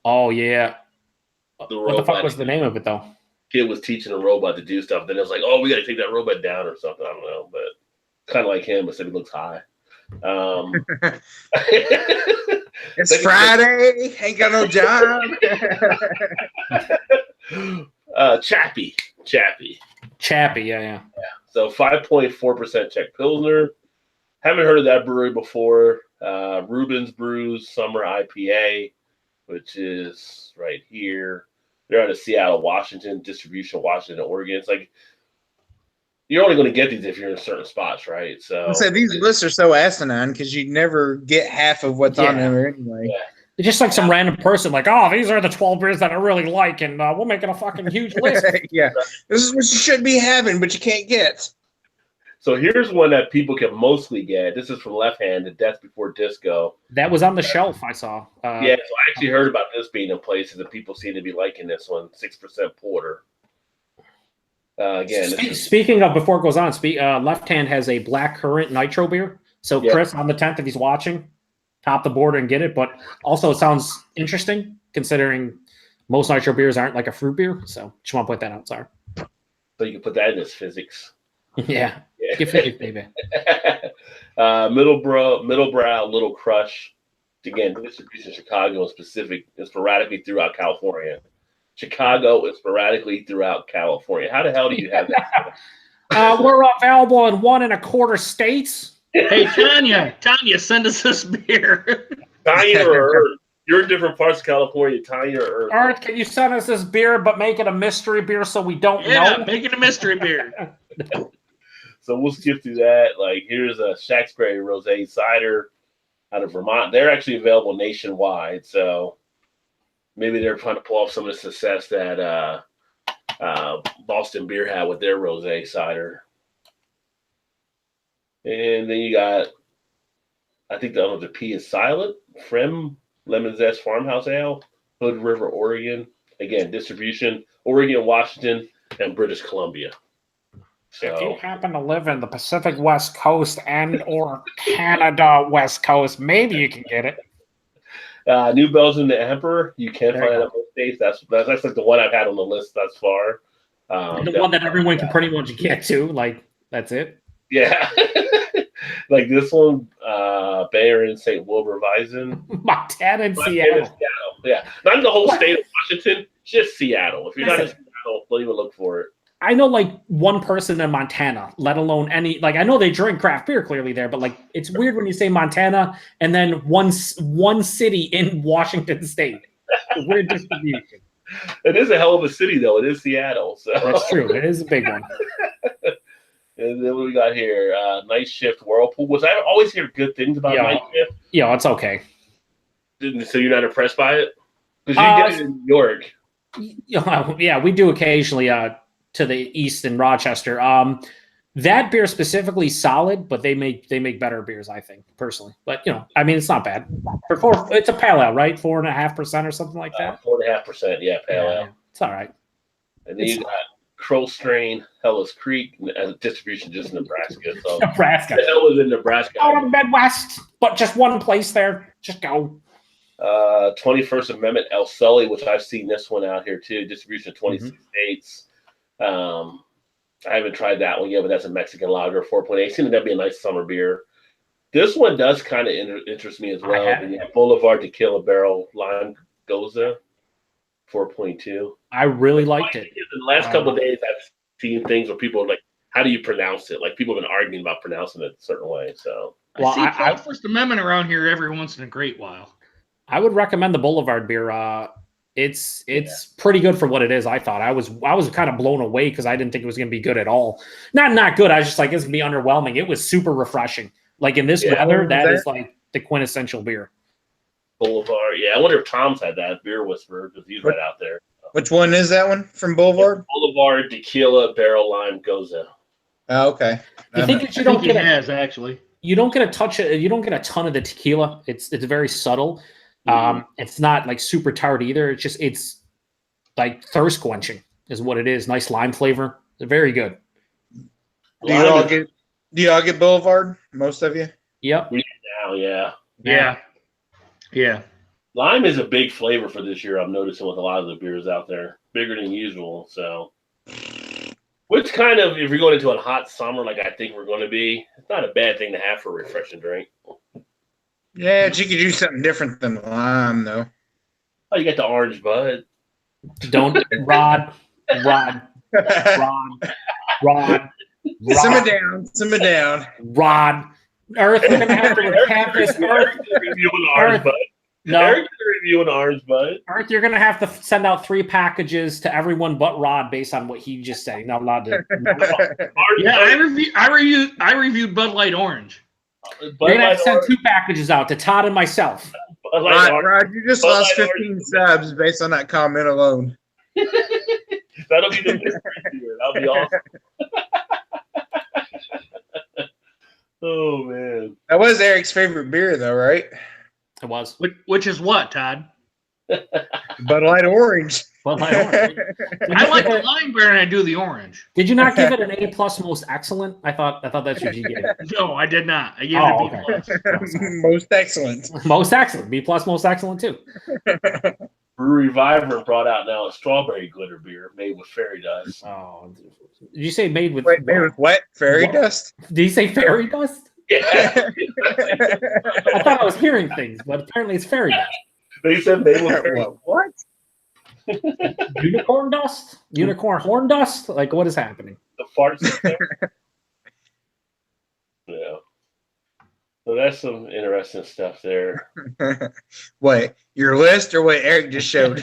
oh yeah.
What
the fuck was the name of it though?
Kid was teaching a robot to do stuff. Then it was like, oh, we got to take that robot down or something. I don't know, but kind of like him, except he looks high.
It's Friday. Ain't got no job.
Chappie.
Yeah.
So 5.4% Czech Pilsner. Haven't heard of that brewery before. Rubens Brews Summer IPA, which is right here. They're out of Seattle, Washington, distribution Washington, Oregon. It's like you're only going to get these if you're in certain spots, right? So
these lists are so asinine because you never get half of what's on them anyway.
Yeah.
It's just like some random person, like, oh, these are the 12 beers that I really like, and we're making a fucking huge list.
Yeah, this is what you should be having, but you can't get.
So here's one that people can mostly get. This is from Left Hand, The Death Before Disco.
That was on the shelf, I saw.
So I actually heard about this being in places, and people seem to be liking this one. 6% porter. Again,
speaking of, before it goes on, Left Hand has a black currant nitro beer. So Chris, on the 10th, if he's watching, top the board and get it. But also, it sounds interesting considering most nitro beers aren't like a fruit beer. So just want to point that out. Sorry.
So you can put that in as physics.
Yeah. Get physics, baby.
Middlebrow, Little Crush. Again, distribution Chicago and sporadically throughout California. Chicago and sporadically throughout California. How the hell do you have that?
We're available in 1 1/4 states.
Hey, Tanya, send us this beer.
Tanya or Earth? You're in different parts of California. Tanya or Earth?
Earth, can you send us this beer, but make it a mystery beer so we don't know?
Make it a mystery beer.
So we'll skip through that. Like, here's a Shacksbury Rosé Cider out of Vermont. They're actually available nationwide. So maybe they're trying to pull off some of the success that Boston Beer had with their Rosé Cider. And then you got, I think the P is silent. Frem Lemon Zest Farmhouse Ale, Hood River, Oregon. Again, distribution, Oregon, Washington, and British Columbia. So,
if you happen to live in the Pacific West Coast and or Canada West Coast, maybe you can get it.
New Belgium, the Emperor. You can find it in most states. That's like the one I've had on the list thus far.
The one that everyone can pretty much get to. Like, that's it.
Yeah. Like this one, Bayer in St. Wilbur Weizen.
Montana and Seattle.
Yeah. Not in the whole state of Washington, just Seattle. If you're not in Seattle, don't even look for it.
I know like one person in Montana, let alone any, like I know they drink craft beer clearly there, but like it's weird when you say Montana and then one city in Washington State. Weird distribution.
It is a hell of a city though. It is Seattle. So
that's true. It is a big one.
And then what we got here? Night Shift Whirlpool. I always hear good things about Night Shift.
Yeah, it's okay.
So you're not impressed by it? Because you did it in New York.
Yeah, we do occasionally to the east in Rochester. That beer specifically solid, but they make better beers, I think, personally. But I mean, it's not bad. It's a pale ale, right? 4.5% or something like that.
4.5%, yeah, pale ale.
Yeah. It's all right.
And then you got Crow Strain, Hellas Creek, and distribution just in Nebraska. So
Nebraska.
The hell was in Nebraska?
Out of the Midwest, but just one place there. Just go.
21st Amendment El Sully, which I've seen this one out here too. Distribution of 26 states. I haven't tried that one yet, but that's a Mexican lager, 4.8. Seems that'd be a nice summer beer. This one does kind of interest me as well. The Boulevard Tequila Barrel Lime Goza, 4.2.
I really liked it.
In the last couple of days, I've seen things where people are like, how do you pronounce it? Like, people have been arguing about pronouncing it a certain way. So,
I see First Amendment around here every once in a great while.
I would recommend the Boulevard beer. It's pretty good for what it is. I thought I was kind of blown away because I didn't think it was going to be good at all. Not good. I was just like, it's going to be underwhelming. It was super refreshing. Like in this weather, that is like the quintessential beer.
Boulevard. Yeah, I wonder if Tom's had that Beer Whisperer because he's right out there.
Which one is that one from Boulevard?
Boulevard Tequila Barrel Lime Goza.
Oh, okay.
The thing is, you don't get
actually.
You don't get you don't get a ton of the tequila. It's very subtle. It's not like super tart either. It's like thirst quenching is what it is. Nice lime flavor. They're very good.
Do you all get Boulevard? Most of you?
Yep.
We do now,
yeah.
Lime is a big flavor for this year. I'm noticing with a lot of the beers out there, bigger than usual. So, which kind of, if you're going into a hot summer like I think we're going to be, it's not a bad thing to have for a refreshing drink.
Yeah, but you could do something different than lime, though.
Oh, you got the orange bud.
Don't Rod.
Simmer down.
Rod. Earth, we're gonna have to recap this. Earth. No.
Eric's reviewing orange bud.
Earth, you're gonna have to send out 3 packages to everyone but Rod based on what he just said. You're not allowed to.
I reviewed Bud Light Orange.
You're going to have to send 2 packages out to Todd and myself.
Rod, you just lost 15 subs based on that comment alone.
That'll be the mystery beer. That'll be awesome. Oh, man.
That was Eric's favorite beer, though, right?
It was.
Which is what, Todd?
Bud Light Orange.
Bud Light Orange.
I like the lime beer and I do the orange.
Did you not give it an A+ most excellent? I thought that's what you gave.
No, I did not. I gave it a B+.
Most excellent.
Most excellent. B+ most excellent too.
Brewery Vibrant brought out now a strawberry glitter beer made with fairy dust.
Oh, did you say made with
what? Fairy dust?
Did you say fairy dust?
Yeah.
I thought I was hearing things, but apparently it's fairy dust.
They said made with fairy dust.
What?
Unicorn dust? Unicorn horn dust? Like, what is happening?
The farts. Yeah. So that's some interesting stuff there.
What, your list or what Eric just showed?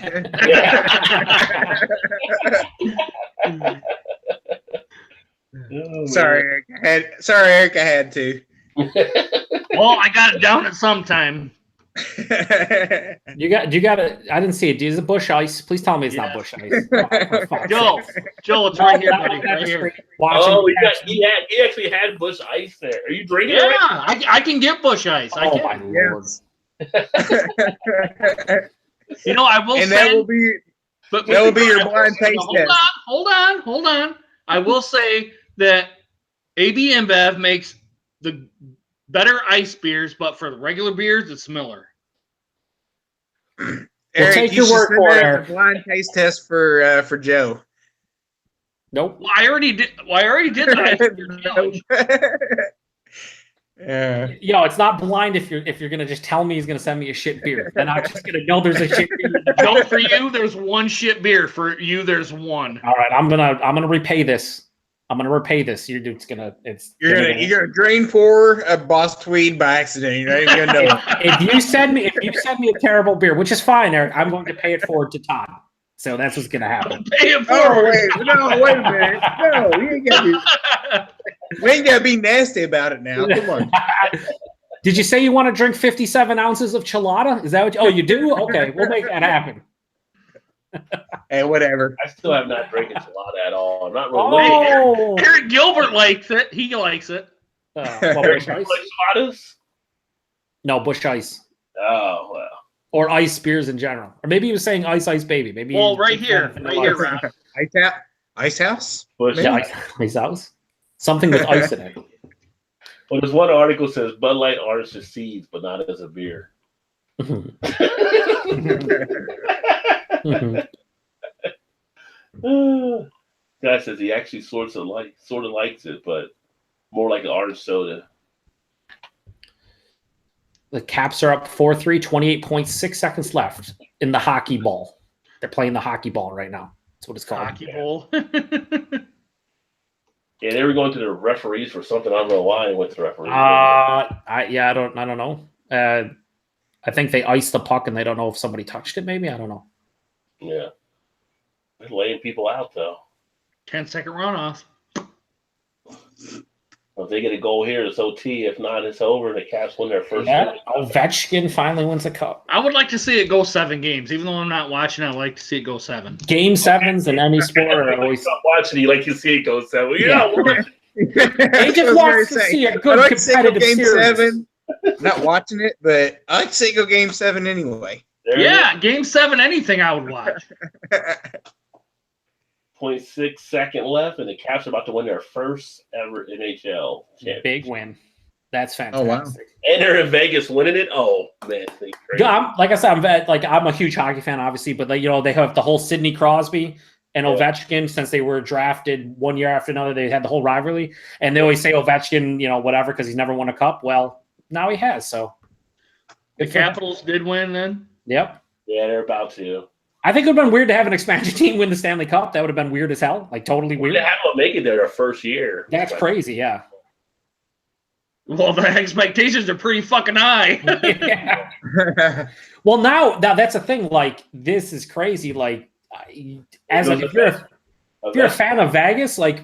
Oh,
sorry, Eric, I had to.
Well, I got it down at some time.
You got it. I didn't see it. Is it Bush Ice? Please tell me it's not Bush Ice.
Joe, it's right here, buddy. Right here.
Oh, he actually had Bush Ice there. Are you drinking it?
Yeah, I can get Bush Ice.
Oh my lord!
I will.
And that will be your blind taste test.
Hold on. I will say that AB InBev makes the better ice beers, but for the regular beers, it's Miller.
Eric,
take your word for it, Eric.
Blind taste test for Joe.
Nope.
Well, I already did the ice beer challenge.
Yeah.
Yo, it's not blind if you're gonna just tell me he's gonna send me a shit beer. Then I'm just gonna know there's a shit beer.
No, for you, there's one shit beer. For you, there's one.
All right, I'm gonna repay this. You're gonna
drain for a Boss Tweed by accident. You're not even gonna know it.
If you send me a terrible beer, which is fine, Eric, I'm going to pay it forward to Todd. So that's what's gonna happen.
Pay it forward.
Wait a minute. No, we ain't gotta be nasty about it now. Come on.
Did you say you want to drink 57 ounces of chilada? Is that what? You do? Okay, we'll make that happen.
Hey, whatever.
I still have not drank enchilada at all. I'm not really
Oh,
Eric Gilbert likes it. He likes it.
what,
Eric,
Bush
you
Ice?
like enchiladas?
No, Bush Ice.
Oh well.
Or ice beers in general. Or maybe he was saying ice baby. Maybe
Well,
he's
right
big
here,
fan of
right
vanilla
here,
ice.
Rob.
Ice House?
Bush
Maybe.
Yeah, ice house. Something with ice in it.
Well, there's one article that says Bud Light Orange to seeds, but not as a beer.
Mhm.
Guy says he actually sort of likes it, but more like an orange soda.
The Caps are up 4-3, 28.6 seconds left in the hockey ball. They're playing the hockey ball right now. That's what it's called.
Hockey bowl.
Yeah, they were going to the referees for something. I don't know why they went to the referees.
I don't know. I think they iced the puck and they don't know if somebody touched it. Maybe I don't know.
Yeah, they're laying people out though.
10-second runoff.
If they get a goal here, it's OT. If not, it's over. The Caps win their first.
Yeah, Ovechkin finally wins a cup.
I would like to see it go 7 games. Even though I'm not watching, I'd like to see it go 7.
Game sevens in any sport are always.
Stop watching. You like to see it go 7. You're
Yeah.
not watching.
They just want to see a good competitive
Game
series.
7. Not watching it, but I like to say go Game 7 anyway.
There it
Yeah, Game 7, anything I would watch.
0.6 second left, and the Caps are about to win their first ever NHL championship.
Big win. That's
Oh, wow.
fantastic.
And they're in Vegas winning it. Oh man, they crazy.
Yeah, like I said, I'm a huge hockey fan, obviously, but they have the whole Sidney Crosby and
Yeah.
Ovechkin since they were drafted one year after another. They had the whole rivalry, and they always say Ovechkin, whatever, because he's never won a cup. Well, now he has. So
The Capitals did win then.
Yep.
Yeah, they're about to.
I think it would have been weird to have an expansion team win the Stanley Cup. That would have been weird as hell, like totally
They
weird.
have them make it their first year.
That's crazy, yeah.
Well, the expectations are pretty fucking high.
Yeah. Well, now that's the thing. Like, this is crazy. Like, if you're a fan of Vegas, like,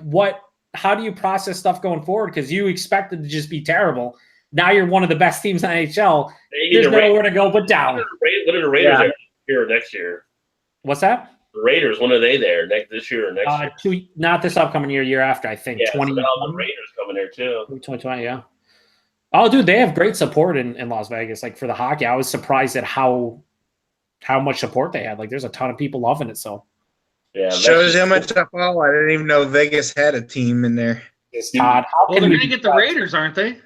how do you process stuff going forward? Because you expect it to just be terrible. Now you're one of the best teams in the NHL. There's nowhere to go but down.
What are the Raiders there here next year?
What's that?
The Raiders, when are they there? This year or next year?
Not this upcoming year after, I think.
Yeah,
20,
so now the Raiders coming there too.
2020, yeah. Oh, dude, they have great support in Las Vegas. Like, for the hockey, I was surprised at how much support they had. Like, there's a ton of people loving it. So
yeah,
shows how much I follow. I didn't even know Vegas had a team in there.
Todd,
Well, they're going to get the Raiders, aren't they?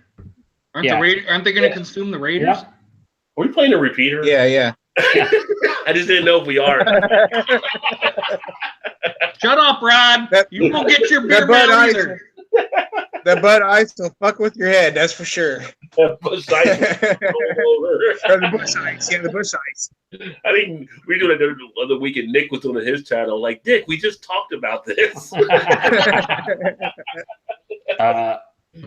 Aren't they going to consume the Raiders?
Yeah.
Are we playing a repeater?
Yeah.
I just didn't know if we are.
Shut up, Rod. You won't get your beer
Bud
now
Ice.
either.
The Bud Ice will fuck with your head, that's for sure.
Bush Ice roll over.
Or the Bush Ice. Yeah, the Bush Ice.
I think we do it the other week, and Nick was on his channel. Like, Dick, we just talked about this.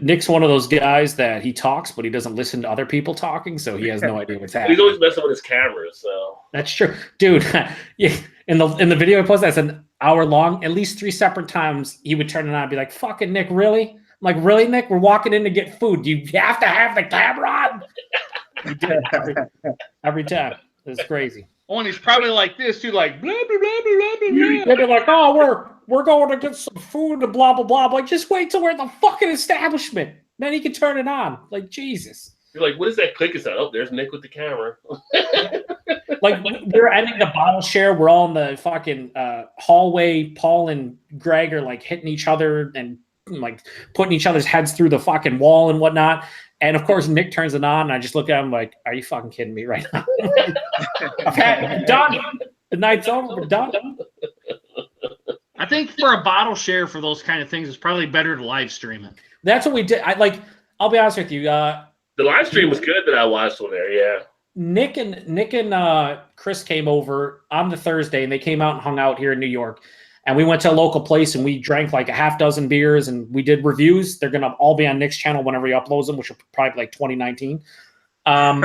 Nick's one of those guys that he talks, but he doesn't listen to other people talking, so he has no idea what's
He's
happening.
always messing with his camera, so.
That's true, dude. Yeah, in the video I posted, that's an hour long. At least 3 separate times, he would turn it on and be like, "Fucking Nick, really?" I'm like, "Really, Nick? We're walking in to get food. Do you have to have the camera on?" He did it every time. It's crazy.
Oh, and he's probably like this too, like blah blah blah blah blah blah.
They'd be like, "Oh, we're going to get some food and blah blah blah." I'm like, just wait till we're at the fucking establishment, then he can turn it on. Like, Jesus.
You're like, what is that clicking sound? Oh, there's Nick with the camera.
Like, we're ending the bottle share. We're all in the fucking hallway. Paul and Greg are like hitting each other and like putting each other's heads through the fucking wall and whatnot. And of course, Nick turns it on, and I just look at him like, "Are you fucking kidding me right now?" Okay, done. The night's over. We're done.
I think for a bottle share for those kind of things, it's probably better to live stream it.
That's what we did. I'll be honest with you.
The live stream was good that I watched on there, yeah.
Nick and Chris came over on the Thursday, and they came out and hung out here in New York. And we went to a local place, and we drank like a half dozen beers, and we did reviews. They're going to all be on Nick's channel whenever he uploads them, which will probably be like 2019. And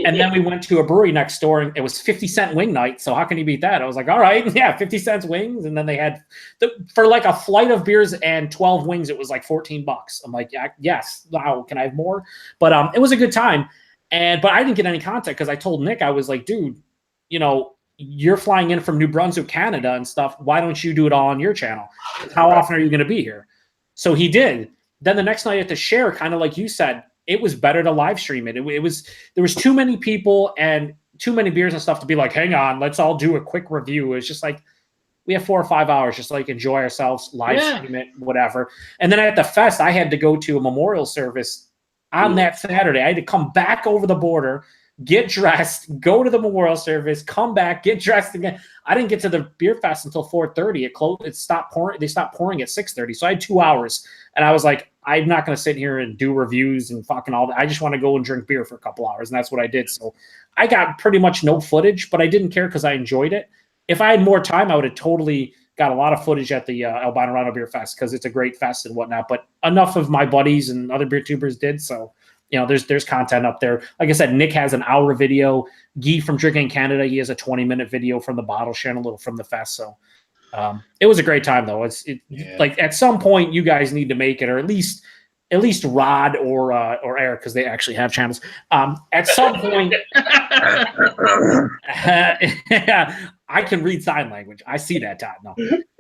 then we went to a brewery next door, and it was 50-cent wing night. So how can you beat that? I was like, all right, yeah, 50 cents wings. And then they had for like a flight of beers and 12 wings, it was like $14. I'm like, yeah, yes, wow, can I have more? But it was a good time. But I didn't get any contact because I told Nick, I was like, dude, you're flying in from New Brunswick, Canada and stuff. Why don't you do it all on your channel? How often are you going to be here? So he did. Then the next night at the share, kind of like you said, it was better to live stream it. There was too many people and too many beers and stuff to be like, hang on, let's all do a quick review. It's just like, we have 4 or 5 hours, just like enjoy ourselves, live stream it, whatever. And then at the fest, I had to go to a memorial service on that Saturday. I had to come back over the border, get dressed, go to the memorial service, come back, get dressed again. I didn't get to the beer fest until 4:30. It closed. It stopped pouring. They stopped pouring at 6:30. So I had 2 hours, and I was like, I'm not going to sit here and do reviews and fucking all that. I just want to go and drink beer for a couple hours, and that's what I did. So I got pretty much no footage, but I didn't care because I enjoyed it. If I had more time, I would have totally got a lot of footage at the Albino Rhino Beer Fest because it's a great fest and whatnot. But enough of my buddies and other beer tubers did. So, there's content up there. Like I said, Nick has an hour video. Guy from Drinking Canada, he has a 20-minute video from the bottle share and a little from the fest. So it was a great time, though. Like at some point, you guys need to make it, or at least Rod or Eric, because they actually have channels. At some point, I can read sign language. I see that, Todd. No,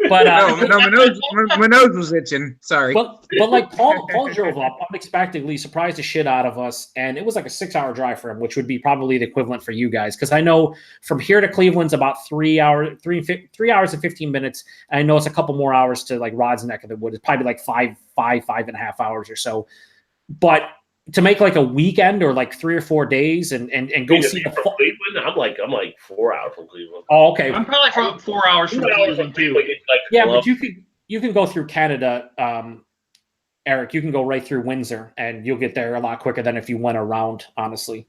but
my nose was itching. Sorry,
but like Paul drove up unexpectedly, surprised the shit out of us, and it was like a 6-hour drive for him, which would be probably the equivalent for you guys, because I know from here to Cleveland's about 3 hours and 15 minutes. And I know it's a couple more hours to like Rod's neck of the woods. It's probably like 5.5 hours or so, but to make like a weekend or like 3 or 4 days and go see the
Cleveland. I'm like 4 hours from Cleveland.
Oh, okay.
I'm probably from 4 hours from Cleveland too.
Yeah, but you can go through Canada, Eric. You can go right through Windsor, and you'll get there a lot quicker than if you went around. Honestly.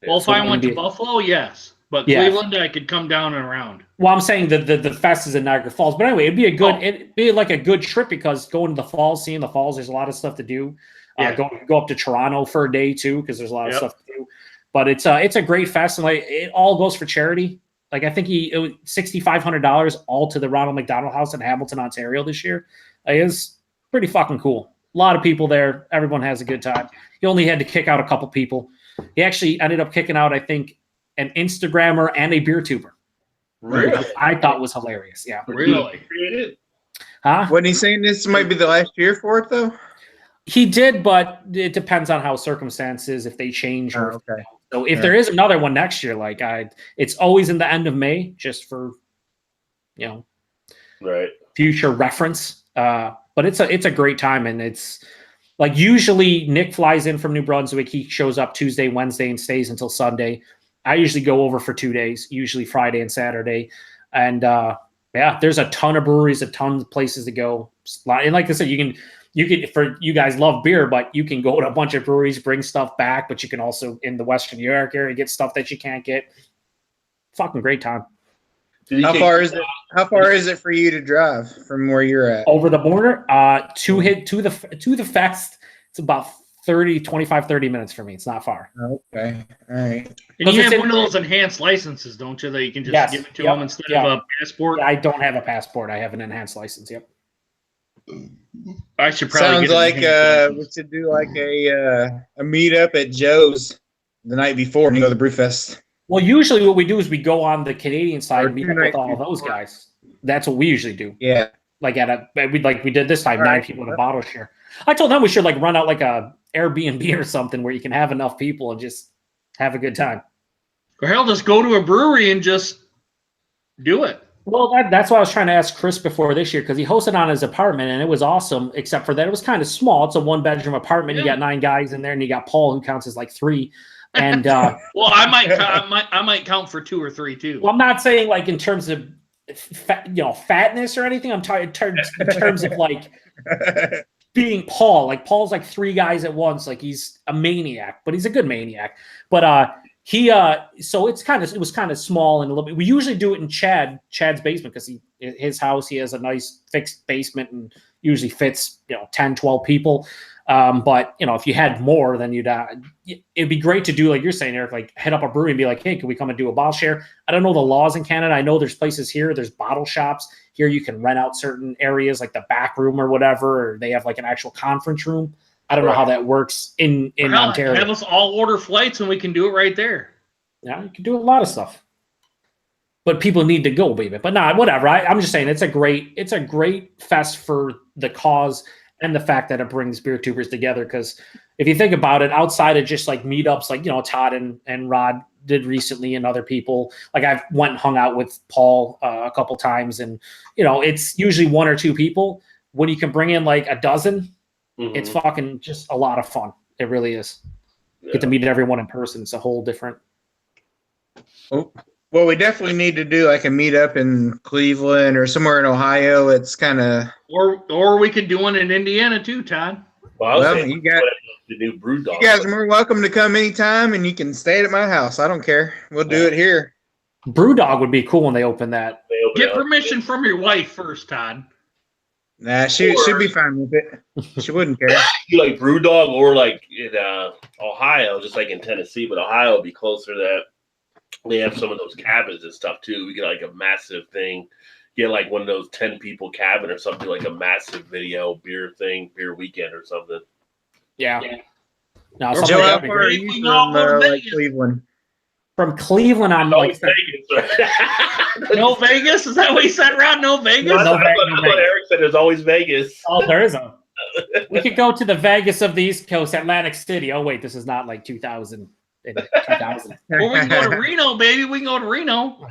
Well, if I went to Buffalo, yes, but Cleveland, I could come down and around.
Well, I'm saying the fest is in Niagara Falls, but anyway, it'd be like a good trip because going to the falls, seeing the falls, there's a lot of stuff to do. Go up to Toronto for a day too, because there's a lot of stuff to do. But it's a great fest, and like it all goes for charity. Like I think it was $6,500 all to the Ronald McDonald House in Hamilton, Ontario this year. It was pretty fucking cool. A lot of people there. Everyone has a good time. He only had to kick out a couple people. He actually ended up kicking out, I think, an Instagrammer and a beer tuber.
Really?
I thought was hilarious. Yeah.
Really?
Huh?
Wasn't he saying this might be the last year for it though?
He did, but it depends on how circumstances, if they change. Or
okay.
So if there is another one next year, it's always in the end of May, just for,
right,
future reference. But it's a great time, and it's like usually Nick flies in from New Brunswick. He shows up Tuesday, Wednesday, and stays until Sunday. I usually go over for 2 days, usually Friday and Saturday, and there's a ton of breweries, a ton of places to go. And like I said, you can, for you guys love beer, but you can go to a bunch of breweries, bring stuff back, but you can also in the Western New York area get stuff that you can't get. Fucking great time.
How far is it for you to drive from where you're at?
Over the border, to the fest, it's about 30 minutes for me. It's not far.
Okay. All right.
And you have one of those enhanced licenses, don't you, that you can just give it to them instead of a passport?
I don't have a passport. I have an enhanced license. Yep.
I should probably
sounds like we should do like a meetup at Joe's the night before and go to the Brewfest.
Well, usually what we do is we go on the Canadian side and meet up with all those guys. That's what we usually do.
Yeah.
Like we did this time, 9 people in a bottle share. I told them we should like run out like a Airbnb or something where you can have enough people and just have a good time.
Or hell, just go to a brewery and just do it.
Well, that's why I was trying to ask Chris before this year, because he hosted on his apartment and it was awesome, except for that it was kind of small. It's a 1-bedroom apartment. You got 9 guys in there, and you got Paul, who counts as like 3. And
well, I might count for 2 or 3 too.
Well, I'm not saying like in terms of fatness or anything. I'm talking in terms of like being Paul. Like Paul's like 3 guys at once. Like he's a maniac, but he's a good maniac. But so it was kind of small and a little bit. We usually do it in Chad's basement because his house, he has a nice fixed basement and usually fits 10, 12 people. But if you had more, then it'd be great to do like you're saying, Eric, like head up a brewery and be like, hey, can we come and do a bottle share? I don't know the laws in Canada. I know there's places here, there's bottle shops here. You can rent out certain areas like the back room or whatever, or they have like an actual conference room. I don't know how that works in Ontario.
Have us all order flights and we can do it right there.
Yeah, you can do a lot of stuff. but people need to go, baby. But nah, whatever. I'm just saying it's a great fest for the cause and the fact that it brings beer tubers together. Because if you think about it, outside of just like meetups, like Todd and Rod did recently, and other people, like I've went and hung out with Paul a couple times, and it's usually one or two people. When you can bring in like a dozen, it's fucking just a lot of fun. It really is. Get to meet everyone in person. It's a whole different.
Oh. Well, we definitely need to do like a meetup in Cleveland or somewhere in Ohio. It's kind of
or we could do one in Indiana too, Todd.
Well, you got
the new brew dog.
You guys are more welcome to come anytime, and you can stay at my house. I don't care. We'll do it here.
Brewdog would be cool when they open that.
Get permission from your wife first, Todd.
Nah, she'd be fine with it. She wouldn't care.
You like Brewdog, or like in Ohio, just like in Tennessee, but Ohio would be closer to that. They have some of those cabins and stuff too. We get like a massive thing. Get like one of those 10 people cabin or something, like a massive video beer weekend or something.
Yeah.
No, Joe, how far are you from Cleveland?
From Cleveland, I'm like
Vegas.
No Vegas? Is that what you said, Rod? No Vegas?
No, that's what Eric said. There's always Vegas.
Oh, there is a. We could go to the Vegas of the East Coast, Atlantic City. Oh wait, this is not like 2000. In 2000.
Well, we can go to Reno, baby. We can go to Reno.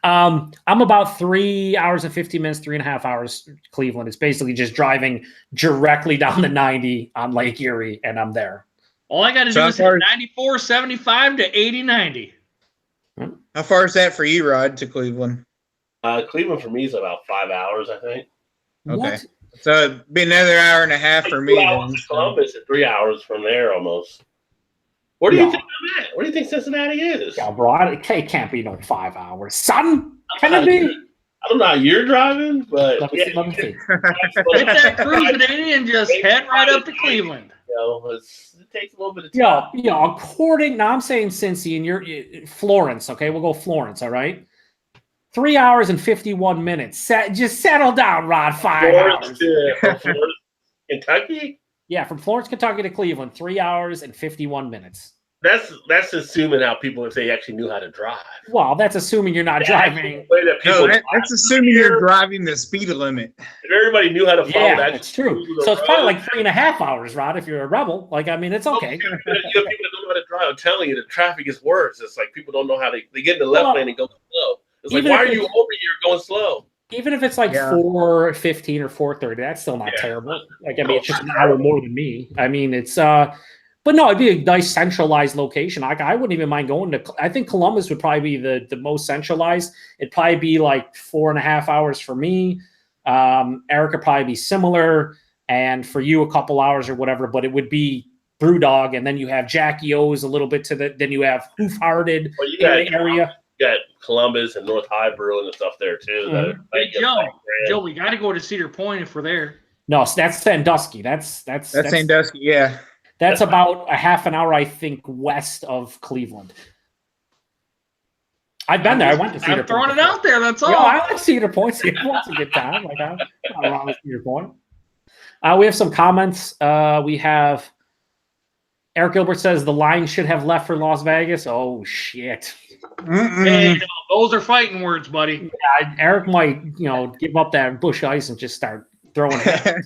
I'm about 3 hours and 50 minutes, 3.5 hours. Cleveland. It's basically just driving directly down the 90 on Lake Erie, and I'm there.
All I got to do is hit 94, 75 to 80, 90.
How far is that for you, Rod, to Cleveland?
Cleveland for me is about 5 hours, I think.
Okay. What? So it'd be another hour and a half for me.
Columbus is 3 hours from there almost. What do you think I'm at? What do you think Cincinnati is?
Yeah, bro, it can't be no 5 hours. Son, can it be?
I don't know how you're driving, but
let me see.
Get that cruising in and just head right up to Cleveland.
It takes a little bit of time.
Now I'm saying Cincy, and you're Florence, okay? We'll go Florence, all right? 3 hours and 51 minutes. Just settle down, Rod. 5 hours.
From Florence, Kentucky?
Yeah, from Florence, Kentucky to Cleveland, 3 hours and 51 minutes.
That's assuming how people, if they actually knew how to drive.
Well, that's assuming you're not driving.
That's assuming you're driving the speed limit.
If everybody knew how to follow that.
That's true. So it's probably like 3.5 hours, Rod, if you're a rebel. Like, I mean, it's okay.
You have people that don't know how to drive. I'm telling you, the traffic is worse. It's like people don't know how they get in the left lane and go slow. It's like, why are you over here going slow?
Even if it's like 4:15 or 4:30, that's still not terrible. Like, I mean, it's just an hour more than me. I mean, it's but no, it'd be a nice centralized location. Like, I wouldn't even mind going to. I think Columbus would probably be the most centralized. It'd probably be like 4.5 hours for me. Eric would probably be similar, and for you a couple hours or whatever. But it would be Brewdog, and then you have Jackie O's a little bit to the. Then you have Hoof Hearted in the area.
You got Columbus and North High Brewing and stuff there too.
Mm-hmm. Hey, Joe, we got to go to Cedar Point if we're there.
No, that's Sandusky. That's
Sandusky. Yeah.
That's about a half an hour, I think, west of Cleveland. I've been there. I went to Cedar Point.
I'm throwing it out there. That's all.
Yeah, I like Cedar Point. Cedar Point's a good time. Like, I'm not wrong with Cedar Point. We have some comments. We have Eric Gilbert says the line should have left for Las Vegas. Oh, shit.
Hey, those are fighting words, buddy.
Yeah, Eric might, give up that bush ice and just start throwing it.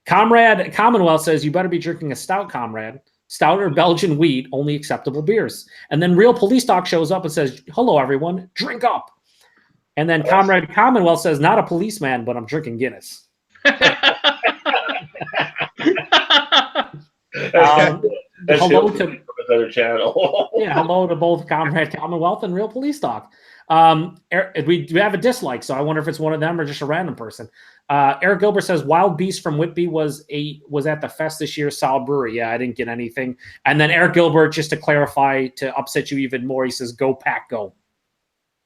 Comrade Commonwealth says you better be drinking a stout, comrade. Stout or Belgian wheat, only acceptable beers. And then Real Police Talk shows up and says, hello, everyone, drink up. And then Comrade Commonwealth says, not a policeman, but I'm drinking Guinness. Hello to
another channel.
hello to both Comrade Commonwealth and Real Police Talk. We do have a dislike, so I wonder if it's one of them or just a random person. Eric Gilbert says Wild Beast from Whitby was at the fest this year. Solid brewery. Yeah, I didn't get anything. And then Eric Gilbert, just to clarify, to upset you even more, he says go Pack Go.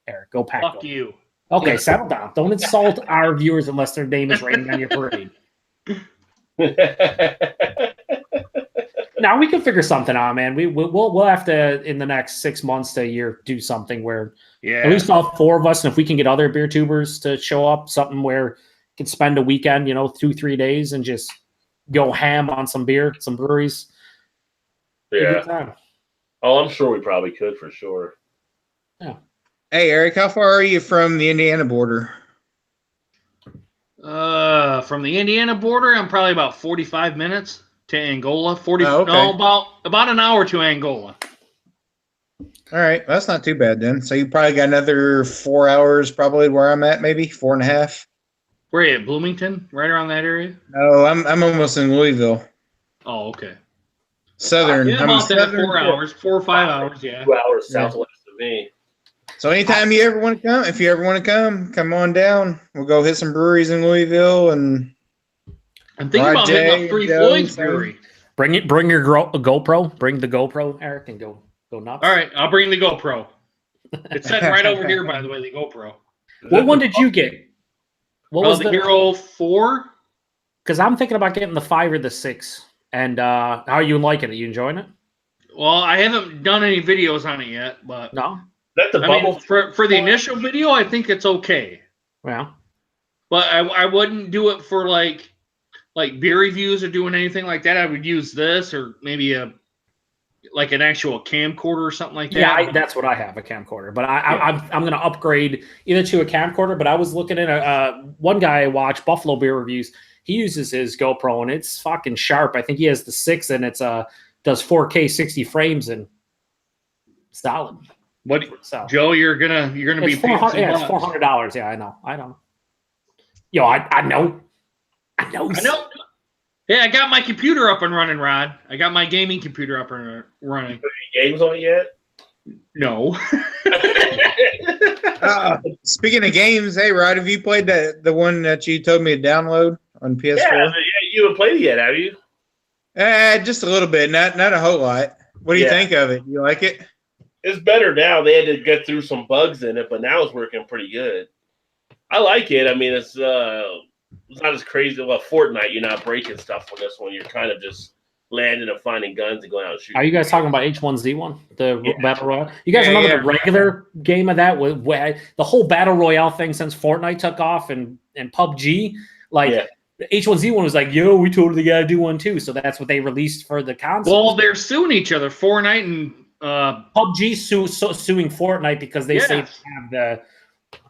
Eric, go Pack Go.
Fuck you.
Okay, settle down. Don't insult our viewers unless their name is written on your parade. Now we can figure something out, man. We'll have to in the next 6 months to a year do something where at least all four of us, and if we can get other beer tubers to show up, something where we can spend a weekend, 2-3 days, and just go ham on some beer, some breweries.
Yeah. Oh, I'm sure we probably could for sure.
Yeah.
Hey, Eric, how far are you from the Indiana border?
From the Indiana border, I'm probably about 45 minutes to Angola. 40,
Oh, okay.
no, about an hour to Angola.
All right, that's not too bad then. So you probably got another 4 hours, probably where I'm at, maybe 4.5.
Where are you at? Bloomington, right around that area?
No, I'm almost in Louisville,
Oh, okay.
southern.
Yeah,
I'm
about that.
southern.
4 hours, 4 or 5 hours. Yeah.
2 hours
Yeah.
southwest of me.
So anytime you ever want to come, if you ever want to come on down. We'll go hit some breweries in Louisville and
I'm thinking about hitting
Jay
up Three
and Joe,
Floyd's
so-
brewery.
Bring your GoPro. Bring the GoPro, Eric, and go nuts.
All right, I'll bring the GoPro. It's sitting right over here, by the way. The GoPro.
What one did you get? What was
the Hero 4?
Because I'm thinking about getting the 5 or the 6. And how are you liking it? You enjoying it?
Well, I haven't done any videos on it yet, but
No.
That's the
I
bubble.
mean, for the initial video, I think it's okay.
Well,
But I wouldn't do it for like beer reviews or doing anything like that. I would use this or maybe an actual camcorder or something like that.
yeah, that's what I have, a camcorder. But I'm going to upgrade either to a camcorder. But I was looking at one guy I watched, Buffalo Beer Reviews. He uses his GoPro and it's fucking sharp. I think he has the 6 and it's does 4K 60 frames and solid.
What,
So
Joe? You're gonna be
it's
paying
$400.
some
Yeah, it's
bucks.
$400. Yeah, I know. Yo, I know.
I know. Yeah, I got my computer up and running, Rod. I got my gaming computer up and running.
Any games on it yet?
No.
Speaking of games, hey Rod, have you played the one that you told me to download on PS4?
Yeah, you haven't played it yet, have you?
Just a little bit, not a whole lot. What do you think of it? You like it?
It's better now. They had to get through some bugs in it, but now it's working pretty good. I like it. I mean, it's not as crazy. Well, Fortnite, you're not breaking stuff with this one. You're kind of just landing and finding guns and going out and shooting.
Are you guys talking about H1Z1, the Battle Royale? You guys remember the regular game of that? Where the whole Battle Royale thing since Fortnite took off and PUBG? The H1Z1 was like, yo, we totally got to do one too. So that's what they released for the console.
Well, they're suing each other. Fortnite and
PUBG suing Fortnite because they say they have the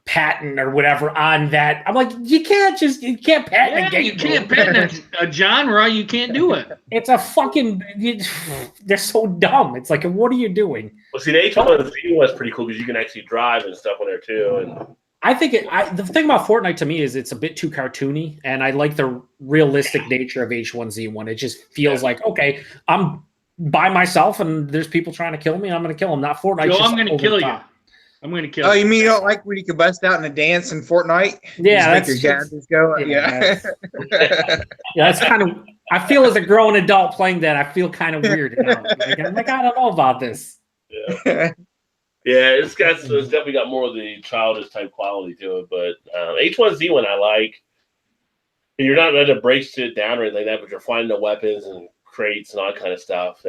patent or whatever on that. I'm like, you can't patent a game.
You can't patent a genre. You can't do it.
It's a fucking. They're so dumb. It's like, what are you doing?
Well, see, the H1Z1 was pretty cool because you can actually drive and stuff on there too. And
I think the thing about Fortnite to me is it's a bit too cartoony, and I like the realistic nature of H1Z1. It just feels like, okay, I'm by myself, and there's people trying to kill me. I'm going to kill them. Not Fortnite.
Joe, I'm going to kill you. I'm going to kill you.
Oh, you mean you don't like when you can bust out in a dance in Fortnite?
Yeah,
just make your gadgets go. Yeah.
That's kind of. I feel as a grown adult playing that, I feel kind of weird. I'm like, I don't know about this.
Yeah. Yeah, it's definitely got more of the childish type quality to it. But H1Z1 I like. And you're not ready to break shit down or anything like that, but you're finding the weapons and crates and all that kind of stuff.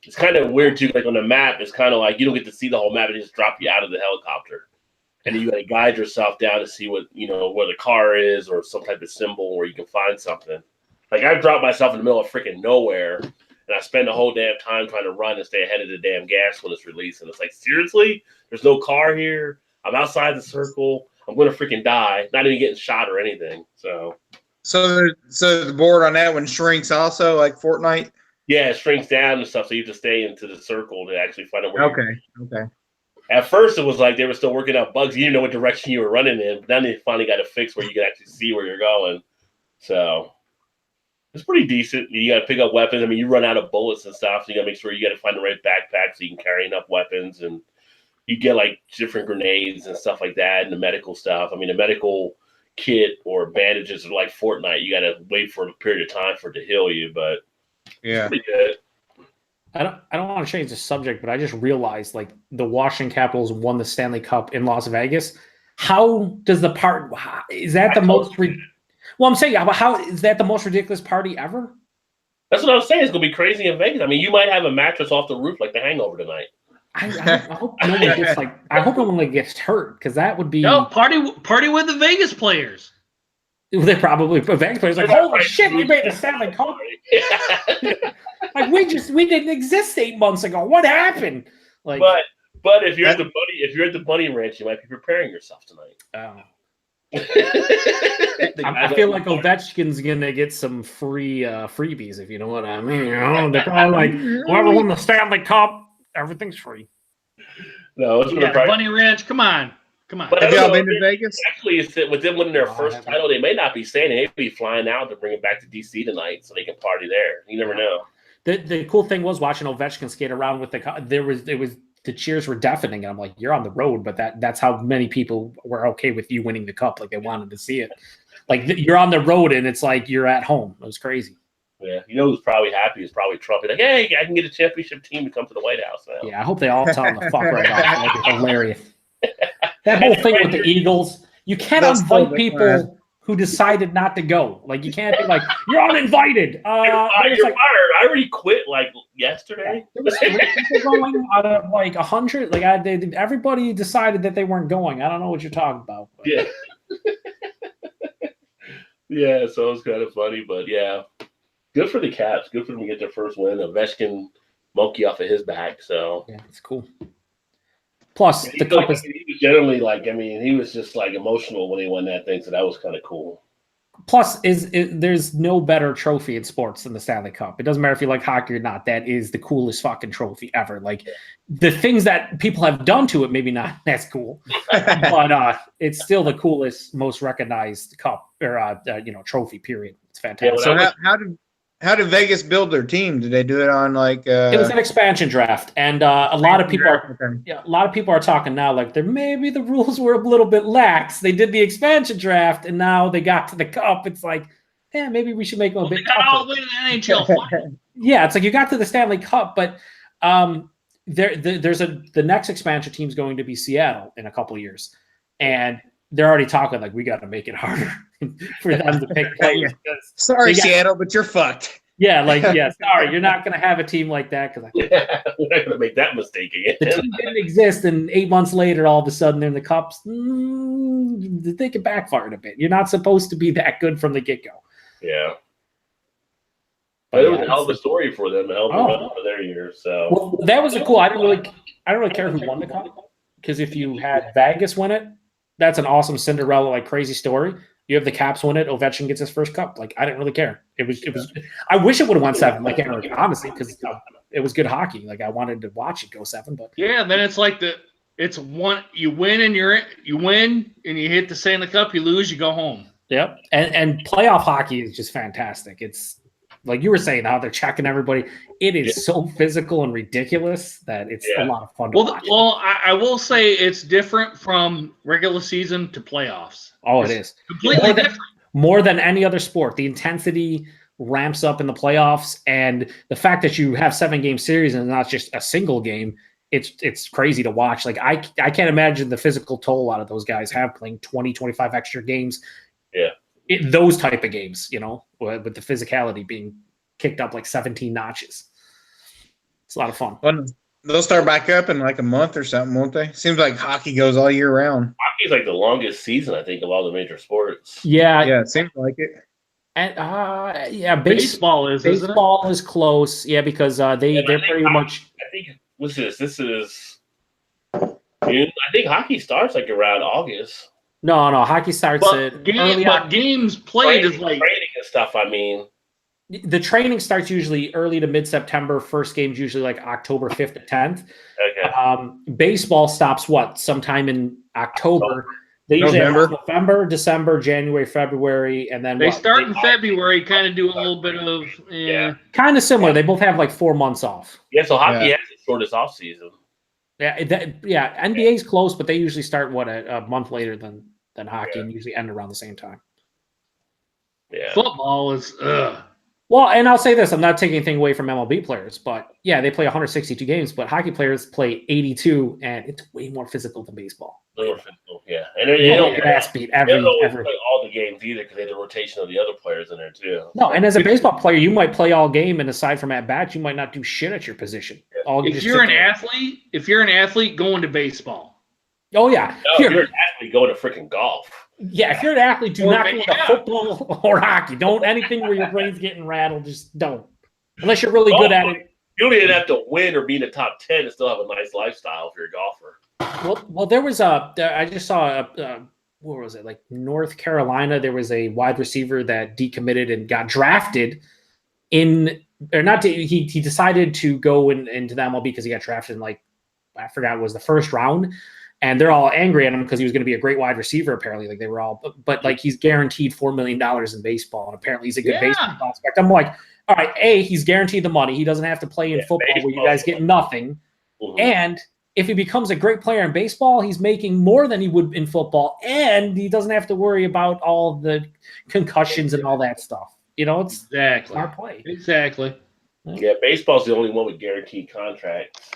It's kind of weird too. Like on the map, it's kind of like you don't get to see the whole map; it just drop you out of the helicopter, and then you got to guide yourself down to see what where the car is or some type of symbol where you can find something. Like I've dropped myself in the middle of freaking nowhere, and I spend the whole damn time trying to run and stay ahead of the damn gas when it's released. And it's like, seriously, there's no car here. I'm outside the circle. I'm gonna freaking die. Not even getting shot or anything. So
the board on that one shrinks also, like Fortnite.
Yeah, it shrinks down and stuff, so you have to stay into the circle to actually find out where.
Okay.
At first, it was like they were still working out bugs. You didn't know what direction you were running in, but then they finally got it fixed where you can actually see where you're going. So it's pretty decent. You got to pick up weapons. I mean, you run out of bullets and stuff, so you got to make sure you got to find the right backpack so you can carry enough weapons, and you get like different grenades and stuff like that, and the medical stuff. I mean, the medical kit or bandages are like Fortnite. You got to wait for a period of time for it to heal you, but
yeah,
it's pretty good.
I don't want to change the subject, but I just realized like the Washington Capitals won the Stanley Cup in Las Vegas. How does the part? Is that the most? Well, I'm saying, how is that the most ridiculous party ever?
That's what I was saying. It's gonna be crazy in Vegas. I mean, you might have a mattress off the roof like The Hangover tonight.
I hope no one gets I hope no one gets hurt because that would be
party with the Vegas players.
They probably Vegas players like, holy shit, we made the Stanley Cup. Like we didn't exist 8 months ago. What happened? Like,
but But if you're at the bunny ranch, you might be preparing yourself tonight.
I feel like Ovechkin's gonna get some free freebies, if you know what I mean. You know, they're probably like, whoever won the Stanley Cup, everything's free.
No, it's
the Bunny Ranch. Come on.
But have y'all been to Vegas?
Actually, with them winning their first title, they may not be staying. They may be flying out to bring it back to DC tonight so they can party there. You never know.
The cool thing was watching Ovechkin skate around with the cheers were deafening, and I'm like, you're on the road, but that's how many people were okay with you winning the cup. Like, they wanted to see it. Like, you're on the road, and it's like you're at home. It was crazy.
Yeah, you know who's probably happy is probably Trump. He's like, hey, I can get a championship team to come to the White House now.
Yeah, I hope they all tell him the fuck right off. That'd be hilarious. That whole thing with the Eagles, you can't invite people who decided not to go. Like, you can't be like, you're uninvited.
You're fired. I already quit like yesterday.
There was 3 people going out of like 100. Like, everybody decided that they weren't going. I don't know what you're talking about. But.
Yeah. Yeah, so it was kind of funny, but yeah. Good for the Caps. Good for them to get their first win. Ovechkin monkey off of his back. So
yeah, it's cool. Plus,
he was generally like, I mean, he was just like emotional when he won that thing. So that was kind of cool.
Plus, there's no better trophy in sports than the Stanley Cup. It doesn't matter if you like hockey or not. That is the coolest fucking trophy ever. Like, the things that people have done to it, maybe not as cool, but it's still the coolest, most recognized cup or trophy. Period. It's fantastic.
Yeah, so how did Vegas build their team? Did they do it on like?
It was an expansion draft, and a lot of people are talking now like maybe the rules were a little bit lax. They did the expansion draft, and now they got to the cup. It's like, yeah, maybe we should make them a bit.
All the way to the NHL.
Yeah, it's like you got to the Stanley Cup, but there's the next expansion team is going to be Seattle in a couple of years, and they're already talking like we got to make it harder for them to pick players.
Sorry, Seattle, but you're fucked.
Yeah, sorry, you're not going to have a team like that because
we're not going to make that mistake again.
The team didn't exist, and 8 months later, all of a sudden they're in the Cups. They can backfire a bit. You're not supposed to be that good from the get-go.
Yeah. But it was a hell of a story for them, a hell of a run for their year. So
well, that was cool. I don't really care who won the cup because if you had Vegas win it, that's an awesome Cinderella like crazy story. You have the Caps win it, Ovechkin gets his first cup. Like, I didn't really care. It was. I wish it would have won 7. Like, honestly, because it was good hockey. Like, I wanted to watch it go 7. But
yeah, then it's like it's one. You win and you win and you hit the Stanley Cup. You lose, you go home.
Yep. And playoff hockey is just fantastic. It's like you were saying how they're checking everybody. It is so physical and ridiculous that it's a lot of fun to watch.
Well, I will say it's different from regular season to playoffs.
Oh, it is.
Completely different.
More than any other sport. The intensity ramps up in the playoffs, and the fact that you have 7-game series and not just a single game, it's crazy to watch. Like, I can't imagine the physical toll a lot of those guys have playing 20, 25 extra games.
Yeah.
Those type of games, with the physicality being kicked up like 17 notches. It's a lot of fun.
Well, they'll start back up in like a month or something, won't they? Seems like hockey goes all year round.
Hockey's like the longest season, I think, of all the major sports.
Yeah.
Yeah, it seems like it.
And
baseball
is close. Yeah, because they're pretty much.
I think what's this? This is June. I think hockey starts like around August.
No, hockey starts at
games played is like
training and stuff. I mean,
the training starts usually early to mid-September. First game's usually like October 5th to 10th.
Okay.
Baseball stops sometime in October. They usually have November, December, January, February, and then
they start in February. Kind of do a little bit of
kind of similar. They both have like 4 months off.
Yeah, so hockey has the shortest off season.
Yeah, NBA's close, but they usually start a month later than hockey, and usually end around the same time.
Yeah,
football is.
Well, and I'll say this: I'm not taking anything away from MLB players, but yeah, they play 162 games, but hockey players play 82, and it's way more physical than baseball.
More physical, yeah, and they don't
get ass beat every
play all the games either because they have the rotation of the other players in there too.
No, and as a baseball player, you might play all game, and aside from at bat, you might not do shit at your position.
Yeah.
If you're an athlete, going to baseball.
Oh yeah,
no, if you're an athlete, going to freaking golf.
Yeah, if you're an athlete, do not go to football or hockey. Don't anything where your brain's getting rattled. Just don't. Unless you're really good at it.
You don't even have to win or be in the top 10 and still have a nice lifestyle if you're a golfer.
Well, there was I just saw what was it, like North Carolina? There was a wide receiver that decommitted and got drafted he decided to go into the MLB because he got drafted in, like, I forgot, it was the first round, and they're all angry at him because he was going to be a great wide receiver. Apparently, like, they were all, but like, he's guaranteed $4 million in baseball, and apparently he's a good baseball prospect. I'm like, all right, he's guaranteed the money. He doesn't have to play in football where you guys get nothing, and if he becomes a great player in baseball, he's making more than he would in football, and he doesn't have to worry about all the concussions and all that stuff. You know, it's smart play.
Exactly.
Yeah, baseball's the only one with guaranteed contracts.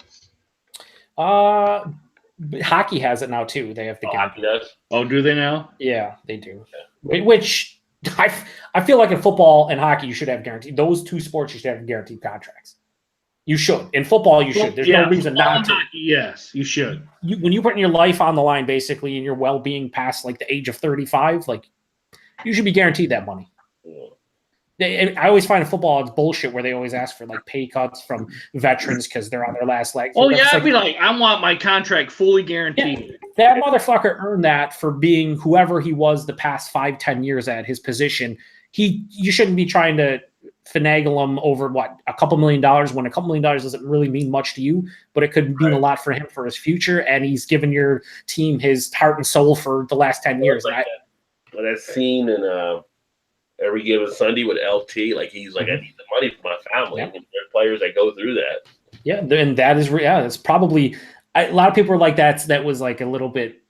Hockey has it now too. They have the
hockey does.
Oh, do they now?
Yeah, they do. Okay. Which I feel like in football and hockey, you should have guaranteed. Those two sports, you should have guaranteed contracts. You should. In football, you should. There's no reason not to.
Yes, you should.
When you're putting your life on the line, basically, and your well-being past, like, the age of 35, like, you should be guaranteed that money. I always find in football it's bullshit where they always ask for, like, pay cuts from veterans because they're on their last legs.
Oh, yeah, I'd be like, I want my contract fully guaranteed.
Yeah, that motherfucker earned that for being whoever he was the past 5-10 years at his position. You shouldn't be trying to finagle him over a couple $1 million when a couple $1 million doesn't really mean much to you, but it could mean a lot for him for his future. And he's given your team his heart and soul for the last 10 years.
Like that scene in Every Given Sunday with LT, like, he's like, I need the money for my family. And there are players that go through that. Yeah,
and that is it's probably a lot of people are like that was like a little bit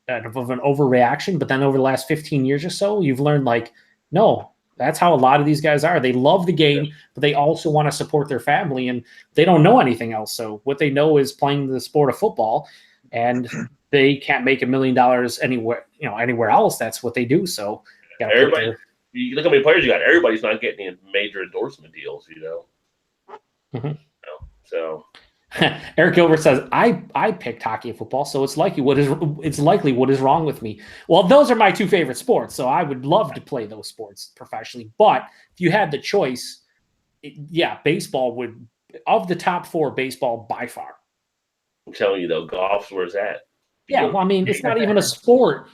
of an overreaction, but then over the last 15 years or so, you've learned, like, no, that's how a lot of these guys are. They love the game, but they also want to support their family, and they don't know anything else. So what they know is playing the sport of football, and they can't make $1 million anywhere else. That's what they do. So
everybody, you look how many players you got. Everybody's not getting any major endorsement deals, So
Eric Gilbert says, I picked hockey and football, so it's likely what is wrong with me. Well, those are my two favorite sports, so I would love to play those sports professionally. But if you had the choice, baseball would, of the top 4, baseball by far.
I'm telling you though, golf's where it's at.
Yeah, well, I mean, it's not even a sport.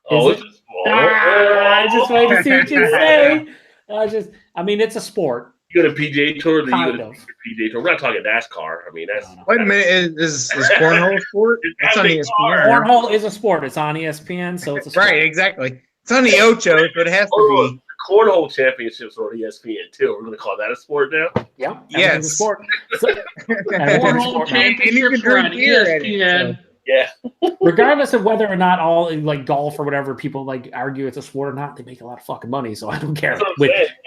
It's a sport.
I just wanted to see what you say. It's a sport.
You go to PGA Tour, then you go to PGA Tour. We're not talking NASCAR. I mean, that's.
Wait a minute, is cornhole a sport? It's on ESPN.
Cornhole is a sport. It's on ESPN, so it's a sport.
Right, exactly. It's on the Ocho, but it has to be.
Cornhole championships are on ESPN too. We're going to call that a sport now.
Yeah.
Yes.
A sport.
Cornhole championships are on ESPN.
Yeah.
Regardless of whether or not all, like, golf or whatever, people, like, argue it's a sport or not, they make a lot of fucking money, so I don't care.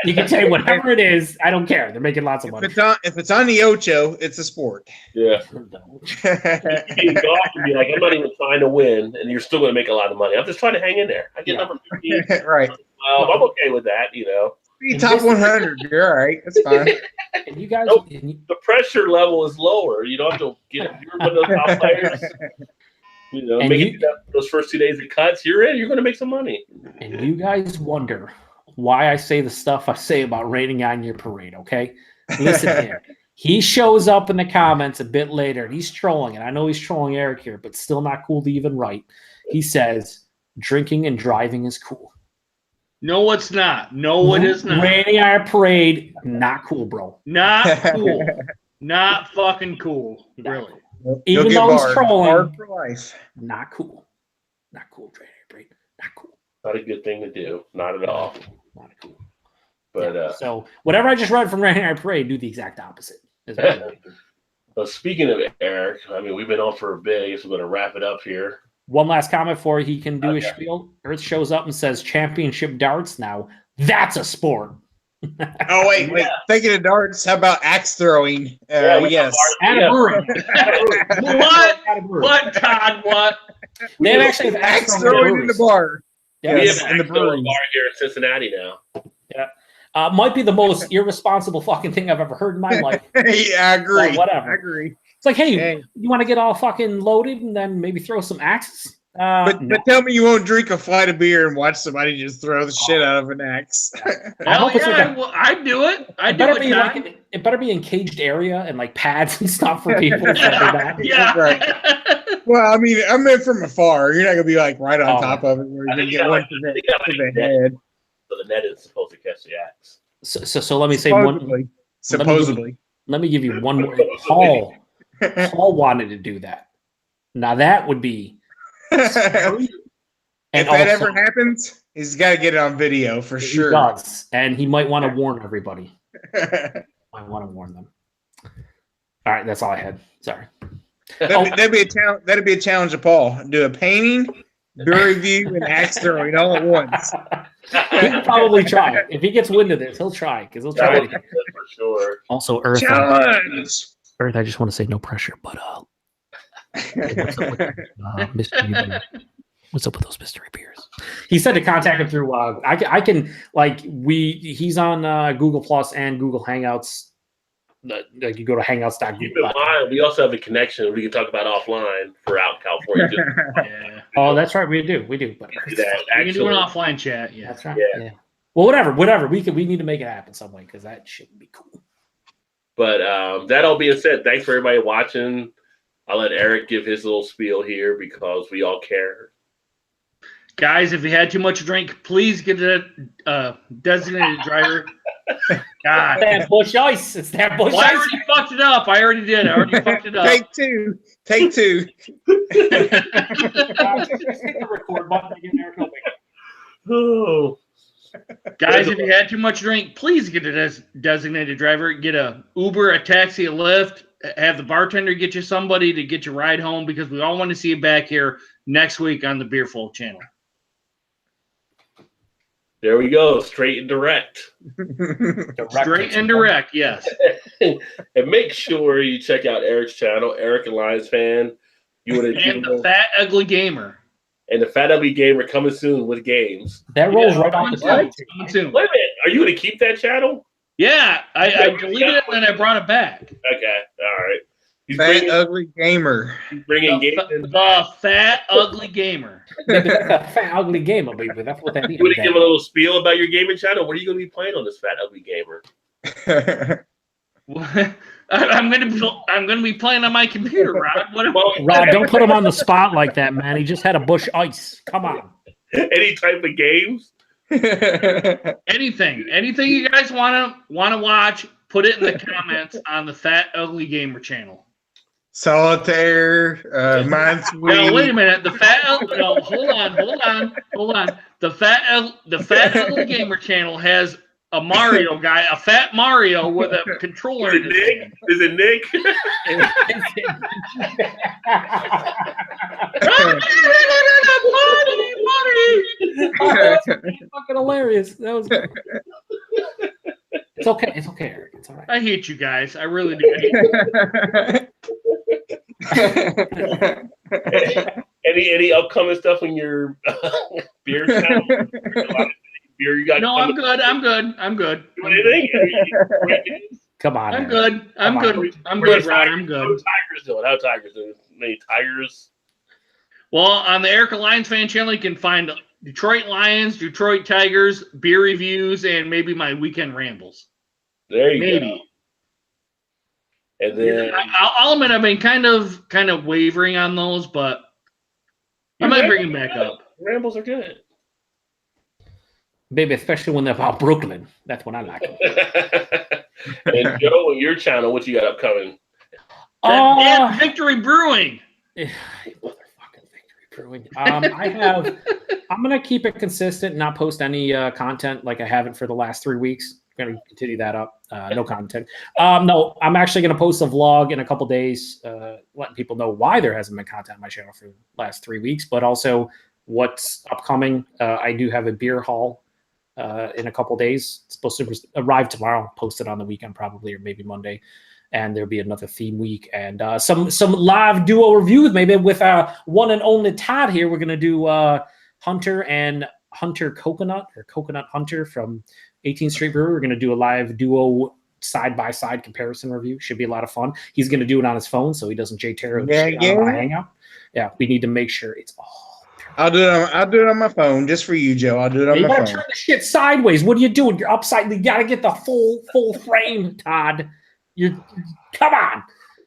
You can say whatever it is, I don't care. They're making lots of money.
If it's on the Ocho, it's a sport.
Yeah. You can golf and be like, I'm not even trying to win, and you're still going to make a lot of money. I'm just trying to hang in there. I get number 15.
Right.
Well, I'm okay with that,
Be top 100. You're all right. That's fine.
And you guys,
the pressure level is lower. You don't have to get you're one of those top players. Making those first 2 days of cuts, you're in. You're going to make some money.
And you guys wonder why I say the stuff I say about raining on your parade. Okay, listen here. He shows up in the comments a bit later, and he's trolling. And I know he's trolling Eric here, but still not cool to even write. He says drinking and driving is cool.
No, it's not. No, it is not.
Raining on our parade, not cool, bro.
Not cool. Not fucking cool. Really.
Even though he's trolling,
for life.
Not cool. Not cool, Trey. Not cool.
Not a good thing to do. Not at all.
Not cool.
But
so whatever I just read from Raining on Our Parade, do the exact opposite.
Well, speaking of Eric, I mean, we've been on for a bit. I guess we're going to wrap it up here.
One last comment before he can do his spiel. Earth shows up and says championship darts now. That's a sport.
Oh, wait. Thinking of darts, how about axe throwing? Yes.
What, Todd? What?
They actually have
axe throwing in the bar.
Yeah, we have an axe throwing bar here in Cincinnati now.
Yeah. Might be the most irresponsible fucking thing I've ever heard in my life.
Yeah, I agree.
Whatever.
I agree.
It's like, hey, you want to get all fucking loaded and then maybe throw some axes?
But
No.
tell me you won't drink a flight of beer and watch somebody just throw the shit out of an axe.
I hope it's like
I'd do it. I'd
it
do
better
it,
be
John.
like it better be in caged area and like pads and stuff for people. So they're not-
Yeah.
Right. Well, I mean, I meant from afar. You're not gonna be like right on
Oh,
top of it where
I
you're
think
gonna
you
get
got
one
like-
to the head.
So the net is supposed to catch the axe.
So let me say one.
Supposedly.
Let me give you one more. Paul wanted to do that. Now that would be.
If
And
that
also,
ever happens, he's got to get it on video for
he
sure.
does, and he might want to warn everybody. I want to warn them. All right, that's all I had. Sorry.
That'd be a challenge. That'd be a challenge to Paul. Do a painting, beer review, and axe throwing all at once.
He'll probably try it. If he gets wind of this, he'll try because he'll try it.
For sure.
Also, Earth.
Challenge.
Earth, I just want to say no pressure, but what's up with those mystery beers? He said to contact him through. I can he's on Google Plus and Google Hangouts. Like you go to hangouts.google.
Keep in mind, we also have a connection we can talk about offline for out in California.
Yeah.
Oh, that's right. We do. But
Do that,
We can do an
actually.
offline chat. Yeah.
that's right.
Yeah.
Well, whatever. We need to make it happen some way because that shouldn't be cool.
But that all being said, thanks for everybody watching. I'll let Eric give his little spiel here because we all care.
Guys, if you had too much to drink, please get a designated driver. God.
That bush ice. It's that bush
Well, I
ice.
already fucked it up. I already did. I already fucked it up.
Take two. Take two.
Record button again, Eric.
Oh.
Guys, if you had too much to drink, please get a designated driver. Get a Uber, a taxi, a Lyft. Have the bartender get you somebody to get your ride home because we all want to see you back here next week on the Beer Folk channel.
There we go. Straight and direct.
Straight and direct, yes.
And make sure you check out Eric's channel, Eric and Lions Fan. You want
And the Fat Ugly Gamer.
And the Fat Ugly Gamer coming soon with games.
That rolls right off the tongue.
Coming soon.
Wait a minute. Are you going to keep that channel?
Yeah, I deleted it and then I brought it back.
Okay. All right. He's
Fat ugly gamer.
bringing games in.
The Fat Ugly Gamer.
Maybe that's a fat ugly gamer, baby. That's what that means.
You want to give a little spiel about your gaming channel? What are you going to be playing on this Fat Ugly Gamer?
I'm gonna be playing on my computer, Rod.
Rod, don't put him on the spot like that, man. He just had a bush ice. Come on.
Any type of games?
Anything you guys wanna watch, put it in the comments on the Fat Ugly Gamer channel.
Solitaire, Minesweeper.
No, wait a minute. The Fat Ugly. No, hold on. The Fat Ugly Gamer channel has a Mario guy, a fat Mario with a controller in his hand.
Is it Nick?
That's fucking hilarious. That was good. It's okay. It's okay, Eric. It's all right.
I hate you guys. I really do. Hate you.
Any upcoming stuff in your beer channel? Beer you got?
No, I'm good.
Anything?
Come on.
I'm
Eric.
good. I'm good. I'm good, Rod. I'm good.
How Tigers doing? Many Tigers?
Well, on the Eric Lions Fan channel, you can find Detroit Lions, Detroit Tigers, beer reviews, and maybe my weekend rambles.
There you
Maybe.
go. And then
I'll admit I've been kind of wavering on those, but I might bring them back up.
Rambles are good.
Baby, especially when they're about Brooklyn. That's when I like them.
And Joe, on your channel, what you got upcoming?
And Victory Brewing.
Motherfucking Victory Brewing. I'm gonna keep it consistent, not post any content like I haven't for the last 3 weeks. I'm gonna continue that up. No content. No, I'm actually gonna post a vlog in a couple days, letting people know why there hasn't been content on my channel for the last 3 weeks, but also what's upcoming. I do have a beer haul in a couple days. It's supposed to arrive tomorrow. I'll post it on the weekend probably, or maybe Monday. And there'll be another theme week and some live duo reviews, maybe with one and only Todd here. We're gonna do Hunter and Hunter Coconut, or Coconut Hunter from 18th Street Brewery. We're gonna do a live duo side-by-side comparison review. Should be a lot of fun. He's gonna do it on his phone so he doesn't J Terror on my Hangout. Yeah, we need to make sure it's all
I'll do it on my phone just for you, Joe. I'll do it on
You
my
gotta
phone.
turn the shit sideways. What are you doing? You're upside. You gotta get the full frame, Todd. Come on.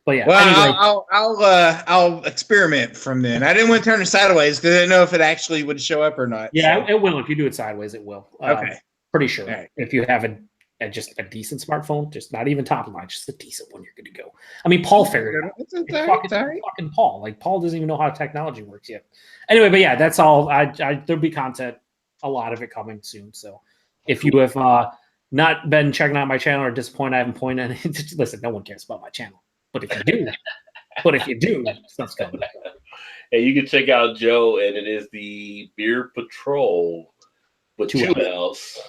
But yeah.
Well,
anyway,
I'll experiment from then. I didn't want to turn it sideways because I didn't know if it actually would show up or not.
yeah,
so.
it will. If you do it sideways, it will.
Okay.
Pretty sure.
All right.
If you have just a decent smartphone, just not even top of line, just a decent one, you're good to go. I mean, Paul figured it out.
It's
fucking Paul. Like Paul doesn't even know how technology works yet. Anyway, but yeah, that's all. There'll be content, a lot of it coming soon. So if you have not been checking out my channel or disappointed I haven't pointed at it, listen, no one cares about my channel. But if you do, stuff's coming.
Hey, you can check out Joe, and it is the Beer Patrol with two L's,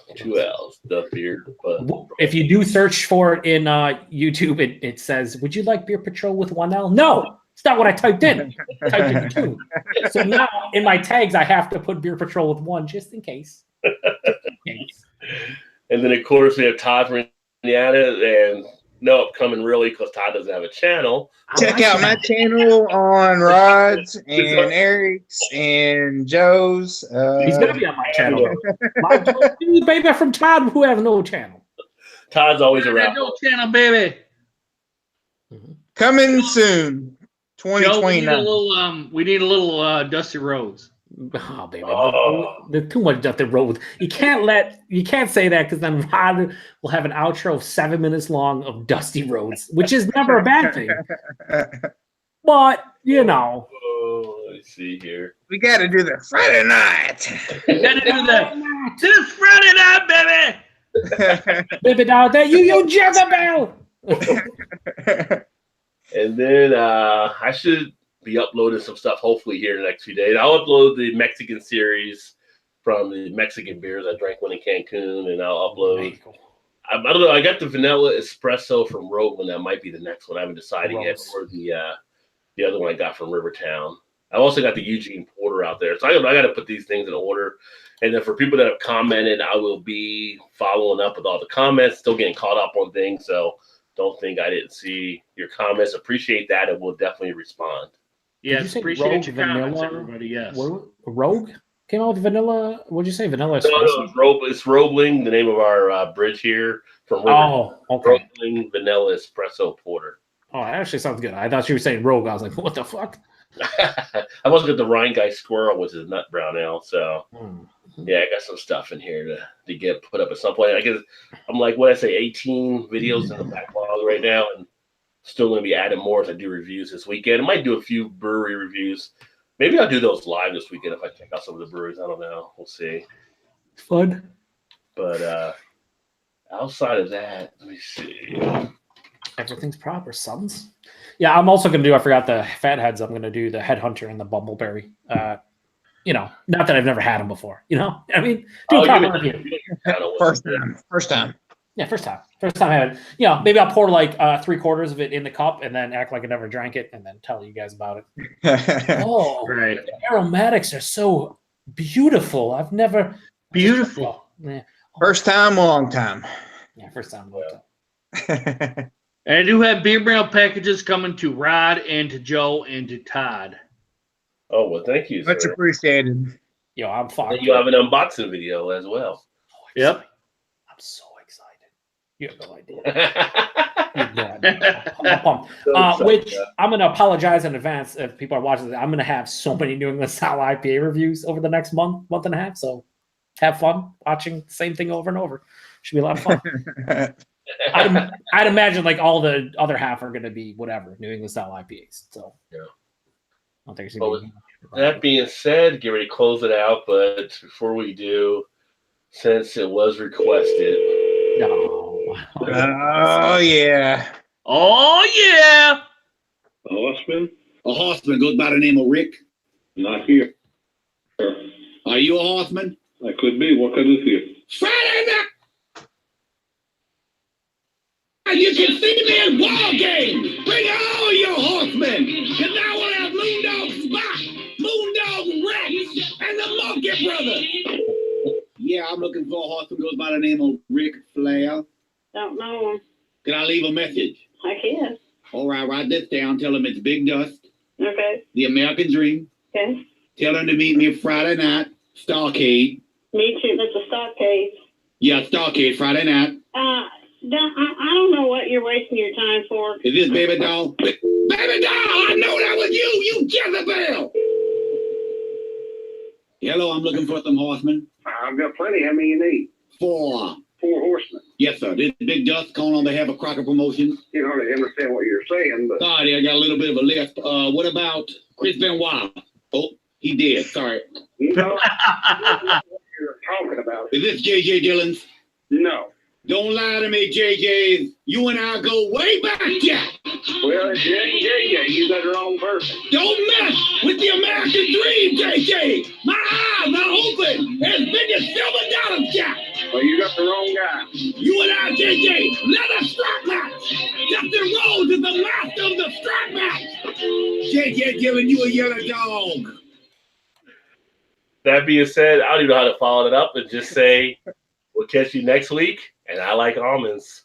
the Beer Patrol.
If you do search for it in YouTube, it says, "Would you like Beer Patrol with 1 L?" No, it's not what I typed in. I typed in 2. So now in my tags, I have to put Beer Patrol with 1 just in case.
And then, of course, we have Todd from Indiana, and no upcoming really because Todd doesn't have a channel.
Check out my channel on Rod's and Eric's and Joe's.
He's gonna be on my channel. My baby from Todd, who have no channel.
Todd's always around.
No channel, baby.
Coming soon,
2029. We need a little Dusty Rhodes.
Oh, baby. There's too much Dusty Rhodes. You can't say that because then Rod will have an outro of 7 minutes long of Dusty Rhodes, which is never a bad thing. But, you know.
Oh, let's see here.
We got to do the Friday night.
We got to do that. This Friday night, baby.
Baby doll, that you Jezebel.
And then I should be uploading some stuff hopefully here in the next few days. I'll upload the Mexican series from the Mexican beers I drank when in Cancun, and I'll upload. I don't know. I got the vanilla espresso from Rogue one. That might be the next one. I haven't decided yet. Or the other one I got from Rivertown. I've also got the Eugene Porter out there. So I got to put these things in order. And then for people that have commented, I will be following up with all the comments. Still getting caught up on things, so don't think I didn't see your comments. Appreciate that, and we'll definitely respond.
Yes, appreciate your comments, everybody. Yes.
Rogue came out with vanilla. What'd you say? Vanilla espresso?
No, it's Roebling, the name of our bridge here from River.
Oh, okay.
Roebling Vanilla Espresso Porter.
Oh, that actually sounds good. I thought you were saying Rogue. I was like, what the fuck?
I also got the Rhine Guy Squirrel, which is nut brown ale. So, yeah, I got some stuff in here to get put up at some point. I guess I'm like, what I say, 18 videos in the backlog right now, and still going to be adding more as I do reviews this weekend. I might do a few brewery reviews. Maybe I'll do those live this weekend if I check out some of the breweries. I don't know. We'll see.
Fun.
But outside of that, let me see.
Everything's proper, sons. Yeah, I'm also going to do, I forgot the Fatheads. I'm going to do the Headhunter and the Bumbleberry. You know, not that I've never had them before. You know, I mean,
First time.
Yeah, first time I had it. You know, maybe I'll pour like 3/4 of it in the cup and then act like I never drank it and then tell you guys about it. Oh,
right.
The aromatics are so beautiful. I've never
beautiful.
Yeah.
First time, long time.
Yeah, first time, long time.
And I do have beer barrel packages coming to Rod and to Joe and to Todd.
Oh, well, thank you,
Much
sir.
Appreciated.
Yo, I'm fucked.
And you have an unboxing video as well.
Yep.
I'm so excited. You have no idea. I'm pumped. Which I'm going to apologize in advance if people are watching this. I'm going to have so many New England style IPA reviews over the next month and a half. So have fun watching the same thing over and over. Should be a lot of fun. I'd imagine like all the other half are going to be whatever New England style IPAs. So
yeah,
I don't think it's going to be.
That being said, get ready to close it out. But before we do, since it was requested,
oh yeah,
a
horseman.
A horseman goes by the name of Rick.
Not here.
Are you a horseman?
I could be. What can I do for you?
Friday night. You can see me at ball games. Bring all your horsemen. Because now we'll have Moondog Spot, Moondog Rex, and the Monkey Brother. Yeah, I'm looking for a horseman goes by the name of Rick Flair.
Don't know him.
Can I leave a message?
I can.
All right, write this down. Tell him it's Big Dust,
Okay.
the American Dream,
Okay.
Tell him to meet me Friday night, Starcade.
Me too, Mr. Stockade.
Yeah, Starcade, Friday night.
I don't know what you're wasting your time for.
Is this Baby Doll? Baby Doll, I know that was you Jezebel! Hello, I'm looking for some horsemen.
I've got plenty. How many you need?
4.
4 horsemen.
Yes, sir. This is Big Dust calling on behalf of Crocker Promotions.
You don't really understand what you're saying, but
Sorry, I got a little bit of a list. What about Chris Benoit? Oh, he did. Sorry.
you know what you're talking about.
Is this J.J. Dillon's?
No.
Don't lie to me, J.J. You and I go way back, Jack.
Well, yeah, you got the wrong person.
Don't mess with the American dream, J.J. My eyes are open as big as silver dollars, Jack.
Well, you got the wrong guy.
You and I, J.J., leather strap match. Dustin Rhodes is the master of the strap match. J.J. giving you a yellow dog.
That being said, I don't even know how to follow it up and just say, we'll catch you next week. And I like almonds.